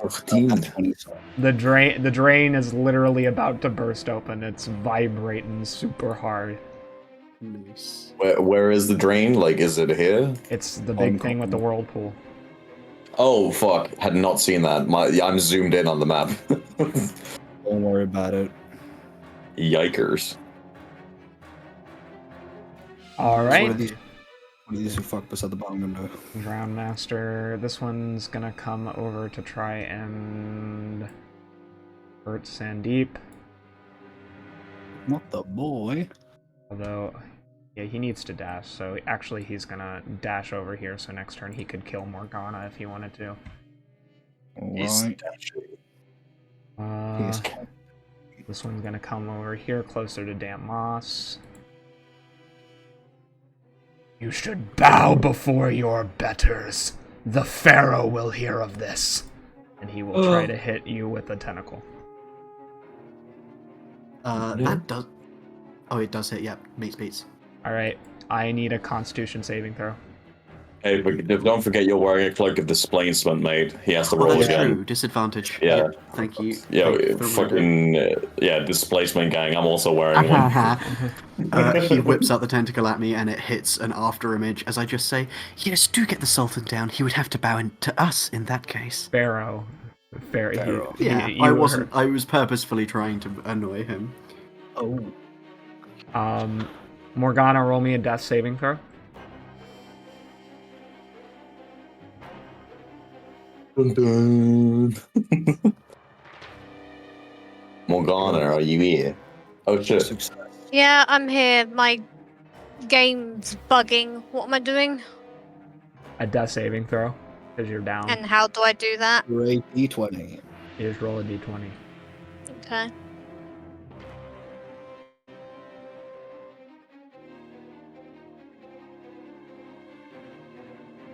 drain is literally about to burst open. It's vibrating super hard. Nice. Where is the drain? Like, is it here? It's the big thing with the whirlpool. Oh fuck! Had not seen that. I'm zoomed in on the map. Don't worry about it. Yikers! All right. What are these who fuck beside the bottom window? Groundmaster. This one's gonna come over to try and hurt Sandeep. Not the boy. Although, yeah, he needs to dash. So actually, he's gonna dash over here. So next turn he could kill Morgana if he wanted to. Right. This one's gonna come over here, closer to damp moss. You should bow before your betters. The Pharaoh will hear of this, and he will try to hit you with a tentacle. That does. Oh, it does hit. Yep, beats. All right, I need a Constitution saving throw. Hey, but don't forget you're wearing a cloak of displacement, mate. He has to roll that's again. true. Disadvantage. Yeah. Thank you. Yeah, fucking displacement gang. I'm also wearing one. He whips out the tentacle at me, and it hits an after image. As I just say, "Yes, do get the Sultan down. He would have to bow to us in that case." Pharaoh. Yeah, I wasn't. I was purposefully trying to annoy him. Oh. Morgana, roll me a death saving throw. Morgana, are you here? Oh shit. Yeah, I'm here. My game's bugging. What am I doing? A death saving throw, because you're down. And how do I do that? Great D20. You just roll a d20. Okay.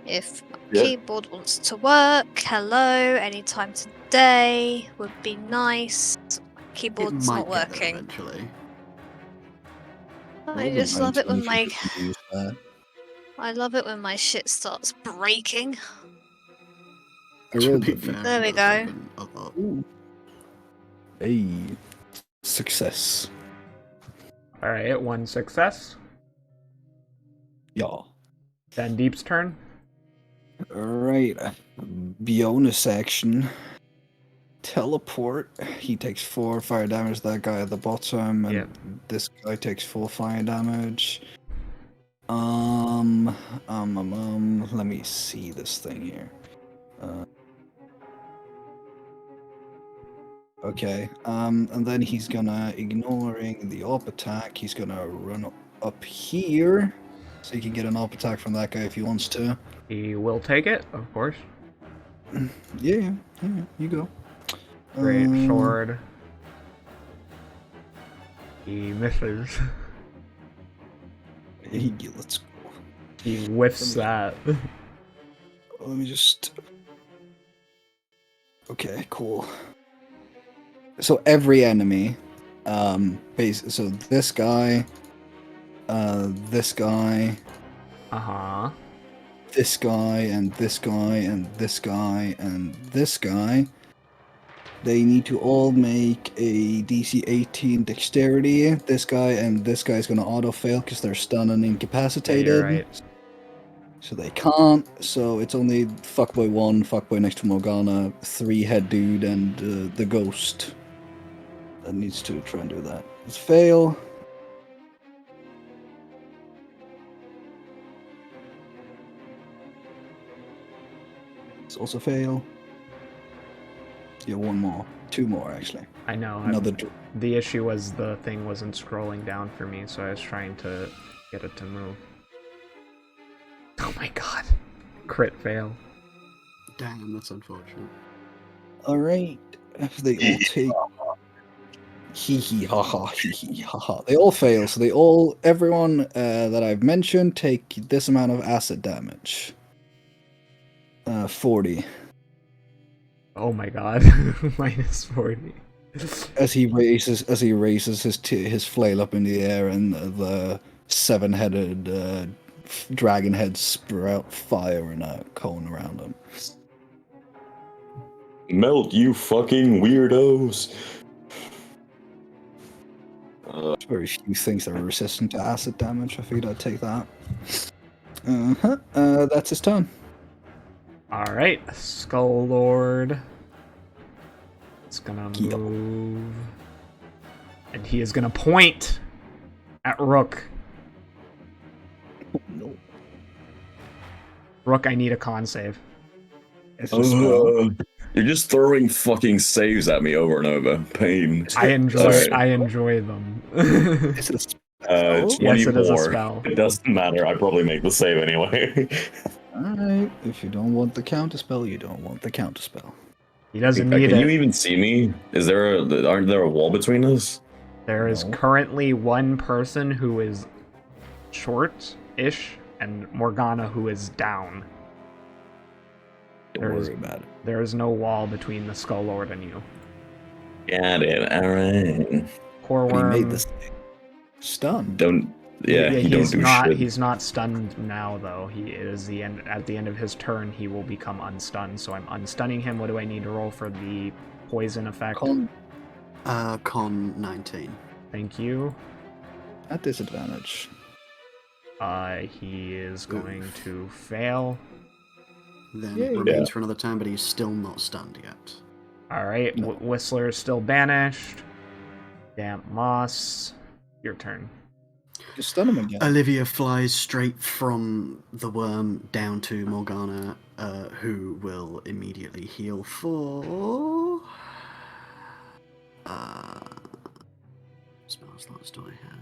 If my keyboard wants to work, hello, anytime today would be nice. My keyboard's not working. Eventually. I just love it when my shit starts breaking. To be fair, There we go. Hey, success. All right, 1 success. Yeah. Sandeep's turn. Alright. Bonus action. Teleport. He takes 4 fire damage, that guy at the bottom, and this guy takes 4 fire damage. Let me see this thing here. Okay, and then he's gonna, ignoring the op attack, he's gonna run up here, so he can get an op attack from that guy if he wants to. He will take it, of course. Yeah, you go. Great sword. He misses. Hey, let's go. He whiffs that. Let me just... Okay, cool. So every enemy, so this guy, this guy, this guy, and this guy, and this guy, and this guy, they need to all make a DC 18 dexterity. This guy and this guy is going to auto-fail because they're stunned and incapacitated. Yeah, you're right. So they can't, so it's only Fuckboy 1, Fuckboy next to Morgana, 3-head dude, and the ghost that needs to try and do that. Let's fail. Let's also fail. Yeah, 1 more. 2 more, actually. I know. The issue was the thing wasn't scrolling down for me, so I was trying to get it to move. Oh my god. Crit fail. Damn, that's unfortunate. Alright. They all take... Hee hee ha ha hee hee ha ha. They all fail, so everyone that I've mentioned take this amount of acid damage. 40. Oh my god. Minus 40. As he raises his flail up in the air, and the 7-headed dragon head sprout fire in a cone around them. Melt, you fucking weirdos! There's very few things that are resistant to acid damage. I figured I'd take that. That's his turn. Alright, Skull Lord. It's gonna move. And he is gonna point at Rook. Oh, no. Rook, I need a con save. You're just throwing fucking saves at me over and over. Pain. I enjoy them. Is it a spell? Yes, it is a spell. It doesn't matter. I probably make the save anyway. Alright, if you don't want the counterspell, you don't want the counterspell. He doesn't need it. Can you even see me? Aren't there a wall between us? There is currently one person who is short-ish, and Morgana who is down. Don't worry about it. There is no wall between the Skull Lord and you. Got it. Alright. Poor Worm. He made this thing. Stunned. He don't do shit. He's not stunned now, though. He is at the end of his turn, he will become unstunned. So I'm unstunning him. What do I need to roll for the poison effect? Con 19. Thank you. At disadvantage. He is going to fail. Then it remains for another turn, but he's still not stunned yet. Alright, Whistler is still banished. Damp Moss, your turn. Just stun him again. Olivia flies straight from the worm down to Morgana, who will immediately heal for... spell slots do I have?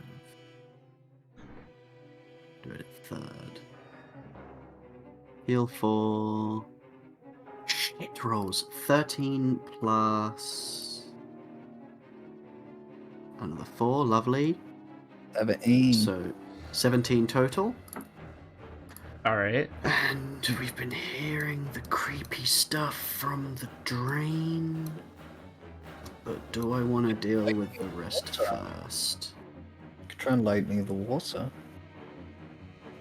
Do it at third. Heal for... Shit rolls. 13 plus... Another 4, lovely. 17. So, 17 total. Alright. And we've been hearing the creepy stuff from the drain. But do I want to deal with the rest first? You could try and lightning the water.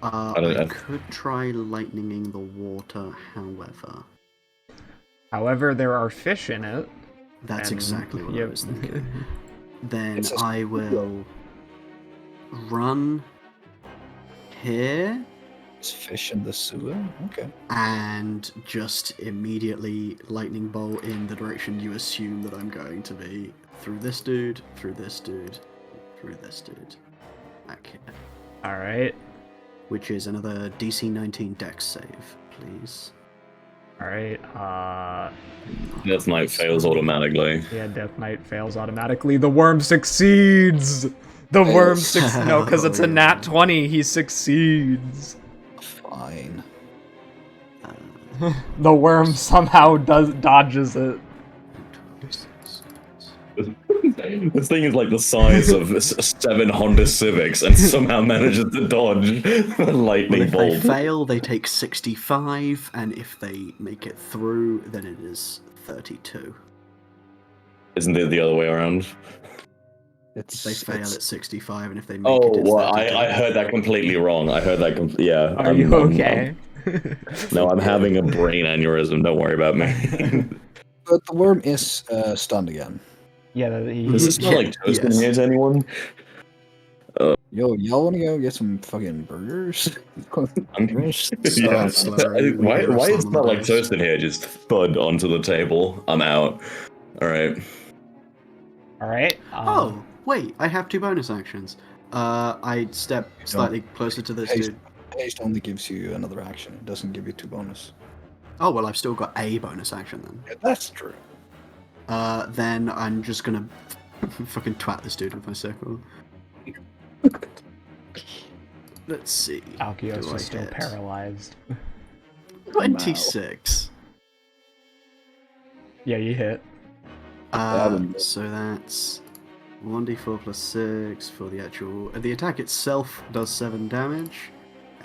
I could try lightninging the water, however. However, there are fish in it. That's exactly what I was thinking. Then I will run here. There's fish in the sewer? Okay. And just immediately lightning bolt in the direction you assume that I'm going to be. Through this dude, through this dude, through this dude. Back here. Alright. Which is another DC 19 Dex save, please. Alright, Death Knight fails automatically. Yeah, Death Knight fails automatically. The worm succeeds! The worm succeeds. No, because it's a nat 20. He succeeds. Fine. The worm somehow dodges it. This thing is like the size of 7 Honda Civics and somehow manages to dodge a lightning bolt. If they fail, they take 65, and if they make it through, then it is 32. Isn't it the other way around? If they fail at 65, and if they make it, it's well, I heard that completely wrong. I heard that yeah. Are you okay? No, I'm having a brain aneurysm. Don't worry about me. But the worm is stunned again. Yeah, Does this smell like toast in here to anyone? Yo, y'all want to go get some fucking burgers? Why does it smell like toast in here? Just thud onto the table. I'm out. Alright. Alright. Oh, wait, I have 2 bonus actions. I step slightly closer to this dude. Haste only gives you another action. It doesn't give you 2 bonus. Oh, well, I've still got a bonus action then. Yeah, that's true. Then I'm just gonna fucking twat this dude with my circle. Let's see. Alkios is still paralyzed. 26. Yeah, you hit. So that's 1d4 plus 6 for the actual... The attack itself does 7 damage,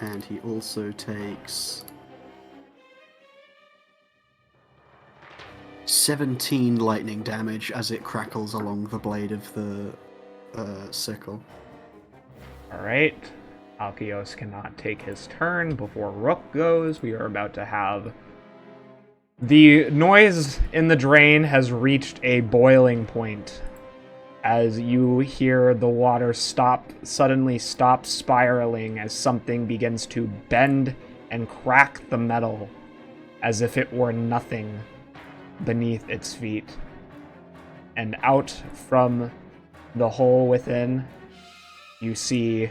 and he also takes 17 lightning damage as it crackles along the blade of the sickle. Alright. Alkios cannot take his turn before Rook goes. We are about to have... The noise in the drain has reached a boiling point as you hear the water suddenly stop spiraling as something begins to bend and crack the metal as if it were nothing beneath its feet. And out from the hole within, you see...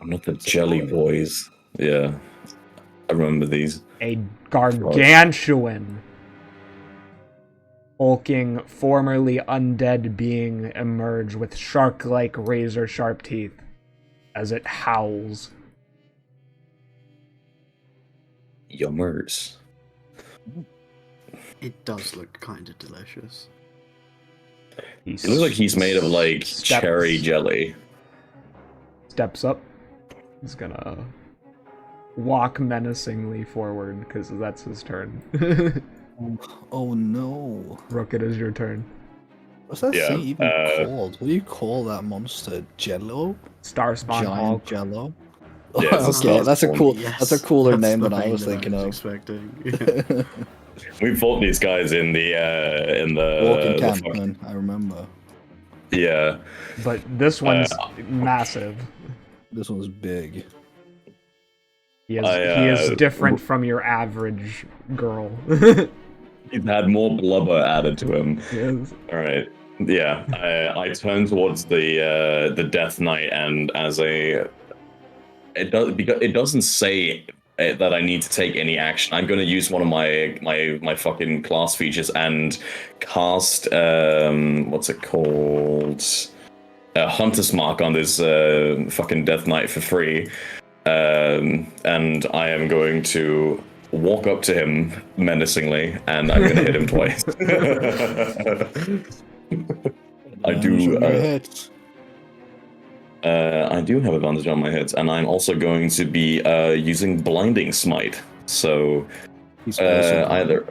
I'm not the Jelly Boys. Yeah. I remember these. A gargantuan, hulking, formerly undead being emerge with shark-like razor-sharp teeth as it howls. Yummers. It does look kind of delicious. It looks like he's made of, like, cherry jelly. Steps up. He's gonna walk menacingly forward, because that's his turn. Oh no. Rook, it is your turn. What's that thing even called? What do you call that monster? Jello? Starspawn Giant Hulk. Jello? Yeah, okay, that's a cool. Yes, that's a cooler that's name the than I thing was that thinking of. Expecting. We fought these guys in the Walking Campman, I remember. Yeah. But this one's massive. This one's big. He is different from your average girl. He's had more blubber added to him. Yes. All right. Yeah. I turn towards the Death Knight, and as it doesn't say that I need to take any action. I'm going to use one of my fucking class features and cast what's it called? Hunter's Mark on this fucking Death Knight for free. And I am going to walk up to him menacingly, and I'm going to hit him twice. I do have advantage on my hits, and I'm also going to be using Blinding Smite. So either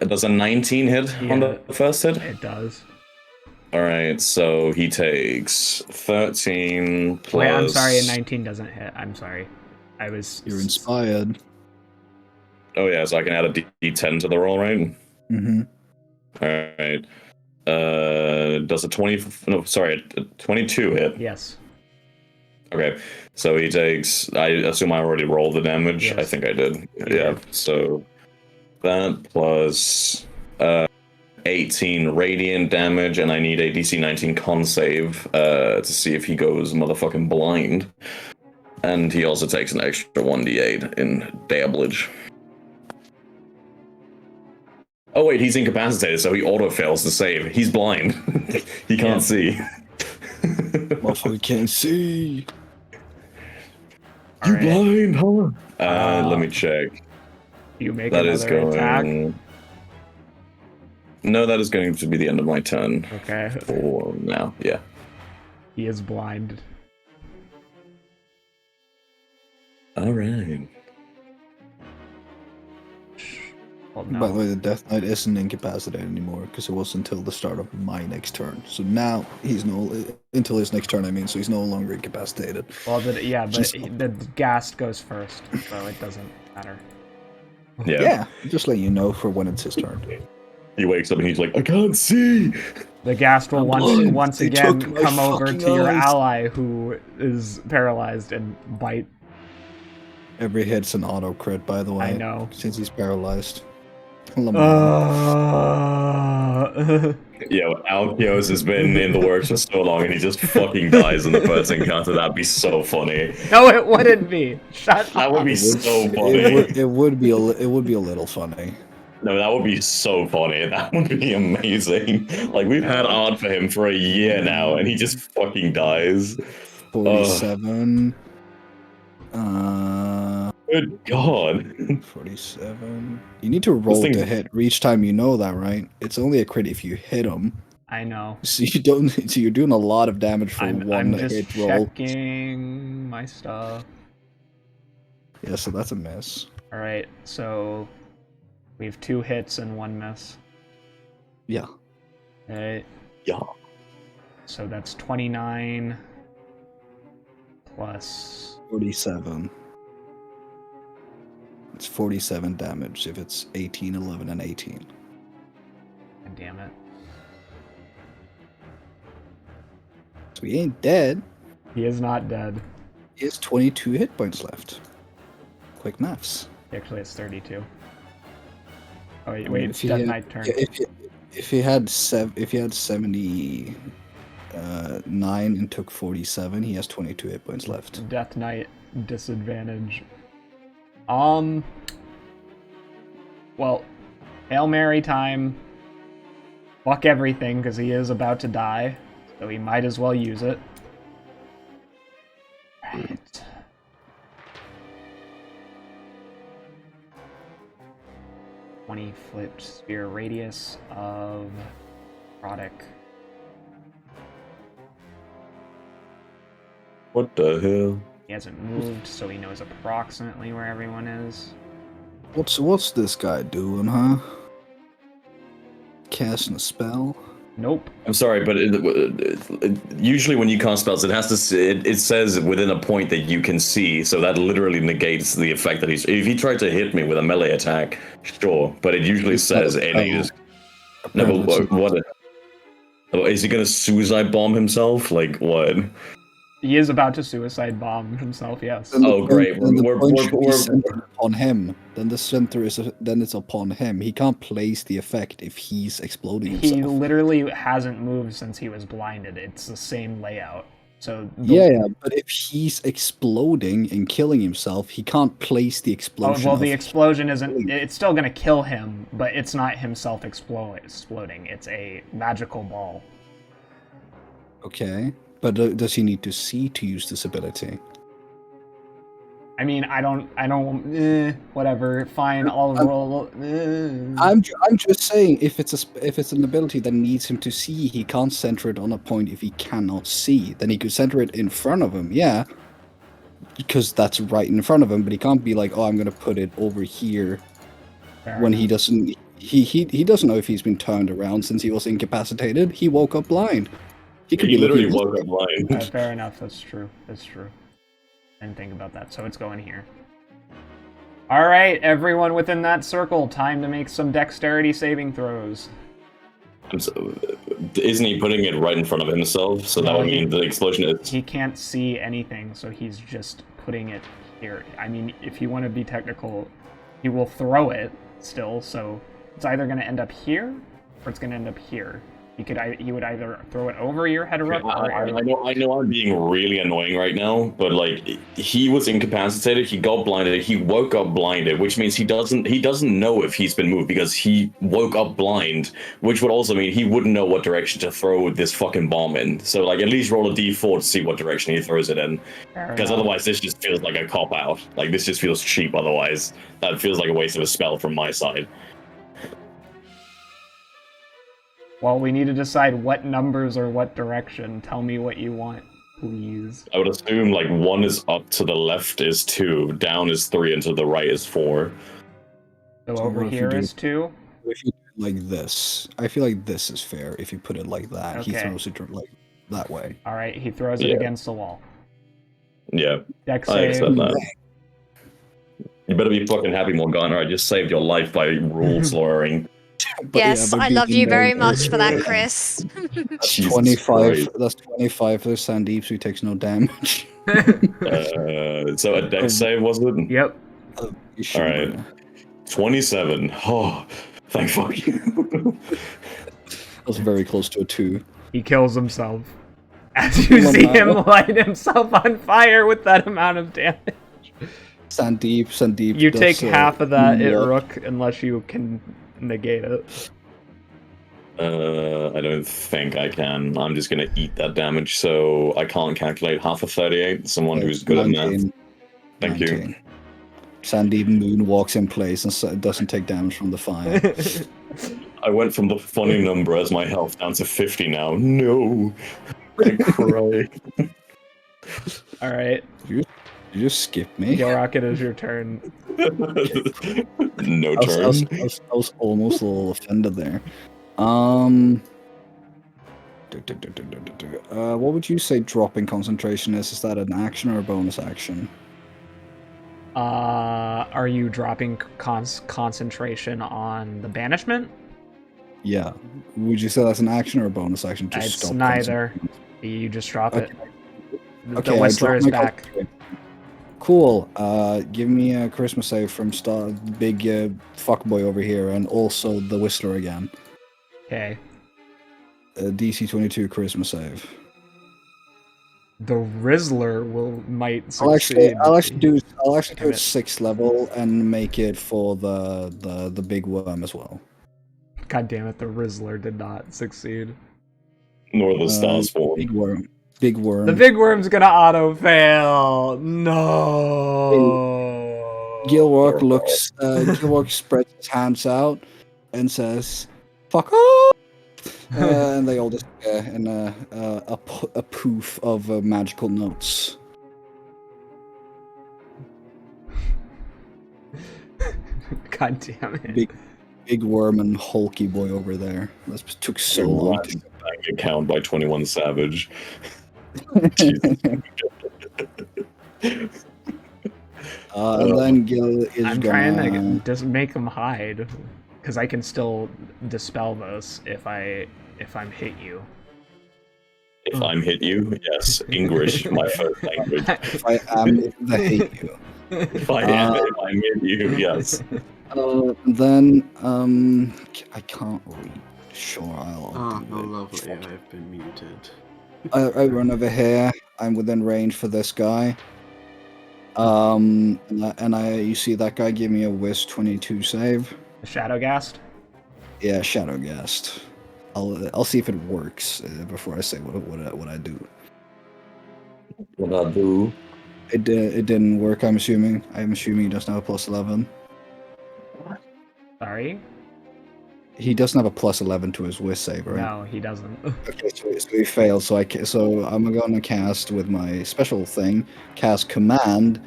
does a 19 hit on the first hit? It does. All right, so he takes 13 plus... Wait, I'm sorry, a 19 doesn't hit. I'm sorry. You're inspired. Oh yeah, so I can add a d10 to the roll, right? Mm-hmm. All right. Does a 22 hit? Yes. Okay, so he takes... I assume I already rolled the damage? Yes. I think I did. Yeah, so that plus... 18 radiant damage, and I need a DC 19 con save to see if he goes motherfucking blind. And he also takes an extra 1d8 in damage. Oh wait, he's incapacitated, so he auto-fails the save. He's blind. He can't see. Motherfucker can't see. You blind, huh? Let me check. You make that another is going... attack? No, that is going to be the end of my turn. Okay. For now, yeah. He is blind. Alright. Well, no. By the way, the Death Knight isn't incapacitated anymore, because it was until the start of my next turn. So now he's until his next turn, I mean, so he's no longer incapacitated. Well, but the ghast goes first, so it doesn't matter. Yeah, just let you know for when it's his turn. He wakes up and he's like, I can't see! The ghast will once again come over to your eyes. ally who is paralyzed and bite. Every hit's an auto crit, by the way. I know. Since he's paralyzed. Yeah, Alkios has been in the works for so long, and he just fucking dies in the first encounter. That'd be so funny. No, it wouldn't be. Shut up. That would be so funny. It would be a little funny. No, that would be so funny. That would be amazing. Like, we've had art for him for a year now, and he just fucking dies. 47. Good God. 47. You need to roll to hit each time, you know that, right? It's only a crit if you hit him. I know. So you don't. So you're doing a lot of damage for one I'm just hit roll. checking my stuff. Yeah, so that's a miss. All right, so we have 2 hits and 1 miss. Yeah. All right. Yeah. So that's 29 plus 47. It's 47 damage if it's 18, 11, and 18. God damn it. So he ain't dead. He is not dead. He has 22 hit points left. Quick maths. Actually, it's 32. Oh wait, it's Death Knight turn. If he had 79 and took 47, he has 22 hit points left. Death Knight disadvantage. Well, Hail Mary time. Fuck everything, because he is about to die, so he might as well use it. Right. Flipped sphere radius of product. What the hell? He hasn't moved, so he knows approximately where everyone is. What's this guy doing, huh? Casting a spell? Nope. I'm sorry, but usually when you cast spells, it says within a point that you can see, so that literally negates the effect that he's. If he tried to hit me with a melee attack, sure, but it usually says any. No, but what? Is he gonna suicide bomb himself? Like what? He is about to suicide bomb himself. Yes. Oh, great. We're centered upon him. Then the center is it's upon him. He can't place the effect if he's exploding himself. He literally hasn't moved since he was blinded. It's the same layout. So yeah, but if he's exploding and killing himself, he can't place the explosion. Oh, well, the explosion isn't. It's still gonna kill him, but it's not himself exploding. It's a magical ball. Okay. But does he need to see to use this ability? I mean, I don't. Whatever. Fine. I'll roll. I'm just saying, if it's an ability that needs him to see, he can't center it on a point if he cannot see. Then he could center it in front of him, yeah, because that's right in front of him. But he can't be like, oh, I'm gonna put it over here when he doesn't. He doesn't know if he's been turned around since he was incapacitated. He woke up blind. He literally woke up blind. Fair enough. That's true. I didn't think about that. So it's going here. All right, everyone within that circle, time to make some dexterity saving throws. Isn't he putting it right in front of himself? So that would mean the explosion is. He can't see anything, so he's just putting it here. I mean, if you want to be technical, he will throw it still. So it's either going to end up here or it's going to end up here. He would either throw it over your head or I know I'm being really annoying right now, but like he was incapacitated, he got blinded, he woke up blinded, which means he doesn't know if he's been moved because he woke up blind, which would also mean he wouldn't know what direction to throw this fucking bomb in. So like at least roll a d4 to see what direction he throws it in. Because otherwise this just feels like a cop out. Like this just feels cheap otherwise. That feels like a waste of a spell from my side. Well, we need to decide what numbers or what direction. Tell me what you want, please. I would assume like 1 is up to the left is 2, down is 3, and to the right is 4. So over here is 2? If you do it like this, I feel like this is fair. If you put it like that, okay. He throws it like that way. All right, he throws it against the wall. Yeah. Dex I save. accept that. You better be fucking happy, Morgana. I just saved your life by rules lawyering. Yes, I love you very much for that, Chris. That's 25. That's 25 for Sandeep, so he takes no damage. So a dex save, was it? Yep. All right. 27. Oh, thank fuck you. That was very close to a 2. He kills himself. As you see him light himself on fire with that amount of damage. Sandeep. You take half of that, Rook, unless you can negate it. I don't think I can. I'm just gonna eat that damage, so I can't calculate half of 38. Someone who's good 19, at math. Thank 19. You. Sandeep Moon walks in place and doesn't take damage from the fire. I went from the funny number as my health down to 50 now. No. I cry. Alright. You just skipped me. Yo, Rocket, is your turn. No turn. I was almost a little offended there. What would you say dropping concentration is? Is that an action or a bonus action? Are you dropping concentration on the banishment? Yeah. Would you say that's an action or a bonus action? It's stop neither. You just drop it. Okay, the Whistler is back. Cool. Give me a charisma save from big fuckboy over here, and also the Whistler again. Okay. DC 22 charisma save. The Rizzler might succeed. I'll actually do it 6th level and make it for the big worm as well. God damn it! The Rizzler did not succeed. Nor the Starspawn. Big worm. Big worm. The big worm's gonna auto fail. No. Gilrock Gilrock spreads his hands out and says, "Fuck off!" And they all just in a poof of magical notes. God damn it! Big worm and hulky boy over there. This took so long. Bank account by 21 Savage. And then Gil is I'm trying to just make him hide, because I can still dispel this if I'm hit you. If I'm hit you, yes. English, my first language. If I am the hate you. If I'm hit you, yes. Then I can't read. Sure, I'll. Oh, lovely! I've been muted. I run over here. I'm within range for this guy. And you see that guy give me a Whis 22 save. Shadowgast? Yeah, Shadowgast. I'll see if it works before I say what I do. What I do? It didn't work. I'm assuming he doesn't have a +11. Sorry. He doesn't have a +11 to his Whis save, right? No, he doesn't. Okay, so he failed. So I'm gonna cast with my special thing, cast command,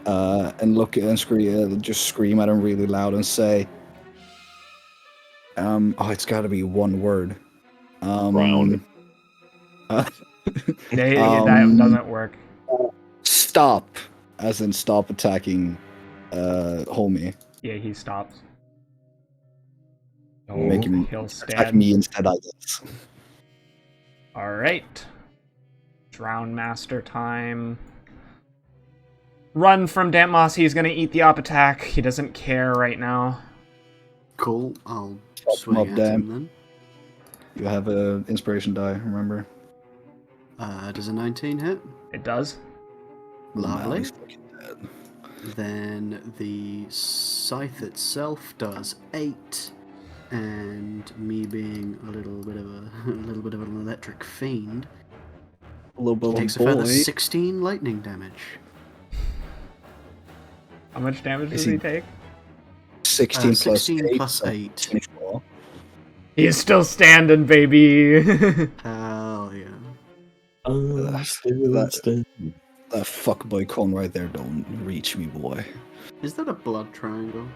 and look and scream, just scream at him really loud and say, it's got to be one word. Round. That doesn't work. Stop, as in stop attacking, homie. Yeah, he stops. Oh, Make him he'll attack stand. me instead, I guess. Alright. Drown Master time. Run from Dampmoss. He's gonna eat the op attack. He doesn't care right now. Cool. I'll Chop swing him at up, Dan. him then. You have a inspiration die, remember? Does a 19 hit? It does. Lovely. He's fucking dead. Then the scythe itself does 8, and me being a little bit of an electric fiend, A little bit takes of a a further boy. 16 lightning damage. How much damage does he take? 16 plus 16 8. plus 8. 24. He's still standing, baby. Hell yeah. That fuckboy cone right there don't reach me, boy. Is that a blood triangle?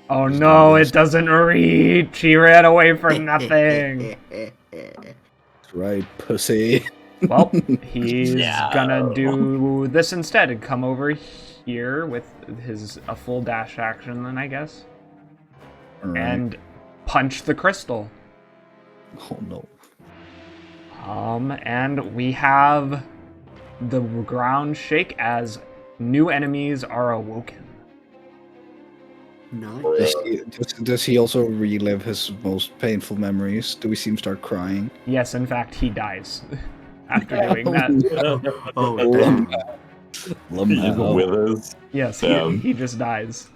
Oh no, it doesn't reach. He ran away for nothing. That's right, pussy. Well, he's gonna do this instead and come over here with a full dash action then, I guess. Right. And punch the crystal. Oh no. And we have the ground shake as new enemies are awoken. Nice. Does he also relive his most painful memories? Do we see him start crying? Yes, in fact, he dies after doing that. Oh, damn. He withers. Yes, he just dies.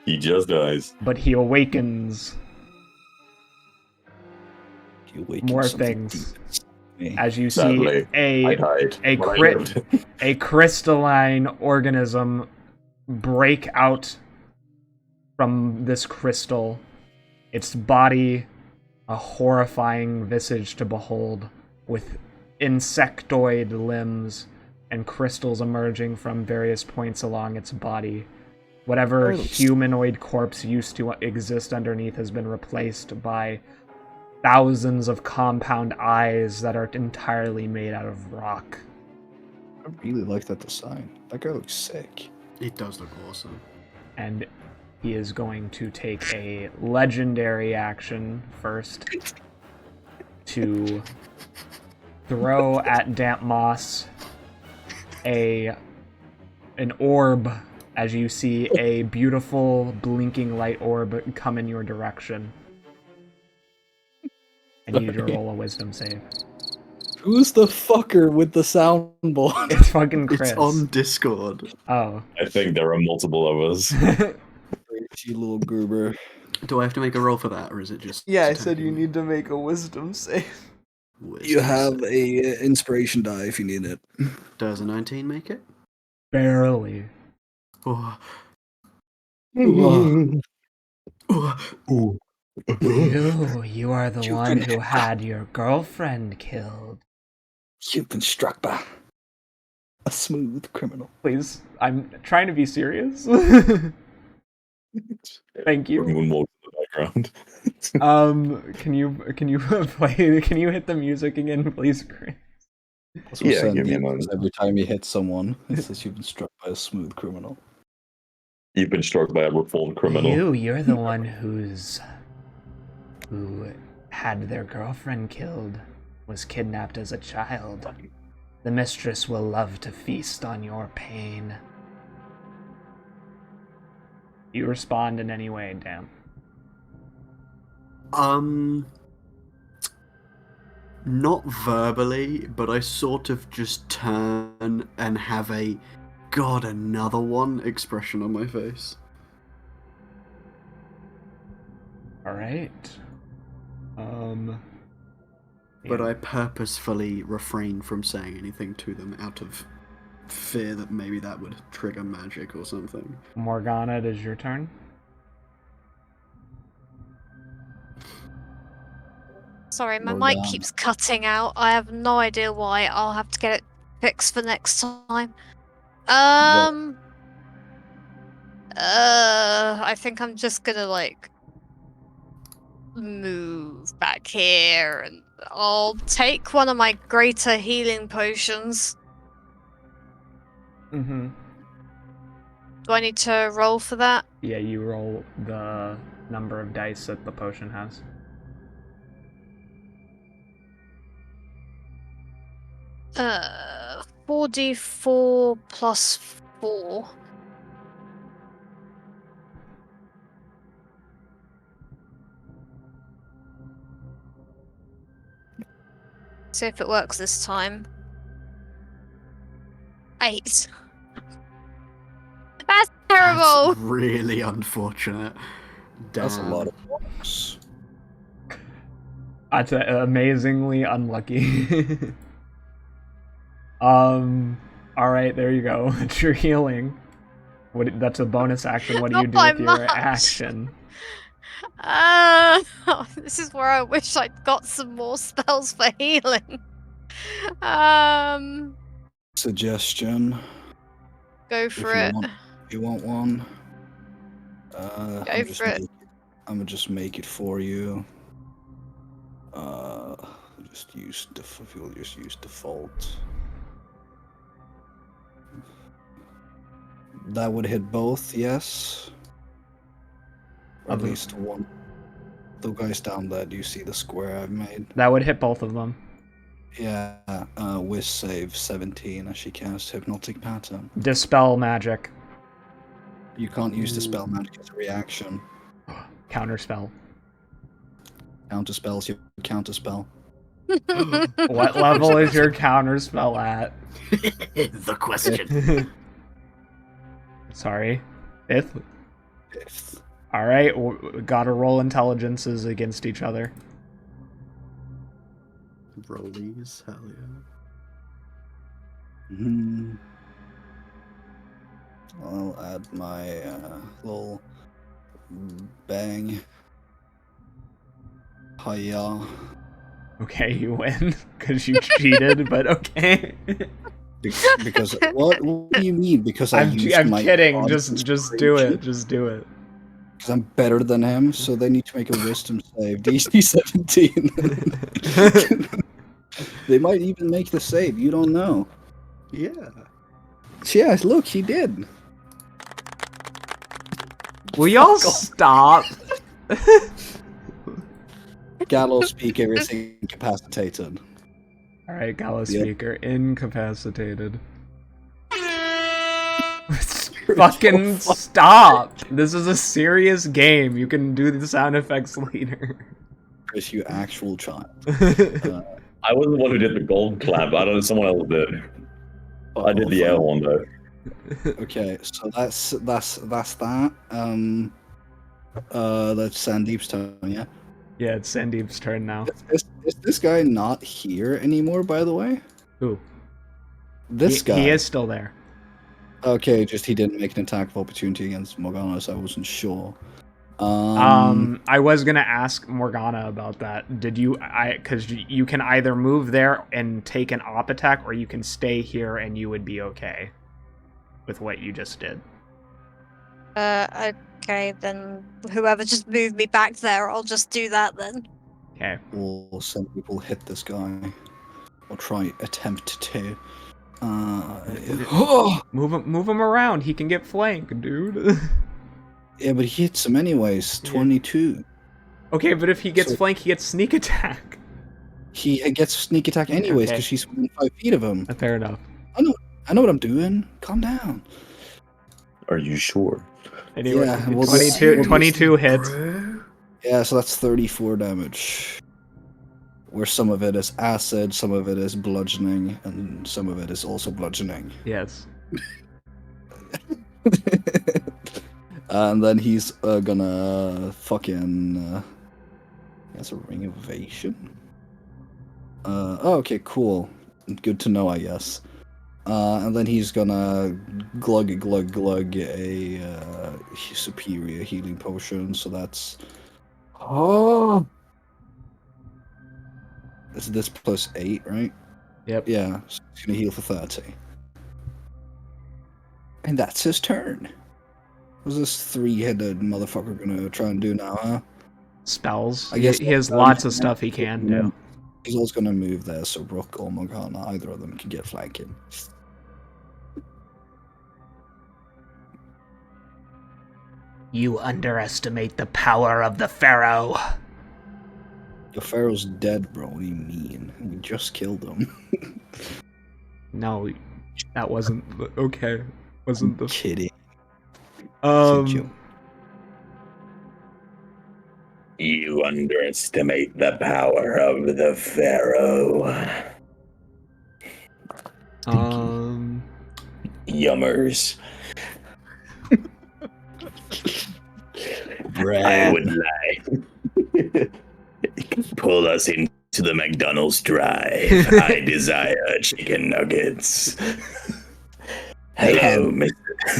He just dies. But he awakens more something things. deep. As you Sadly, see a crystalline organism break out from this crystal, its body a horrifying visage to behold, with insectoid limbs and crystals emerging from various points along its body. Whatever humanoid corpse used to exist underneath has been replaced by thousands of compound eyes that are entirely made out of rock. I really like that design. That guy looks sick. It does look awesome. And he is going to take a legendary action first to throw at Damp Moss an orb, as you see a beautiful blinking light orb come in your direction. I need you to roll a wisdom save. Who's the fucker with the soundboard? It's fucking Chris. It's on Discord. Oh. I think there are multiple of us. Crazy little goober. Do I have to make a roll for that, or is it just... Yeah, I said you need to make a wisdom save. You have a inspiration die if you need it. Does a 19 make it? Barely. Oh. You are the one who had your girlfriend killed. You've been struck by a smooth criminal. Please, I'm trying to be serious. Thank you. Moonwalk in the background. Can you play? Can you hit the music again, please, Chris? Yeah, give me a moment. Every time you hit someone, it says you've been struck by a smooth criminal. You've been struck by a reformed criminal. You're the one who had their girlfriend killed, was kidnapped as a child. The mistress will love to feast on your pain. You respond in any way, Dan? Not verbally, but I sort of just turn and have a "God, another one" expression on my face. Alright. But I purposefully refrain from saying anything to them out of fear that maybe that would trigger magic or something. Morgana, it is your turn. Sorry, my mic keeps cutting out. I have no idea why. I'll have to get it fixed for next time. I think I'm just gonna move back here and I'll take one of my greater healing potions. Mm-hmm. Do I need to roll for that? Yeah, you roll the number of dice that the potion has. Uh, 4d4 plus 4. See if it works this time. 8. That's terrible! That's really unfortunate. Damn. That's a lot of blocks. That's amazingly unlucky. Alright, there you go. It's your healing. That's a bonus action. What do you do with your action? This is where I wish I'd got some more spells for healing. Suggestion. Go for it. You want one? Go for it. I'm gonna just make it for you. Just use we'll just use default. That would hit both, yes. Or at least one. The guys down there, do you see the square I've made? That would hit both of them. Yeah, Wiz save 17 as she casts Hypnotic Pattern. Dispel magic. You can't use Dispel magic as a reaction. Counterspell. Counterspells, you counterspell. What level is your counterspell at? The question. Sorry. 5th? 5th. Alright, gotta roll intelligences against each other. Rollies, hell yeah. I'll add my little bang. Hiya. Okay, you win, because you cheated, but okay. Because what do you mean? Because I'm kidding. Just do it. Just do it. Because I'm better than him, so they need to make a wisdom save. DC 17. They might even make the save. You don't know. Yeah. Yeah, look, he did. Will y'all stop? Gallo speaker is incapacitated. Alright, Gallo speaker incapacitated. Fucking stop! This is a serious game. You can do the sound effects later. Chris, you actual child. I was the one who did the gold clap. I don't know, someone else did. I did the air one though. Okay, so that's that. That's Sandeep's turn, yeah? Yeah, it's Sandeep's turn now. Is this guy not here anymore, by the way? Who? This guy. He is still there. Okay, just he didn't make an attack of opportunity against Morgana, so I wasn't sure. I was gonna ask Morgana about that. Did you? Because you can either move there and take an op attack, or you can stay here and you would be okay with what you just did. Okay, then whoever just moved me back there, I'll just do that then. Okay. We'll send people hit this guy. Or try attempt to. Move him around. He can get flanked, dude. Yeah, but he hits him anyways. 22. Okay, but if he gets flanked, he gets sneak attack. He gets sneak attack anyways because she's within 5 feet of him. Fair enough. I know what I'm doing. Calm down. Are you sure? Anyway, yeah, 22 hits. Yeah, so that's 34 damage. Where some of it is acid, some of it is bludgeoning, and some of it is also bludgeoning. Yes. And then he's gonna fucking... he has a ring of evasion? Oh, okay, cool. Good to know, I guess. And then he's gonna glug a superior healing potion, so that's... Oh! Is this plus 8, right? Yep. Yeah, so he's gonna heal for 30. And that's his turn. What's this 3-headed motherfucker gonna try and do now, huh? Spells. I guess he has lots of stuff he can do. He's also gonna move there, so Rook or Morgana, either of them can get flanking. You underestimate the power of the Pharaoh. The Pharaoh's dead, bro. What do you mean? We just killed him. No, that wasn't okay. Wasn't the kidding? You underestimate the power of the Pharaoh. Yummers. I would lie. Pull us into the McDonald's drive. I desire chicken nuggets. Hello, Mr.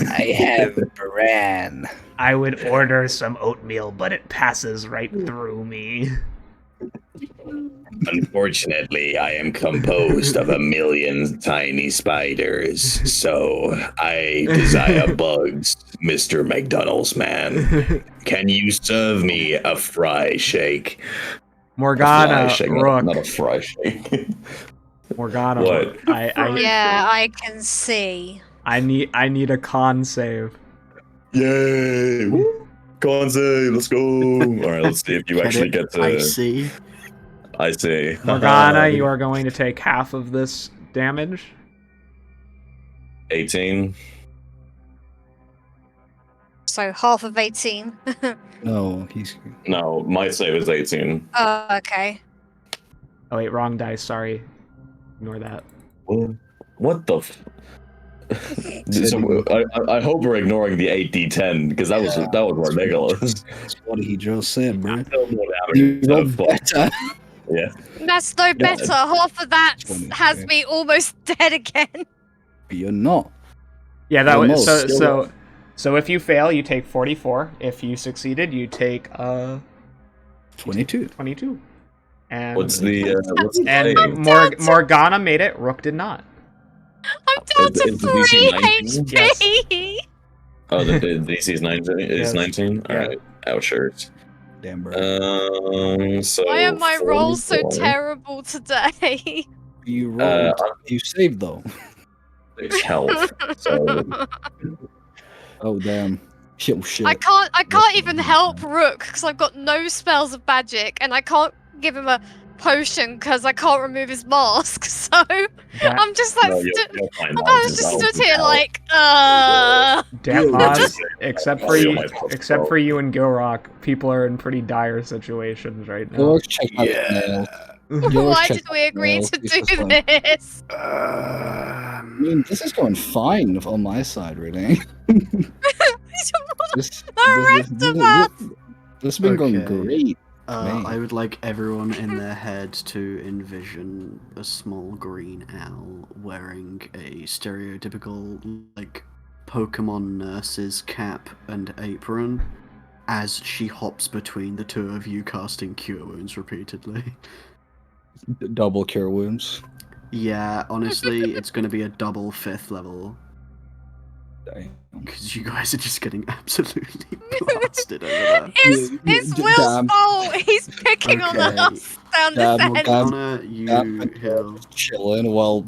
I have bran. I would order some oatmeal, but it passes right through me. Unfortunately, I am composed of 1,000,000 tiny spiders, so I desire bugs, Mr. McDonald's man. Can you serve me a fry shake? Morgana, Rook. Not a fry shake. Morgana, what? Yeah, I can see. I need a con save. Yay! Con save, let's go! Alright, let's see if you actually get to... I see. Morgana, you are going to take half of this damage. 18. So half of 18. No, No, my save is 18. Oh, okay. Oh wait, wrong dice, sorry. Ignore that. What the So, I hope we're ignoring the 8d10 because that was ridiculous. That's what he just said, bro. Better. Yeah. That's no better. Half of that has me almost dead again. But you're not. Yeah, that was so if you fail, you take 44. If you succeeded, you take 22. 22. And what's the Morgana made it. Rook did not. I'm down to Is the DC 3 HP. Oh, the DC is 19. Is 19. All right. Ouchers. Damn, bro. So Why are my rolls so 44. terrible today? You rolled. You saved though. It's health. So. Oh damn. Oh shit. I can't even help Rook because I've got no spells of magic, and I can't give him a potion because I can't remove his mask. So I'm just like, I'm just stood here like, Damn, Moss, except for you and Gilrock, people are in pretty dire situations right now. Why did we agree to do this? I mean, this is going fine on my side, really. This has been going great. I would like everyone in their head to envision a small green owl wearing a stereotypical, like, Pokemon nurse's cap and apron as she hops between the two of you casting Cure Wounds repeatedly. Double Cure Wounds. Yeah, honestly, it's going to be a double 5th level. Because you guys are just getting absolutely blasted over there. It's Will's fault. He's picking on us down this end. Morgana, you heal. Chilling while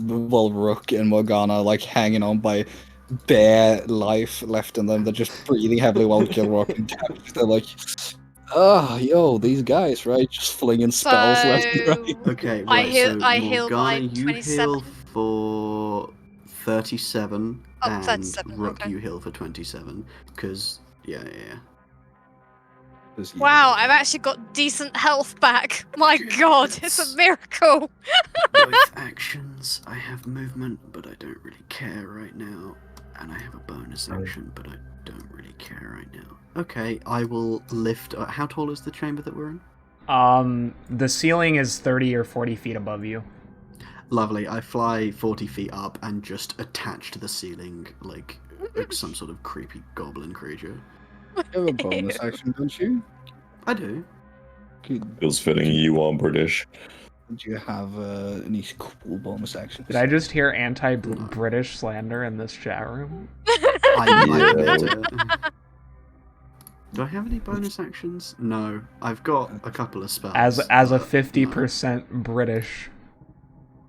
Rook and Morgana like hanging on by bare life left in them. They're just breathing heavily while Gilrock and Damage. They're like, these guys, right? Just flinging spells left and right. Okay, right, I heal by you 27. Heal for 37. Oh, and 37, Rook, okay. you heal for 27. Because, yeah. Wow, I've actually got decent health back. My god, it's a miracle. Both actions. I have movement, but I don't really care right now. And I have a bonus action, but I don't really care right now. Okay, I will lift. How tall is the chamber that we're in? The ceiling is 30 or 40 feet above you. Lovely. I fly 40 feet up and just attach to the ceiling like some sort of creepy goblin creature. You have a bonus action, don't you? I do. Feels fitting. You are British. Do you have any cool bonus actions? Did I just hear anti-British slander in this chat room? Do I have any bonus actions? No. I've got a couple of spells. As a 50% British.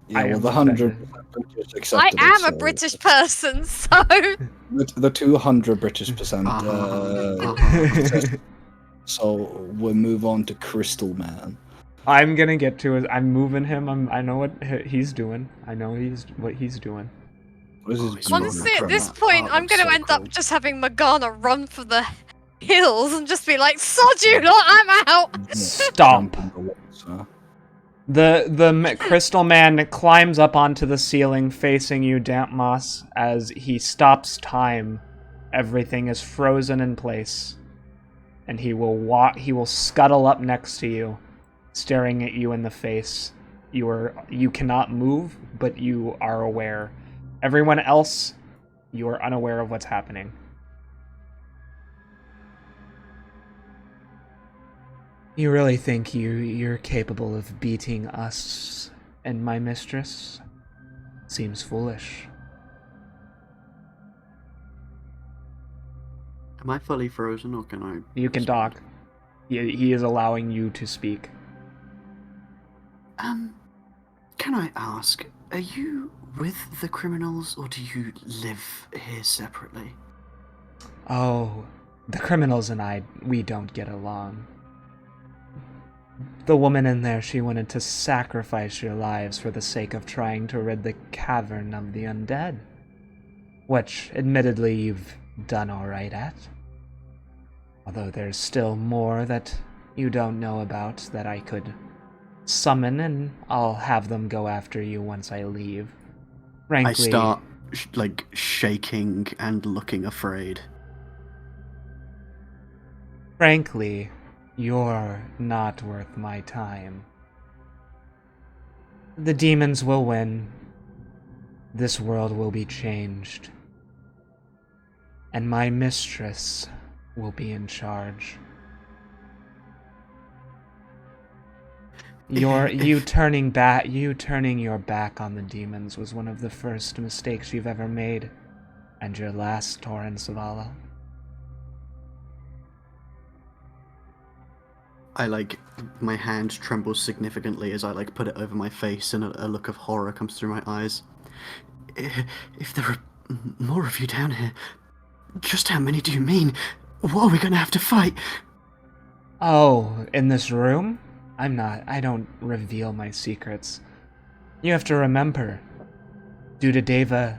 Yeah, well, the 100 British accepted. I am a British person, so the 200 British percent. So we'll move on to Crystal Man. I'm gonna get to it. I'm moving him. I know what he's doing. I know what he's doing. Honestly, at this point, I'm gonna end up just having Morgana run for the hills and just be like, "Sod you lot, I'm out." Stop. The Crystal Man climbs up onto the ceiling facing you, Damp Moss. As he stops time, everything is frozen in place. And he will scuttle up next to you, staring at you in the face. You cannot move, but you are aware. Everyone else, you are unaware of what's happening. You really think you're capable of beating us and my mistress? Seems foolish. Am I fully frozen, or can I... You can talk. He is allowing you to speak. Can I ask, are you with the criminals, or do you live here separately? Oh, the criminals and we don't get along. The woman in there, she wanted to sacrifice your lives for the sake of trying to rid the cavern of the undead. Which, admittedly, you've done alright at. Although there's still more that you don't know about that I could summon, and I'll have them go after you once I leave. Frankly, I start, shaking and looking afraid. Frankly, you're not worth my time. The demons will win. This world will be changed. And my mistress will be in charge. You turning your back on the demons was one of the first mistakes you've ever made, and your last, Torrent Zavala. My hand trembles significantly as I put it over my face, and a look of horror comes through my eyes. If there are more of you down here, just how many do you mean? What are we gonna have to fight? Oh, in this room? I don't reveal my secrets. You have to remember, Duddadevah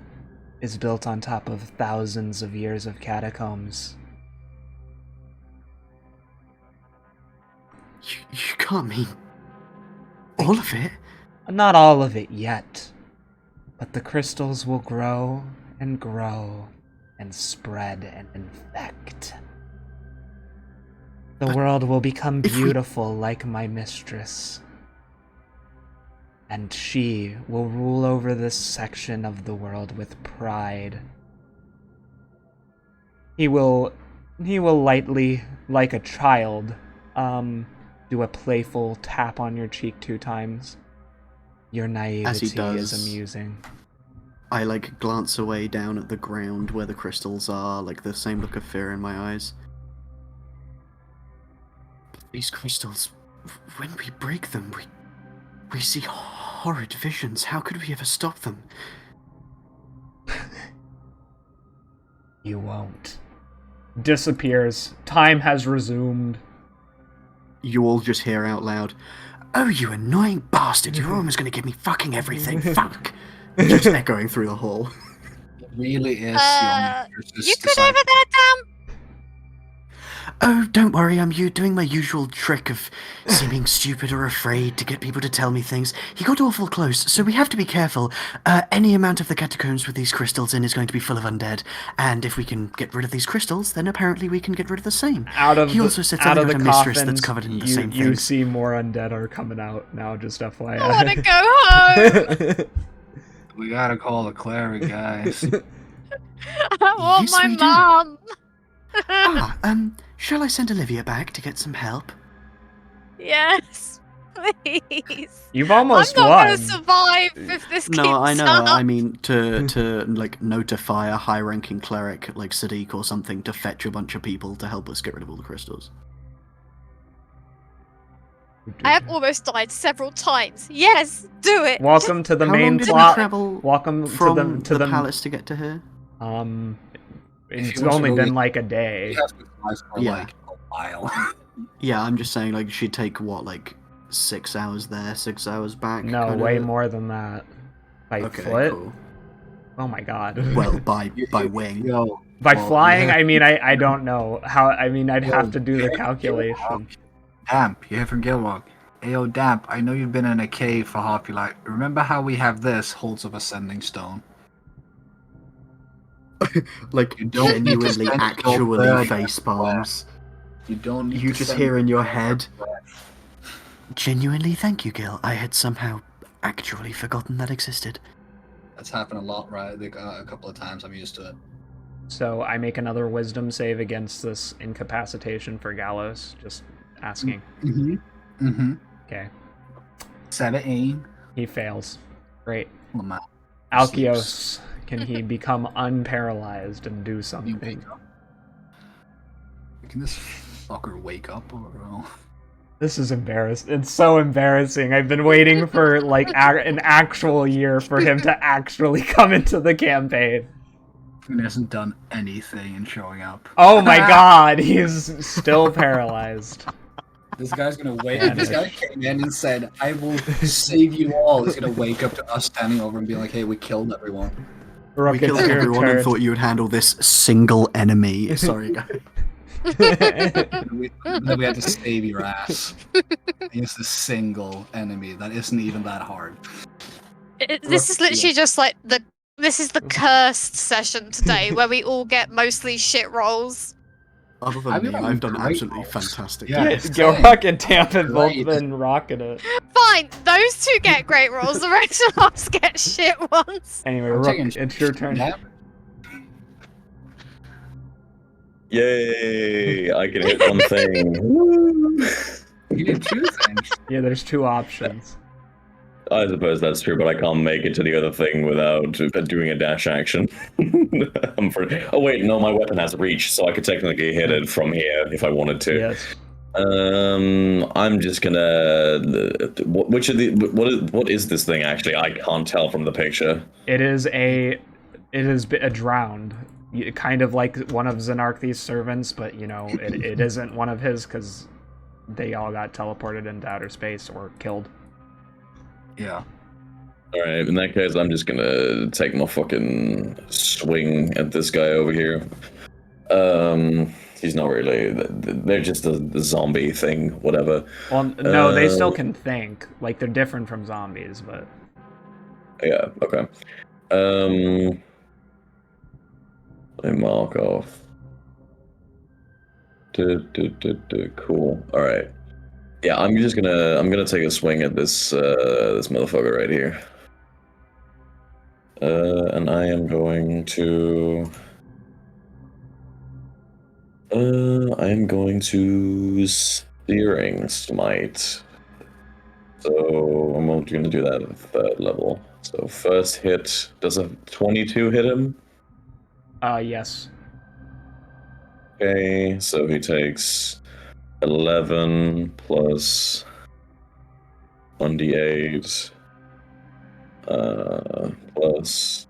is built on top of thousands of years of catacombs. You can't mean all of it? Not all of it yet, but the crystals will grow and grow and spread and infect. The world will become beautiful like my mistress, and she will rule over this section of the world with pride. He will lightly, like a child, do a playful tap on your cheek 2 times. Your naivety is amusing. I glance away down at the ground where the crystals are, the same look of fear in my eyes. These crystals, when we break them, we see horrid visions. How could we ever stop them? You won't. Disappears. Time has resumed. You all just hear out loud, "Oh, you annoying bastard! You're almost going to give me fucking everything. Fuck!" Just echoing through the hall. It really is. You good over there, Damp? Oh, don't worry, I'm doing my usual trick of seeming stupid or afraid to get people to tell me things. He got awful close, so we have to be careful. Any amount of the catacombs with these crystals in is going to be full of undead, and if we can get rid of these crystals, then apparently we can get rid of the same. He also said something about a mistress that's covered in the same thing. You see more undead are coming out now, just FYI. I want to go home! We gotta call the cleric, guys. I want my mom! Shall I send Olivia back to get some help? Yes, please. You've almost won. I'm not gonna survive if this keeps No, I know. up. I mean, to notify a high-ranking cleric like Sadiq or something to fetch a bunch of people to help us get rid of all the crystals. I have almost died several times. Yes, do it. Welcome to the How main long did plot. we travel Welcome from to the palace to get to here? It's only been a day. You have to fly for a while. Yeah, I'm just saying, she'd take what, 6 hours there, 6 hours back? No, way more than that. By foot? Cool. Oh my god. Well, by wing. By flying, I mean, I don't know how. I mean, I'd have to do the calculation. Damp, you hear from Gilrock. Ayo, Damp, I know you've been in a cave for half your life. Remember how we have this, Holds of Ascending Stone? Genuinely, actually face palms. You don't need You just hear in your head, "Genuinely, thank you, Gil. I had somehow actually forgotten that existed." That's happened a lot, right? A couple of times. I'm used to it. So I make another wisdom save against this incapacitation for Gallows. Just asking. Okay. 17. He fails. Great. Oh, Alkios, can he become unparalyzed and do something? Can this fucker wake up or no? This is embarrassing. It's so embarrassing. I've been waiting for an actual year for him to actually come into the campaign. He hasn't done anything in showing up. Oh my god, he's still paralyzed. This guy's gonna wait. If this guy came in and said, "I will save you all," he's gonna wake up to us standing over and be like, "Hey, we killed everyone." We killed everyone and thought you would handle this single enemy. Sorry, guys. Then we had to save your ass. It's a single enemy. That isn't even that hard. This is literally just this is the cursed session today, where we all get mostly shit rolls. Other than me, I've done absolutely fantastic. Yeah, Gilrock and Damp have both been rocking it. Fine, those two get great rolls, the rest of us get shit ones. Anyway, Rook, it's your turn. Yay! I can hit one thing. You did 2 things. Yeah, there's 2 options. I suppose that's true, but I can't make it to the other thing without doing a dash action. Oh wait, no, my weapon has reach, so I could technically hit it from here if I wanted to. Yes. I'm just gonna. What is this thing actually? I can't tell from the picture. It is a drowned, kind of like one of Xenarthi's servants, but you know it isn't one of his because they all got teleported into outer space or killed. Yeah. All right. In that case, I'm just gonna take my fucking swing at this guy over here. He's not really. They're just the zombie thing, whatever. Well, no, they still can think. Like they're different from zombies, but yeah. Okay. Let me mark off. Cool. All right. Yeah, I'm gonna take a swing at this this motherfucker right here. And I am going to Searing Smite. So I'm only gonna do that at 3rd level. So first hit, does a 22 hit him? Yes. Okay, so he takes 11 plus 1d8 plus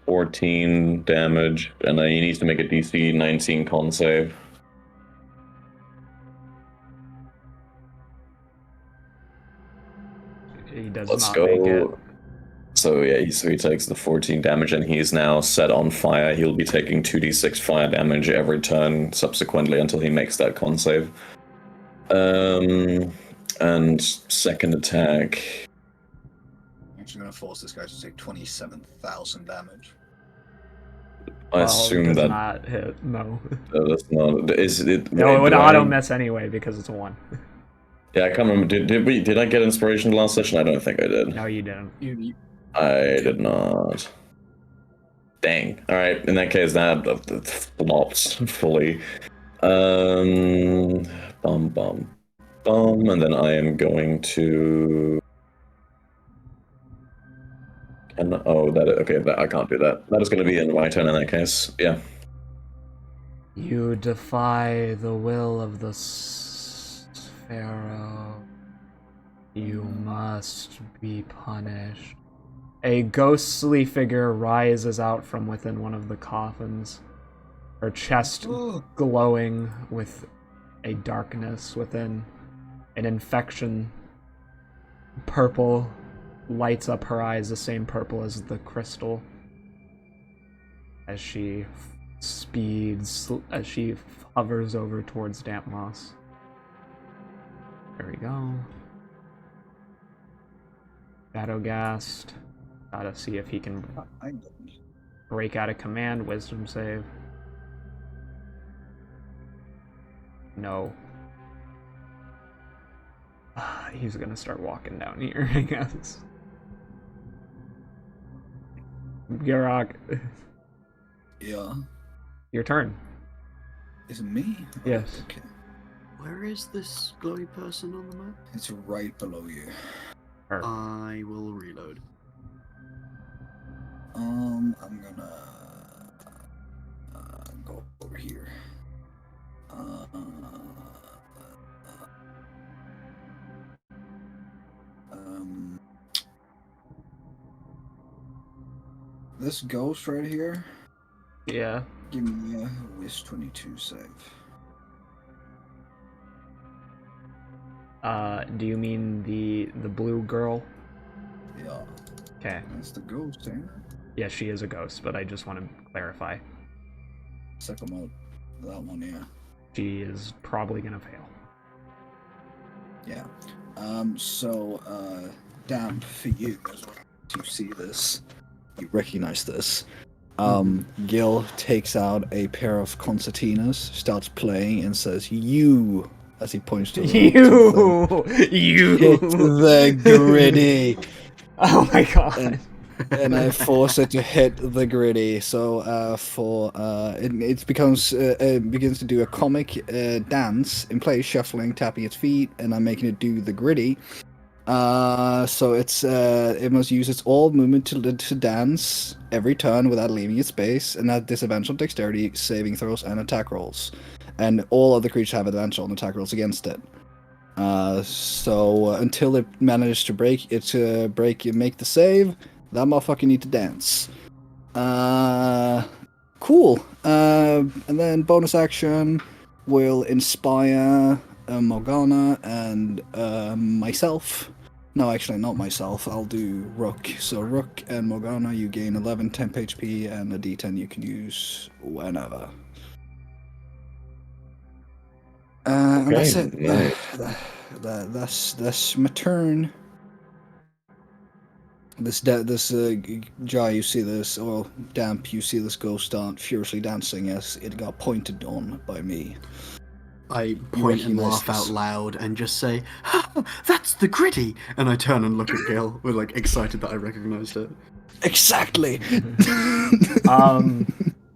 14 damage, and then he needs to make a DC 19 con save. He does Let's not go. make it. So yeah, he takes the 14 damage, and he's now set on fire. He'll be taking 2d6 fire damage every turn subsequently until he makes that con save. And second attack. I'm actually going to force this guy to take 27,000 damage. I assume does that not hit. No. That's not. Is it? No, it would auto miss anyway because it's a 1. Yeah, I can't remember. Did I get inspiration last session? I don't think I did. No, you didn't. I did not. Dang. All right. In that case, that flops fully. And then I am going to. I can't do that. That is going to be in my turn in that case. Yeah. You defy the will of the Pharaoh. You must be punished. A ghostly figure rises out from within one of the coffins, her chest glowing with a darkness within. An infection. Purple lights up her eyes, the same purple as the crystal, as she hovers over towards damp moss. There we go. Shadowgast. Gotta see if he can break out a command. Wisdom save. No. He's gonna start walking down here, I guess. Garok. Yeah. Your turn. Is it me? Yes. Okay. Where is this glowy person on the map? It's right below you. I will reload. I'm gonna go over here. This ghost right here. Yeah. Give me a Wiz 22 save. Do you mean the blue girl? Yeah. Okay. That's the ghost, ain't it? Yeah, she is a ghost, but I just want to clarify. Second mode. That one, yeah. She is probably gonna fail. Yeah. Damp for you to see this. You recognize this. Gil takes out a pair of concertinas, starts playing, and says, "You," as he points to you, hit the gritty. Oh my god! and I force it to hit the gritty. So it begins to do a comic dance in place, shuffling, tapping its feet, and I'm making it do the gritty. So it must use its all movement to dance every turn without leaving its space, and at disadvantage on dexterity saving throws and attack rolls, and all other creatures have advantage on attack rolls against it. So until it manages to make the save, that motherfucker need to dance. Cool. And then bonus action will inspire Morgana and myself. No, actually, not myself. I'll do Rook. So Rook and Morgana, you gain 11 temp HP, and a D10 you can use whenever. And that's it. Nice. That's my turn. This Jai, you see this, or Damp, you see this ghost start furiously dancing as it got pointed on by me. I point and laugh out loud and just say, "That's the gritty!" And I turn and look at Gil, with like excited that I recognized it. Exactly.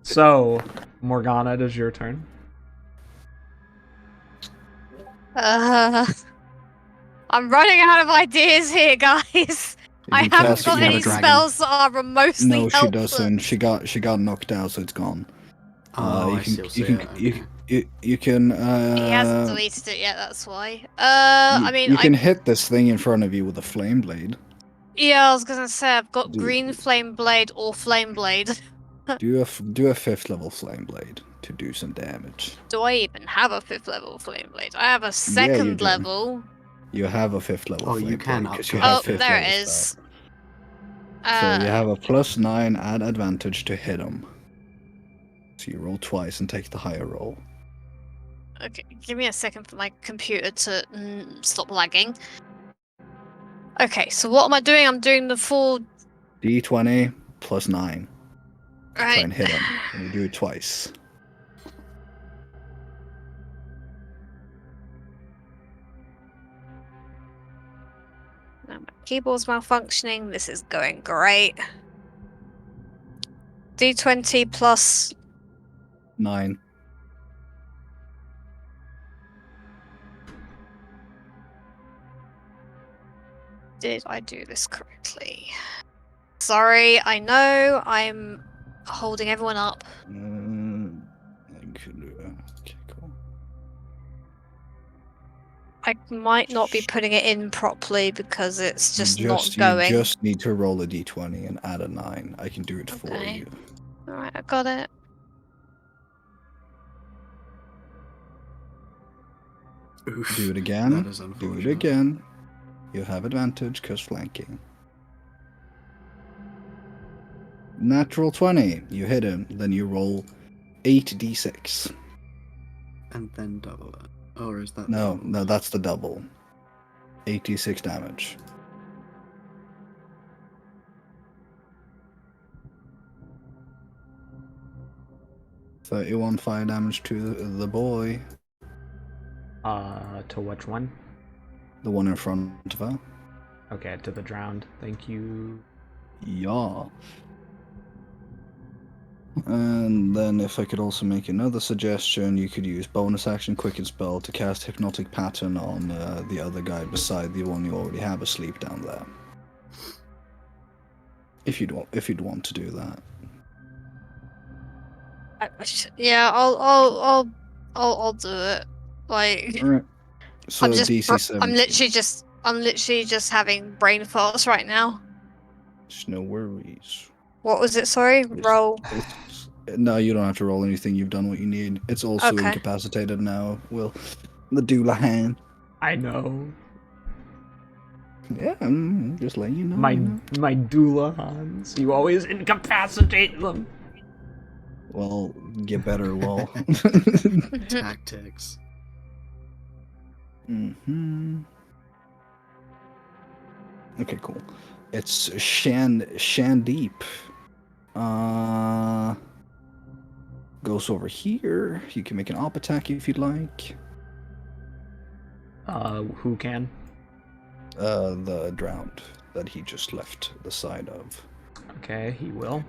So Morgana, it is your turn. I'm running out of ideas here, guys. I haven't got any spells that are remotely No, she helpful. doesn't. She got knocked out, so it's gone. Oh, You can. He hasn't deleted it yet. That's why. You can hit this thing in front of you with a flame blade. Yeah, I was gonna say I've got green flame blade or flame blade. do a 5th level flame blade to do some damage. Do I even have a 5th level flame blade? I have a 2nd level. You have a 5th level. Oh, flame you can blade, up. There it is. So you have a +9 add advantage to hit him. So you roll twice and take the higher roll. Okay, give me a second for my computer to stop lagging. Okay, so what am I doing? I'm doing the full D20 +9. Right. Try and hit him. And you do it twice. Now my keyboard's malfunctioning. This is going great. D20 plus 9. Did I do this correctly? Sorry, I know I'm holding everyone up. Okay, cool. I might not be putting it in properly because it's just not going. You just need to roll a d20 and add a 9. I can do it for you. Alright, I got it. Oof, do it again. That is do it again. You have advantage because flanking. Natural 20. You hit him. Then you roll 8d6. And then double it. Or is that... No, that's the double. 86 damage. fire damage to the boy. To which one? The one in front of her. Okay, to the drowned. Thank you. Yeah. And then if I could also make another suggestion, you could use bonus action quicken spell to cast hypnotic pattern on the other guy beside the one you already have asleep down there. If you'd want to do that. Yeah, I'll do it. Like, all right. So I'm just, DC 17. I'm literally just having brain farts right now. There's no worries. What was it? Sorry, roll. No, you don't have to roll anything. You've done what you need. It's also incapacitated now. Will the Duddadevah? I know. Yeah, I'm just letting you know. My Duddadevahs. You always incapacitate them. Well, get better, lol. Tactics. Okay, cool. It's Shandeep. Goes over here. You can make an op attack if you'd like. Who can? The drowned that he just left the side of. Okay, he will.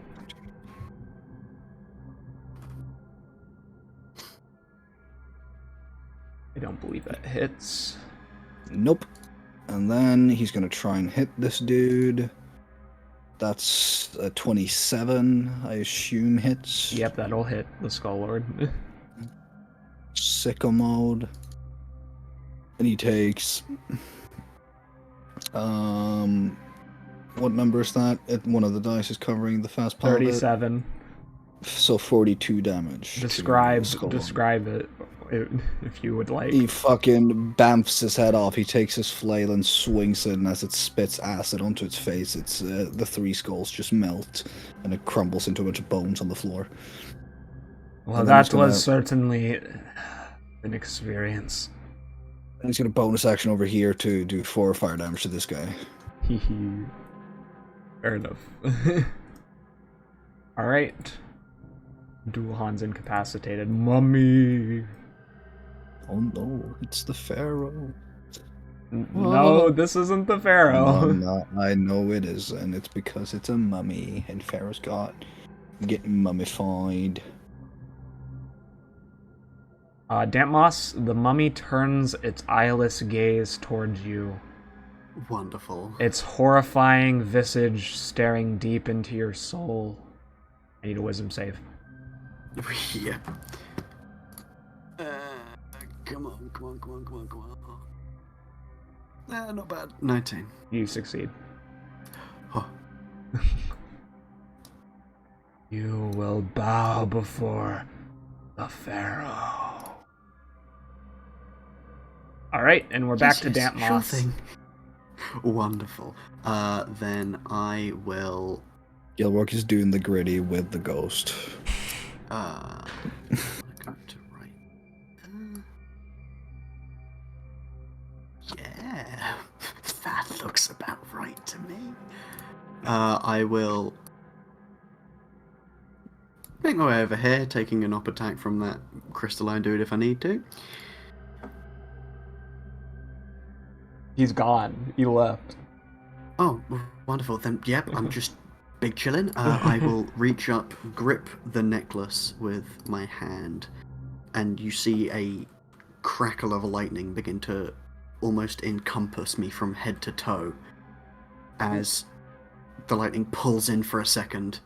I don't believe that hits. Nope. And then he's gonna try and hit this dude. That's a 27, I assume hits. Yep, that'll hit the Skull Lord. Sicko mode. And he takes... what number is that? One of the dice is covering the fast part. 37. So 42 damage. Describe it if you would like. He fucking bamfs his head off. He takes his flail and swings it, and as it spits acid onto its face, it's the 3 skulls just melt, and it crumbles into a bunch of bones on the floor. Well, that was certainly an experience. And he's gonna bonus action over here to do 4 fire damage to this guy. Fair enough. Alright. Duhan's incapacitated. Mummy! Oh no, it's the Pharaoh. No, this isn't the Pharaoh. No, I know it is, and it's because it's a mummy, and Pharaoh's getting mummified. Dampmoss, the mummy turns its eyeless gaze towards you. Wonderful. Its horrifying visage staring deep into your soul. I need a wisdom save. Yeah. Come on. Not bad. 19. You succeed. Oh. You will bow before the Pharaoh. Alright, and we're back to Dampmoss. Sure thing. Wonderful. Then I will... Gilrock is doing the gritty with the ghost. Yeah, that looks about right to me. I will make my way over here, taking an up attack from that crystalline dude if I need to. He's gone. He left. Oh, wonderful. Then, yep, I'm just big chillin'. I will reach up, grip the necklace with my hand, and you see a crackle of lightning begin to almost encompass me from head to toe as the lightning pulls in for a second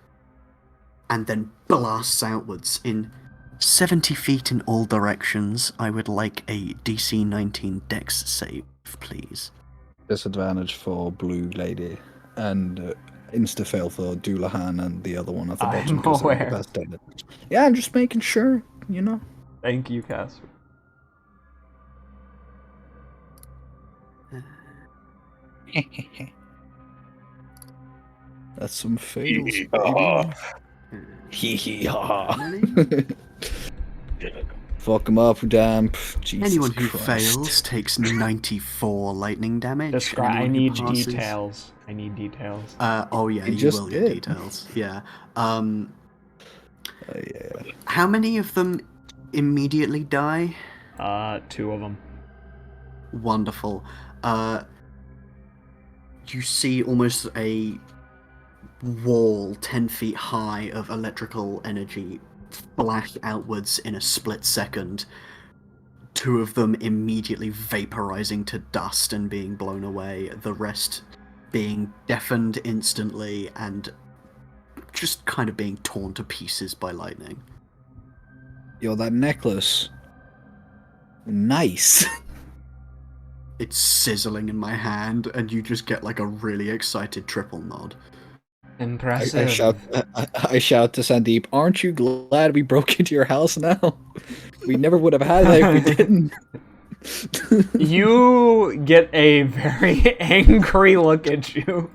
and then blasts outwards in 70 feet in all directions. I would like a DC 19 Dex save, please. Disadvantage for Blue Lady, and insta-fail for Doulahan and the other one at the bottom. I'm aware. Yeah, I'm just making sure, you know. Thank you, Casper. That's some fails. Hee hee ha. Fuck him up, Damp. Jesus Anyone who Christ. fails takes 94 lightning damage. I need details. I need details. Oh yeah, you just will get did. details. Yeah. Yeah. How many of them immediately die? 2 of them. Wonderful. You see almost a wall 10 feet high of electrical energy flash outwards in a split second. 2 of them immediately vaporizing to dust and being blown away. The rest being deafened instantly and just kind of being torn to pieces by lightning. Yo, that necklace. Nice. It's sizzling in my hand, and you just get like a really excited triple nod. Impressive. I shout to Sandeep, aren't you glad we broke into your house now? We never would have had that if we didn't. You get a very angry look at you.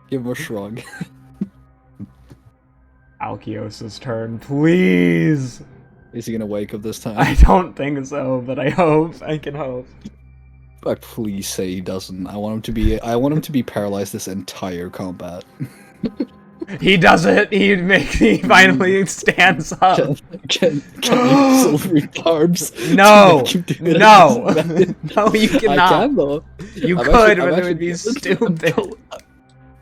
Give him a shrug. Alkios's turn, please. Is he gonna wake up this time? I don't think so, but I hope. I can hope. But please say he doesn't. I want him to be paralyzed this entire combat. He does it. He finally stands up. Can silvery barbs? No, no, you cannot. I can though. You could, but it would be stupid.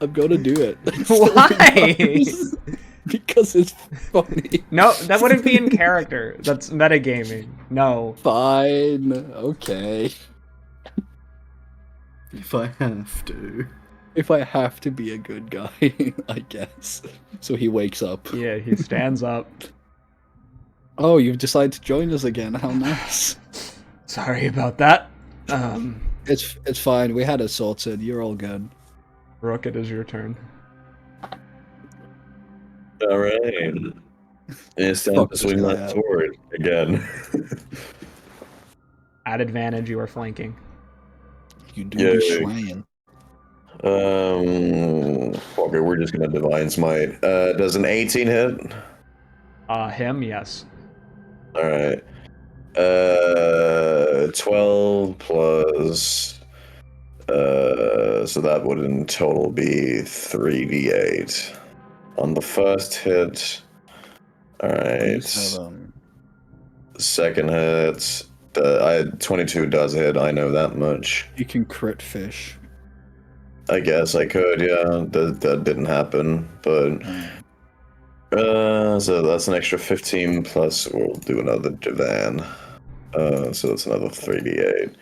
I'm gonna do it. Why? Because it's funny. No, that wouldn't be in character. That's metagaming. No. Fine. Okay. If I have to. If I have to be a good guy, I guess. So he wakes up. Yeah, he stands up. Oh, you've decided to join us again. How nice. Sorry about that. It's fine. We had it sorted. You're all good. Rook, it is your turn. All right. It's time to swing that sword again. At advantage, you are flanking. You do be swaying. Okay, we're just gonna divine smite. Does an 18 hit? Him, yes. All right. 12 plus. So that would in total be 3d8 on the first hit. All right. Second hit. 22 does hit. I know that much. You can crit fish. I guess I could. Yeah, that didn't happen, but. So that's an extra 15 plus we'll do another divan. So that's another 3d8.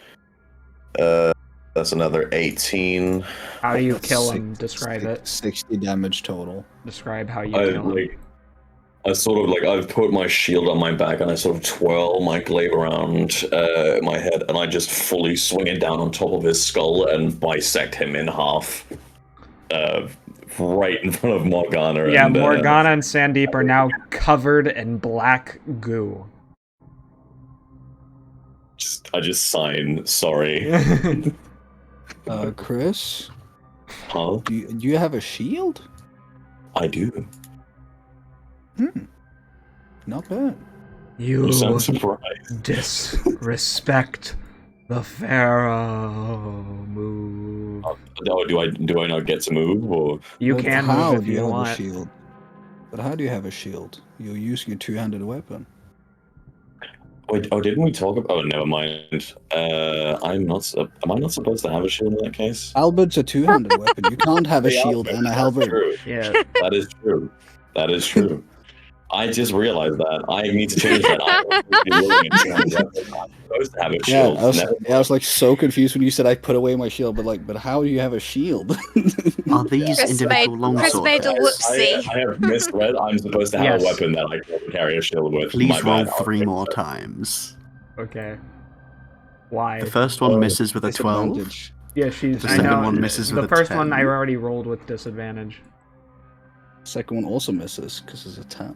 That's another 18. How do you kill him? Describe it. 60 damage total. Describe how you kill him. I sort of I've put my shield on my back and I sort of twirl my glaive around my head and I just fully swing it down on top of his skull and bisect him in half. Right in front of Morgana. Yeah, Morgana and Sandeep are now covered in black goo. I just sign, sorry. Chris? Huh? Do you have a shield? I do. Not bad. You sound surprised. Disrespect the Pharaoh. Move. Do I not get to move? Or you can move if you want. A shield? But how do you have a shield? You're using a two-handed weapon. Wait, didn't we talk about? Oh, never mind. Am I not supposed to have a shield in that case? Halberd's a two-handed weapon. You can't have a shield and a halberd. Yeah, that is true. That is true. I just realized that. I need to change that. I'm supposed to have a shield. I was like so confused when you said I put away my shield, but how do you have a shield? Are these individual longswords? Chris made a whoopsie. I have misread. I'm supposed to have a weapon that I can carry a shield with. Please roll 3 more times. Okay. Why? The first one misses with a 12. Yeah, she's. The second one misses with a 10. The first one I already rolled with disadvantage. Second one also misses because it's a 10.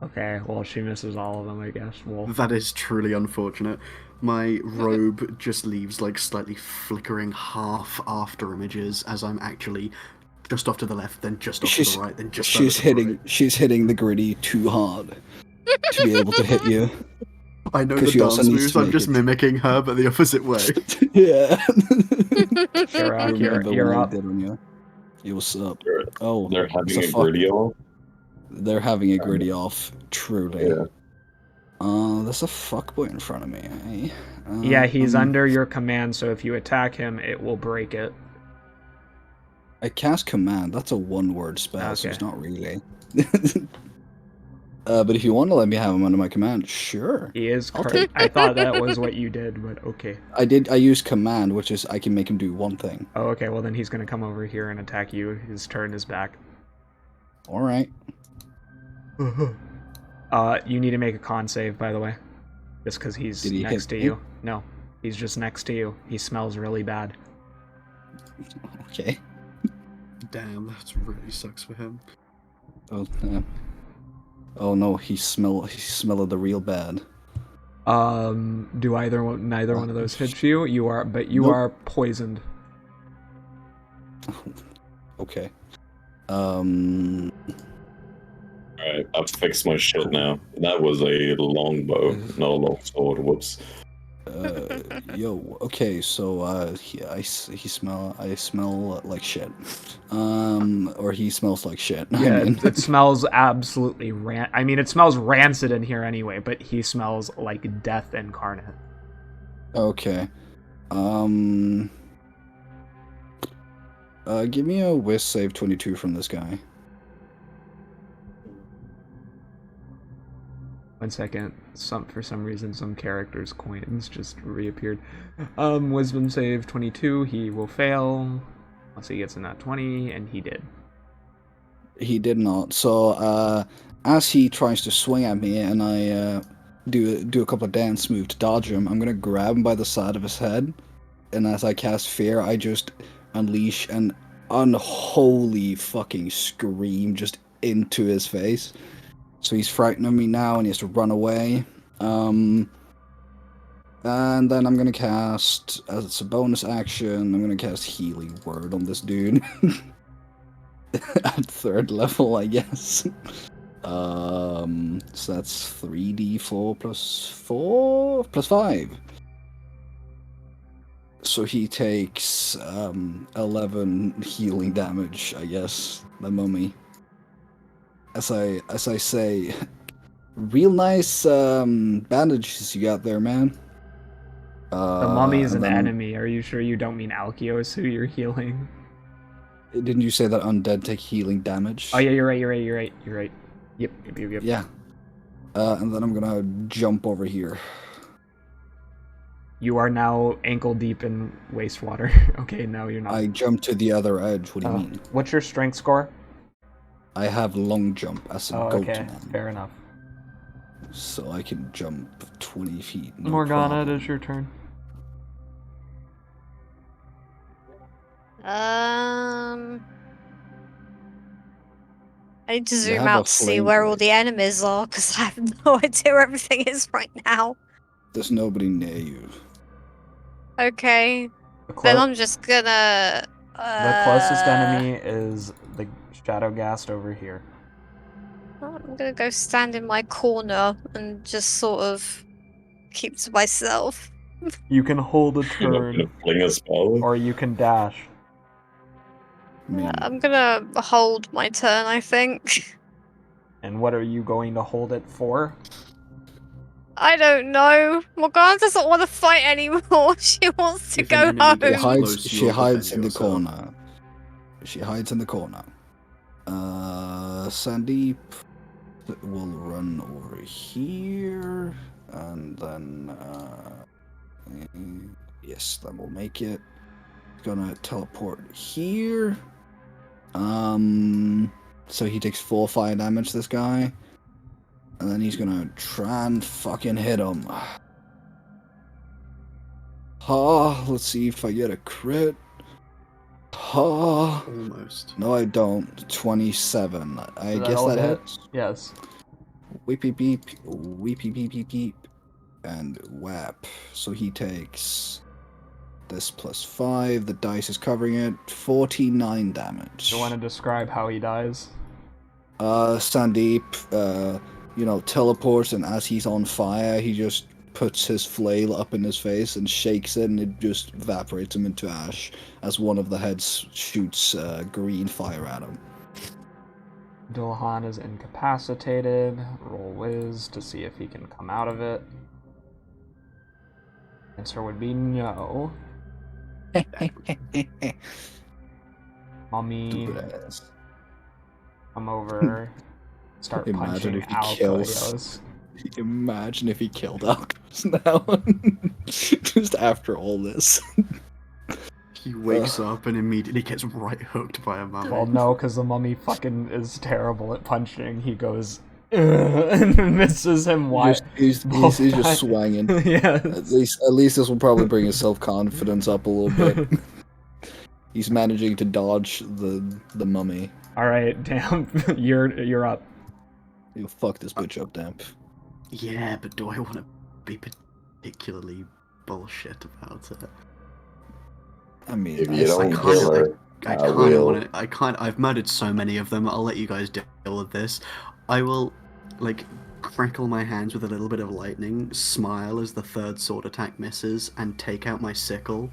Okay, well, she misses all of them, I guess. Well, that is truly unfortunate. My robe just leaves like slightly flickering half after images as I'm actually just off to the left, then just off to the right, then just she's hitting the gritty too hard to be able to hit you. I know the dance moves, I'm just mimicking her, but the opposite way. Yeah. You're up. Hey, what's up? Oh, they're having a gritty off? They're having a gritty off, truly. Yeah. There's a fuckboy in front of me, eh? Yeah, he's under your command, so if you attack him, it will break it. I cast command, that's a one-word spell, so it's not really. But if you want to let me have him under my command, sure. He is I thought that was what you did, but okay. I used command, which is I can make him do one thing. Oh, okay, well then he's gonna come over here and attack you. His turn is back. Alright. You need to make a con save, by the way. Just because he's next to you. No, he's just next to you. He smells really bad. Okay. Damn, that really sucks for him. Oh, yeah. Oh no, he smell the real bad. Do neither one of those hit you? You are, but you are poisoned. Okay. Alright, I've fixed my shit now. That was a longbow, not a long sword. Whoops. Okay, so I smell like shit. Or he smells like shit. Yeah, it smells absolutely it smells rancid in here anyway, but he smells like death incarnate. Okay. Give me a Whiz save 22 from this guy. 1 second. For some reason, some character's coins just reappeared. Wisdom save 22. He will fail unless he gets in that 20, and he did. He did not. So, as he tries to swing at me, and I do a couple of dance moves to dodge him, I'm gonna grab him by the side of his head, and as I cast Fear, I just unleash an unholy fucking scream just into his face. So he's frightened of me now, and he has to run away. And then I'm gonna cast, as it's a bonus action, I'm gonna cast Healing Word on this dude. At 3rd level, I guess. So that's 3d4 plus 5. So he takes 11 healing damage, I guess. The mummy. As I say, real nice bandages you got there, man. The mummy's an enemy. Are you sure you don't mean Alkios who you're healing? Didn't you say that undead take healing damage? Oh yeah, you're right. Yep. Yeah. And then I'm gonna jump over here. You are now ankle deep in wastewater. Okay, no, you're not. I jump to the other edge. What do you mean? What's your strength score? I have long jump as a goat man. Fair enough. So I can jump 20 feet. No Morgana, problem. it is your turn. I need to zoom out to see where all the enemies are, because I have no idea where everything is right now. There's nobody near you. Okay. Then I'm just gonna... The closest enemy is the Shadowghast over here. I'm gonna go stand in my corner and just sort of keep to myself. You can hold a turn, fling a spell, or you can dash. I'm gonna hold my turn, I think. And what are you going to hold it for? I don't know. Morgana doesn't want to fight anymore. She wants to go home. She hides in the corner. She hides in the corner. Sandeep will run over here, and then yes, that will make it. Gonna teleport here. So he takes 4 fire damage, this guy. And then he's gonna try and fucking hit him. Let's see if I get a crit. Almost. No, I don't. 27. I guess that hits. Yes. Weepy beep, weepy beep beep beep, and whap. So he takes this plus 5. The dice is covering it. 49 damage. Do you want to describe how he dies? Sandeep, teleports, and as he's on fire, he just puts his flail up in his face and shakes it, and it just evaporates him into ash as one of the heads shoots green fire at him. Dullahan is incapacitated. Roll whiz to see if he can come out of it. Answer would be no. Mummy, come over. Start punching Alkios. Imagine if he killed Alkios now. Just after all this. He wakes up and immediately gets right hooked by a mummy. Well, no, because the mummy fucking is terrible at punching. He goes, and misses him wide. He's just swanging. Yeah. At least this will probably bring his self-confidence up a little bit. He's managing to dodge the mummy. All right, Damp, you're up. You fuck this bitch up, Damp. Yeah, but do I want to be particularly bullshit about it? I mean, if you don't kill her, I kind of want to. I've murdered so many of them. I'll let you guys deal with this. I will, crackle my hands with a little bit of lightning, smile as the 3rd sword attack misses, and take out my sickle.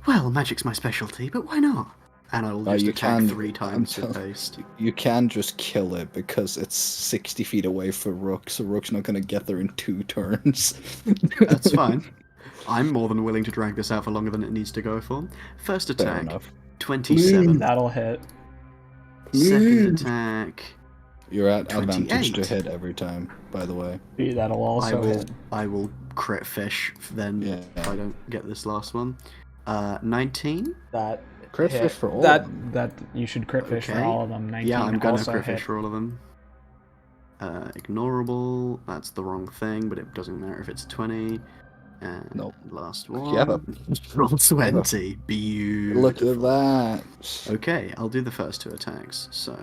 Well, magic's my specialty, but why not? And I will just attack 3 times with haste. You can just kill it because it's 60 feet away for Rook, so Rook's not going to get there in 2 turns. That's fine. I'm more than willing to drag this out for longer than it needs to go for. First attack, 27. That'll hit. Second attack. You're at 28. advantage to hit every time, by the way. That'll also hit. I will crit fish then if I don't get this last one. 19. That crit fish for all that of them. that you should crit fish for all of them. 19 yeah, I'm gonna also crit hit. fish for all of them. Ignorable. That's the wrong thing, but it doesn't matter if it's 20. And Nope. last one. Yeah. Roll 20. Beautiful. Look at that. Okay, I'll do the first 2 attacks. So,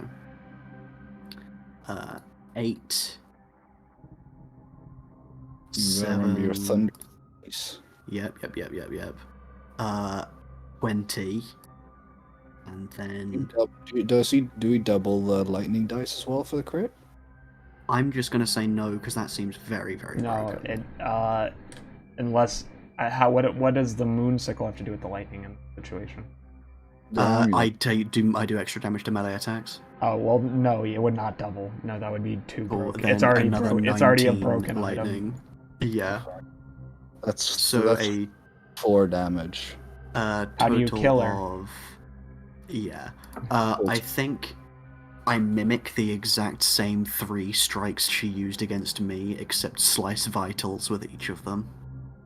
8. Remember your 7. thunder. Yep. 20. And then Do we double the lightning dice as well for the crit? I'm just gonna say no because that seems very, very No, broken. unless what does the moon sickle have to do with the lightning in the situation? I do extra damage to melee attacks. Oh well, no, it would not double. No, that would be too Or broken. then It's already another it's already a 19 broken lightning. item. Yeah. That's That's 4 damage. total How do you kill her? of I think I mimic the exact same 3 strikes she used against me, except slice vitals with each of them.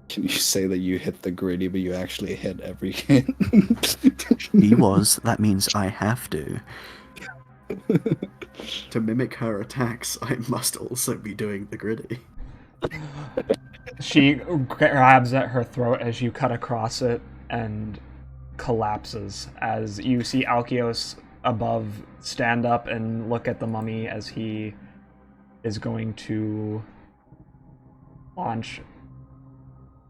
Can you say that you hit the gritty, but you actually hit every hit? He was. That means I have to. To mimic her attacks, I must also be doing the gritty. She grabs at her throat as you cut across it and collapses as you see Alkios above stand up and look at the mummy as he is going to launch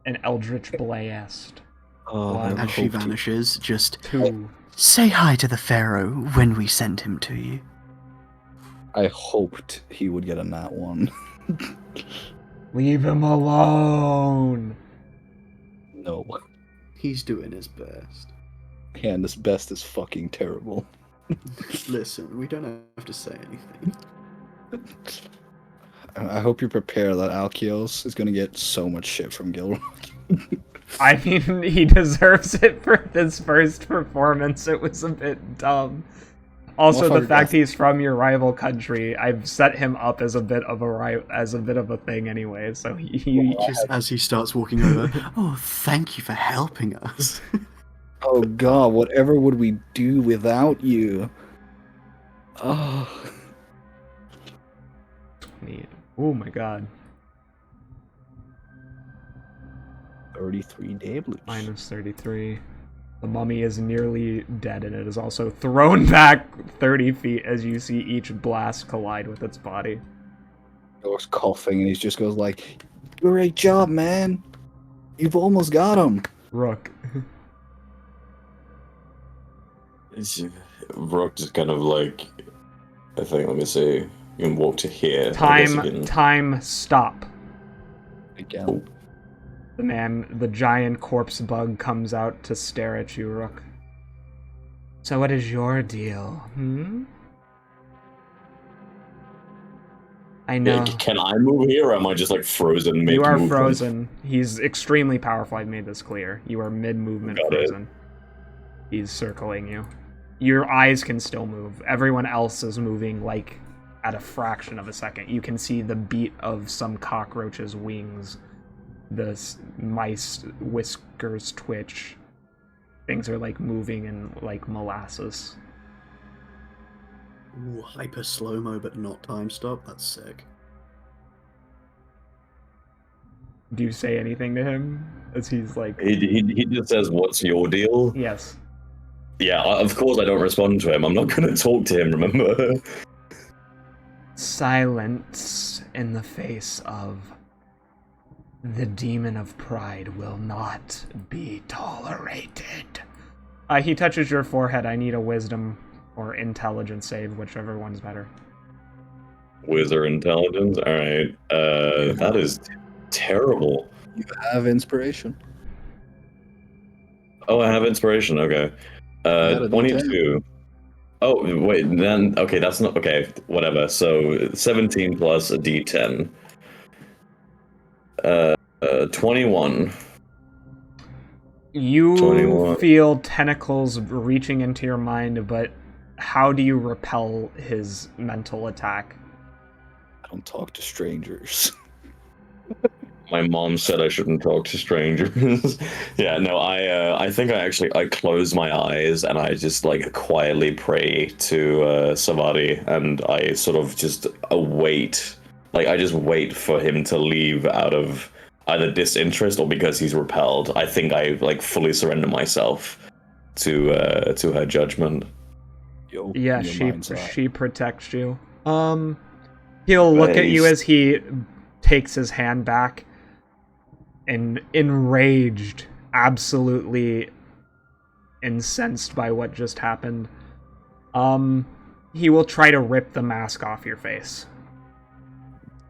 an eldritch blast. As she vanishes, just 2. Say hi to the Pharaoh when we send him to you. I hoped he would get a nat 1. Leave him alone. No. he's doing his best. And his best is fucking terrible. Listen, we don't have to say anything. I hope you're prepared that Alkios is gonna get so much shit from Gilroy. I mean, he deserves it for this first performance. It was a bit dumb. Also, the fact he's from your rival country, I've set him up as a bit of a thing anyway. So he just as he starts walking over. Oh, thank you for helping us. Oh god, whatever would we do without you? Oh. Oh my god. 33 damage. Minus 33. The mummy is nearly dead, and it is also thrown back 30 feet as you see each blast collide with its body. He's coughing, and he just goes like, "Great job, man! You've almost got him." Rook. Rook just kind of like, I think, let me see. You can walk to here. Time, stop. Again. Oh. The giant corpse bug comes out to stare at you, Rook. So what is your deal, I know. Yeah, can I move here, or am I just like frozen mid-movement? You are frozen. He's extremely powerful, I've made this clear. You are mid-movement frozen. He's circling you. Your eyes can still move. Everyone else is moving like at a fraction of a second. You can see the beat of some cockroach's wings. The mice whiskers twitch. Things are like moving in like molasses. Ooh, hyper slow-mo but not time stop. That's sick. Do you say anything to him as he's like? He just says, "What's your deal?" Yes. Yeah, of course I don't respond to him. I'm not going to talk to him. Remember? Silence in the face of the demon of pride will not be tolerated. He touches your forehead. I need a wisdom or intelligence save, whichever one's better. Wizard intelligence? Alright. That is terrible. You have inspiration. Oh, I have inspiration, okay. 22. Oh, wait, then, okay, that's not, okay, whatever. So, 17 plus a d10. 21. You 21. feel tentacles reaching into your mind, but how do you repel his mental attack? I don't talk to strangers. My mom said I shouldn't talk to strangers. Yeah, no, I think I close my eyes and I just like quietly pray to Savati, and I sort of just await, like I just wait for him to leave out of either disinterest or because he's repelled. I think I like fully surrender myself to her judgment. Yeah, she protects you. He'll look at you as he takes his hand back. And enraged, absolutely incensed by what just happened. He will try to rip the mask off your face.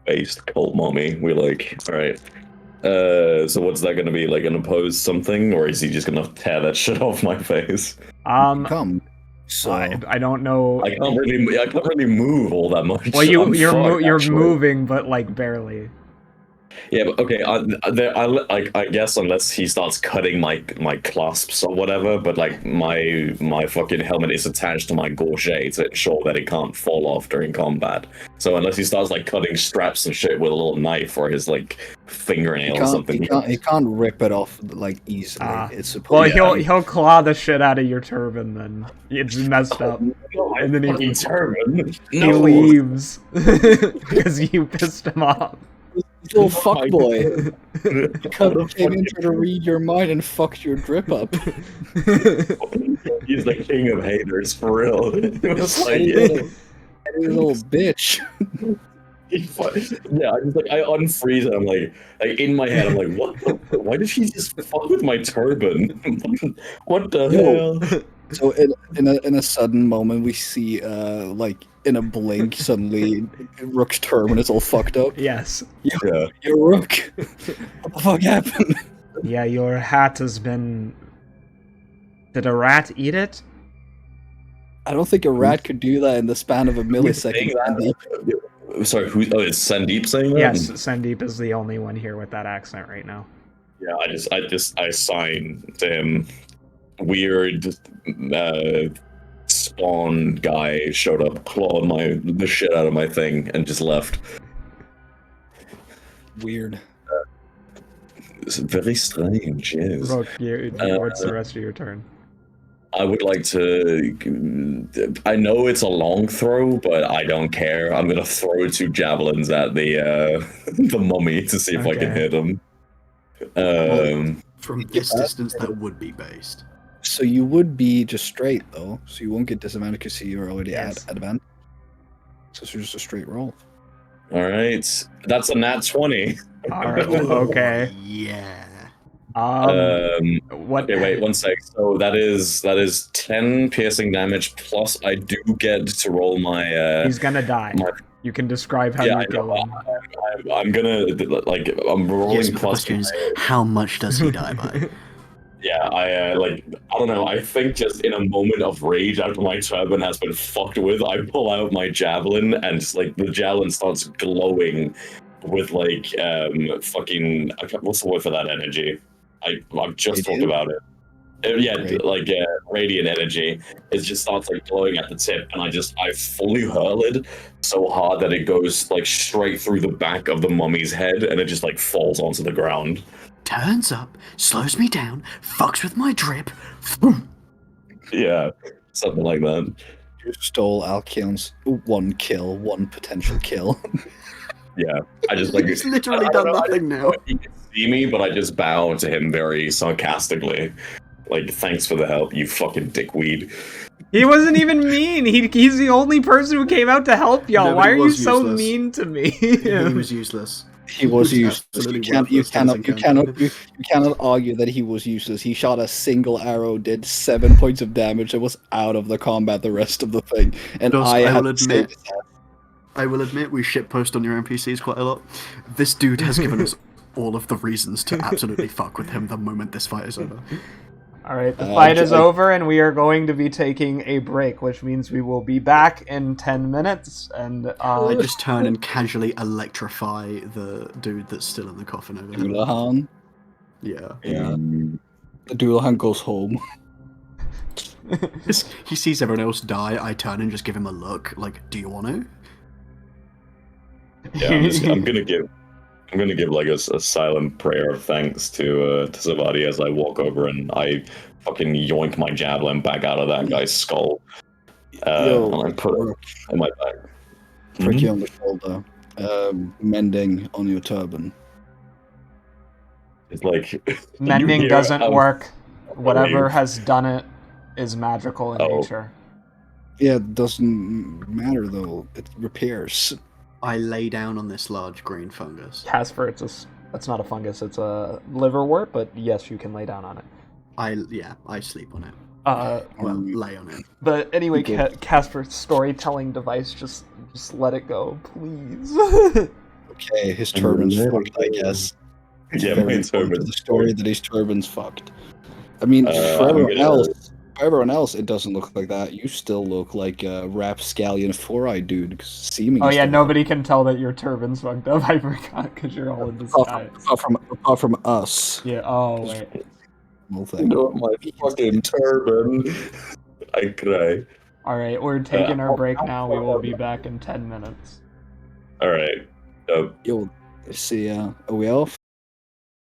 Based cold mommy. We're like, all right. So what's that going to be, like an opposed something, or is he just going to tear that shit off my face? Come. So I don't know. I can't really move all that much. Well, you're moving, but like barely. Yeah, but okay. I guess unless he starts cutting my clasps or whatever, but like my fucking helmet is attached to my gorget to ensure that it can't fall off during combat. So unless he starts like cutting straps and shit with a little knife or his like fingernail or something, he can't rip it off like easily. It's supposed. Well, he'll claw the shit out of your turban. Then it's messed up, and then he leaves because you pissed him off. Little fuckboy. Came in to read your mind and fucked your drip up. He's the king of haters, for real. It was like, little bitch. Yeah, I unfreeze it. I'm like in my head, I'm like, what? Why did he just fuck with my turban? What the hell? So in a sudden moment, we see like in a blink, suddenly Rook's turban is all fucked up. Yes. Yeah. Rook. What the fuck happened? Yeah, your hat has been. Did a rat eat it? I don't think a rat could do that in the span of a millisecond. Sorry, it's Sandeep saying that? Yes, Sandeep is the only one here with that accent right now. Yeah, I signed to him. Weird spawn guy showed up, clawed the shit out of my thing, and just left. Weird. It's very strange, yes. Rook, what's the rest of your turn? I would like to. I know it's a long throw, but I don't care. I'm gonna throw 2 javelins at the mummy to see if I can hit him. From this distance, that would be based. So you would be just straight though, so you won't get disadvantage because you're already at advantage. So it's just a straight roll. All right, that's a nat 20. All right, okay. Yeah. What? Okay, wait 1 sec. So that is 10 piercing damage plus I do get to roll my. He's gonna die. You can describe how you kill him. I'm gonna I'm rolling yes, plus. The question is, how much does he die by? Yeah, I don't know. I think just in a moment of rage after my turban has been fucked with, I pull out my javelin and just like the javelin starts glowing with like fucking what's the word for that energy? I've just talked about it. Radiant energy. It just starts like glowing at the tip, and I fully hurl it so hard that it goes like straight through the back of the mummy's head, and it just like falls onto the ground. Turns up, slows me down, fucks with my drip. Yeah, something like that. You stole Alkion's 1 kill, 1 potential kill. Yeah, I just like he's literally done nothing now. He can see me, but I just bow to him very sarcastically. Like, thanks for the help, you fucking dickweed. He wasn't even mean. He's the only person who came out to help y'all. No, why are you useless. so mean to me? He was useless. He was useless. You cannot argue that he was useless. He shot a single arrow, did 7 points of damage, and was out of the combat the rest of the thing. And I will admit we shitpost on your NPCs quite a lot. This dude has given us all of the reasons to absolutely fuck with him the moment this fight is over. Alright, the fight is over and we are going to be taking a break, which means we will be back in 10 minutes. And I just turn and casually electrify the dude that's still in the coffin over there. Ulahan? Yeah. The Dullahan goes home. He sees everyone else die. I turn and just give him a look. Like, do you want to? Yeah, I'm gonna give like a silent prayer of thanks to Savati as I walk over and I fucking yoink my javelin back out of that guy's skull. And I put it in my bag. Prick you on the shoulder. Mending on your turban. It's like mending doesn't work. Whatever has done it is magical in nature. Yeah, it doesn't matter though. It repairs. I lay down on this large green fungus. Casper, it's not a fungus. It's a liverwort, but yes, you can lay down on it. I sleep on it. Lay on it. But anyway, Casper, storytelling device, just let it go, please. Okay, his turban's fucked, I guess. Yeah, my turban. The story that his turban's fucked. I mean, for everyone else, it doesn't look like that. You still look like a rapscallion four-eyed dude. Seemingly. Oh yeah, nobody can tell that your turban's fucked up. I forgot because you're all in disguise. Apart from us. Yeah. Oh wait. Not my fucking turban. I cry. All right, we're taking our break now. We will be back in 10 minutes. All right. Yo, see ya. Are we off?